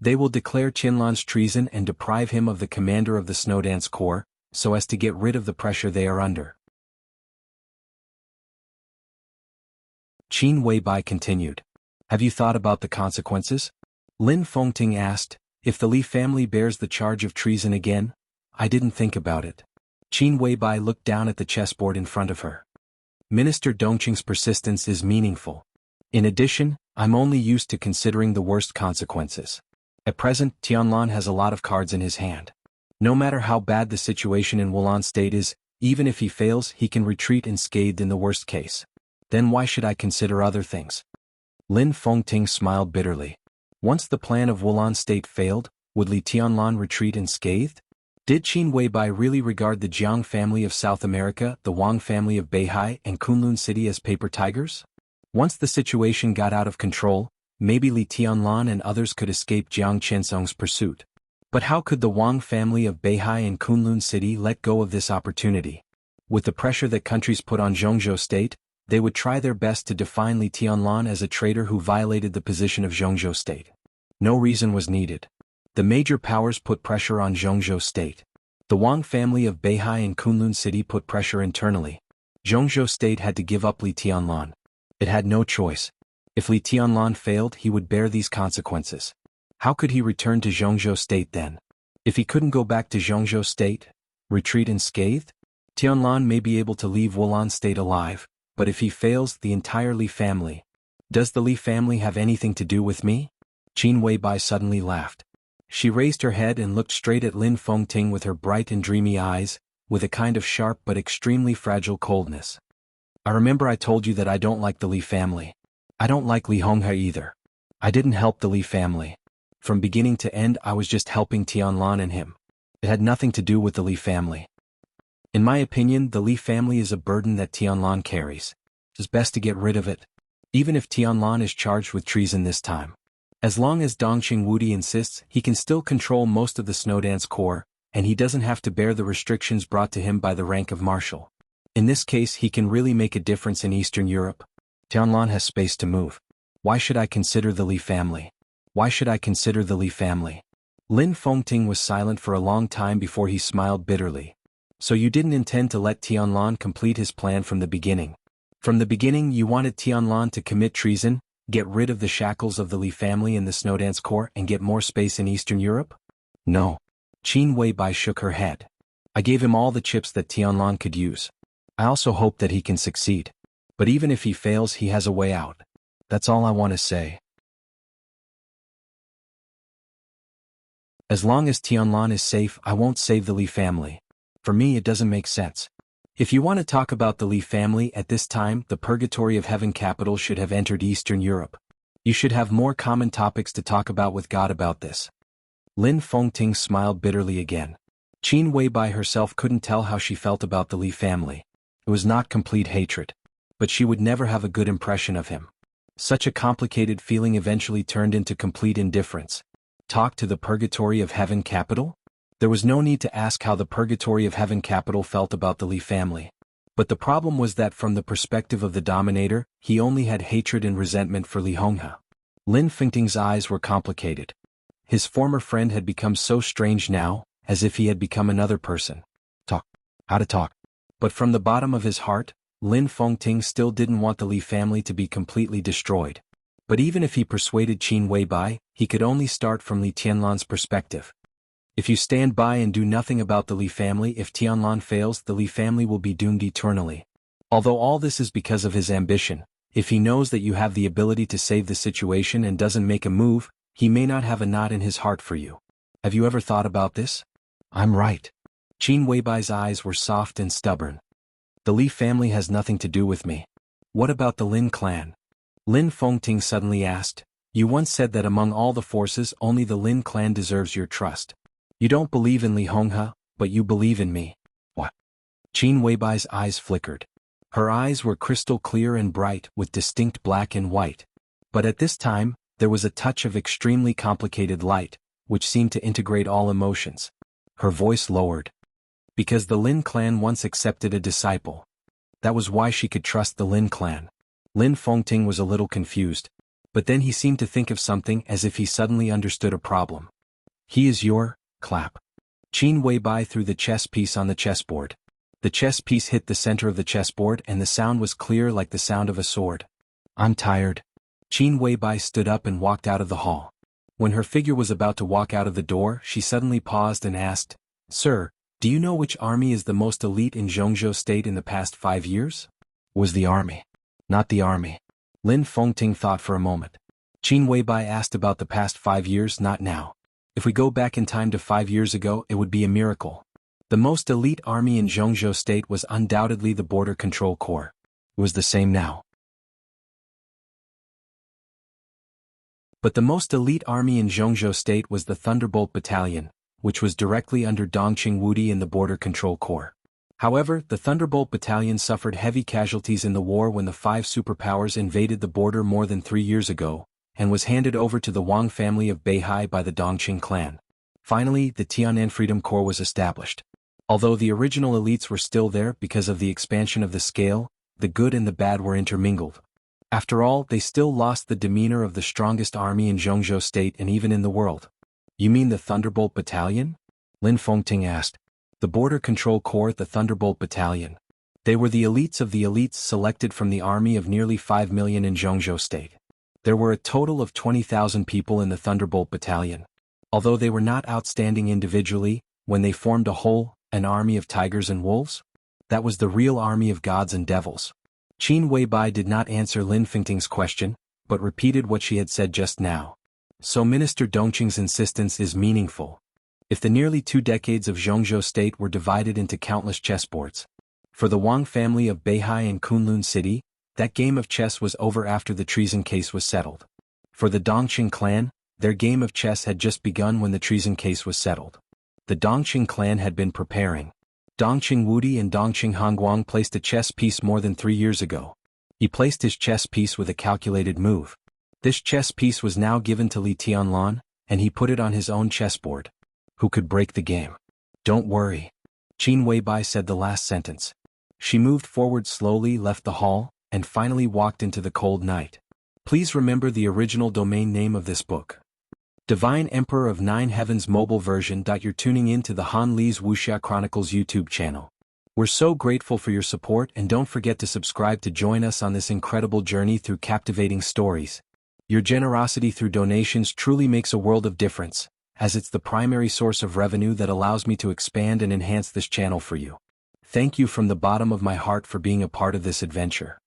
declare Qianlan's treason and deprive him of the commander of the Snowdance Corps, so as to get rid of the pressure they are under. Qin Weibai continued. Have you thought about the consequences? Lin Fengting asked. If the Li family bears the charge of treason again? I didn't think about it. Qin Weibai looked down at the chessboard in front of her. Minister Dongqing's persistence is meaningful. In addition, I'm only used to considering the worst consequences. At present, Tianlan has a lot of cards in his hand. No matter how bad the situation in Wulan state is, even if he fails, he can retreat unscathed in the worst case. Then why should I consider other things? Lin Fengting smiled bitterly. Once the plan of Wulan state failed, would Li Tianlan retreat unscathed? Did Qin Weibai really regard the Jiang family of South America, the Wang family of Beihai, and Kunlun City as paper tigers? Once the situation got out of control, maybe Li Tianlan and others could escape Jiang Qinsong's pursuit. But how could the Wang family of Beihai and Kunlun City let go of this opportunity? With the pressure that countries put on Zhongzhou state, they would try their best to define Li Tianlan as a traitor who violated the position of Zhongzhou state. No reason was needed. The major powers put pressure on Zhongzhou state. The Wang family of Beihai and Kunlun City put pressure internally. Zhongzhou state had to give up Li Tianlan. It had no choice. If Li Tianlan failed, he would bear these consequences. How could he return to Zhongzhou state then? If he couldn't go back to Zhongzhou state, retreat unscathed? Tianlan may be able to leave Wulan state alive, but if he fails, the entire Li family. Does the Li family have anything to do with me? Qin Weibai suddenly laughed. She raised her head and looked straight at Lin Fengting with her bright and dreamy eyes, with a kind of sharp but extremely fragile coldness. I remember I told you that I don't like the Li family. I don't like Li Honghe either. I didn't help the Li family. From beginning to end I was just helping Tianlan and him. It had nothing to do with the Li family. In my opinion, the Li family is a burden that Tianlan carries. It's best to get rid of it. Even if Tianlan is charged with treason this time. As long as Dongqing Wudi insists, he can still control most of the Snowdance Corps, and he doesn't have to bear the restrictions brought to him by the rank of marshal. In this case he can really make a difference in Eastern Europe. Tianlan has space to move. Why should I consider the Li family? Why should I consider the Li family? Lin Fengting was silent for a long time before he smiled bitterly. So you didn't intend to let Tianlan complete his plan from the beginning. From the beginning you wanted Tianlan to commit treason, get rid of the shackles of the Li family in the Snowdance Corps and get more space in Eastern Europe? No. Qin Weibai shook her head. I gave him all the chips that Tianlan could use. I also hope that he can succeed. But even if he fails, he has a way out. That's all I want to say. As long as Tianlan is safe, I won't save the Li family. For me it doesn't make sense. If you want to talk about the Li family at this time, the Purgatory of Heaven capital should have entered Eastern Europe. You should have more common topics to talk about with God about this. Lin Fengting smiled bitterly again. Qin Weibai herself couldn't tell how she felt about the Li family. It was not complete hatred. But she would never have a good impression of him. Such a complicated feeling eventually turned into complete indifference. Talk to the Purgatory of Heaven capital? There was no need to ask how the Purgatory of Heaven capital felt about the Li family. But the problem was that from the perspective of the Dominator, he only had hatred and resentment for Li Honghe. Lin Fengting's eyes were complicated. His former friend had become so strange now, as if he had become another person. How to talk. But from the bottom of his heart, Lin Fengting still didn't want the Li family to be completely destroyed. But even if he persuaded Qin Weibai, he could only start from Li Tianlan's perspective. If you stand by and do nothing about the Li family, if Tianlan fails, the Li family will be doomed eternally. Although all this is because of his ambition, if he knows that you have the ability to save the situation and doesn't make a move, he may not have a knot in his heart for you. Have you ever thought about this? I'm right. Qin Weibai's eyes were soft and stubborn. The Li family has nothing to do with me. What about the Lin clan? Lin Fengting suddenly asked. You once said that among all the forces only the Lin clan deserves your trust. You don't believe in Li Honghe, but you believe in me. What? Qin Weibai's eyes flickered. Her eyes were crystal clear and bright with distinct black and white. But at this time, there was a touch of extremely complicated light, which seemed to integrate all emotions. Her voice lowered. Because the Lin clan once accepted a disciple. That was why she could trust the Lin clan. Lin Fengting was a little confused, but then he seemed to think of something as if he suddenly understood a problem. He is your, clap. Qin Weibai threw the chess piece on the chessboard. The chess piece hit the center of the chessboard and the sound was clear like the sound of a sword. I'm tired. Qin Weibai stood up and walked out of the hall. When her figure was about to walk out of the door, she suddenly paused and asked, Sir, do you know which army is the most elite in Zhongzhou state in the past 5 years? Was the army. Not the army. Lin Fengting thought for a moment. Qin Weibai asked about the past 5 years, not now. If we go back in time to 5 years ago, it would be a miracle. The most elite army in Zhongzhou state was undoubtedly the Border Control Corps. It was the same now. But the most elite army in Zhongzhou state was the Thunderbolt Battalion, which was directly under Dongqing Wudi in the Border Control Corps. However, the Thunderbolt Battalion suffered heavy casualties in the war when the 5 superpowers invaded the border more than 3 years ago, and was handed over to the Wang family of Beihai by the Dongqing clan. Finally, the Tianan Freedom Corps was established. Although the original elites were still there because of the expansion of the scale, the good and the bad were intermingled. After all, they still lost the demeanor of the strongest army in Zhongzhou state and even in the world. You mean the Thunderbolt Battalion? Lin Fengting asked. The Border Control Corps, the Thunderbolt Battalion. They were the elites of the elites selected from the army of nearly 5 million in Zhongzhou state. There were a total of 20,000 people in the Thunderbolt Battalion. Although they were not outstanding individually, when they formed a whole, an army of tigers and wolves? That was the real army of gods and devils. Qin Weibai did not answer Lin Fengting's question, but repeated what she had said just now. So Minister Dongqing's insistence is meaningful. If the nearly 2 decades of Zhongzhou state were divided into countless chessboards. For the Wang family of Beihai and Kunlun City, that game of chess was over after the treason case was settled. For the Dongqing clan, their game of chess had just begun when the treason case was settled. The Dongqing clan had been preparing. Dongqing Wudi and Dongqing Hongguang placed a chess piece more than 3 years ago. He placed his chess piece with a calculated move. This chess piece was now given to Li Tianlan, and he put it on his own chessboard. Who could break the game? Don't worry. Qin Weibai said the last sentence. She moved forward slowly, left the hall, and finally walked into the cold night. Please remember the original domain name of this book. Divine Emperor of 9 Heavens mobile version. You're tuning in to the Han Li's Wuxia Chronicles YouTube channel. We're so grateful for your support and don't forget to subscribe to join us on this incredible journey through captivating stories. Your generosity through donations truly makes a world of difference, as it's the primary source of revenue that allows me to expand and enhance this channel for you. Thank you from the bottom of my heart for being a part of this adventure.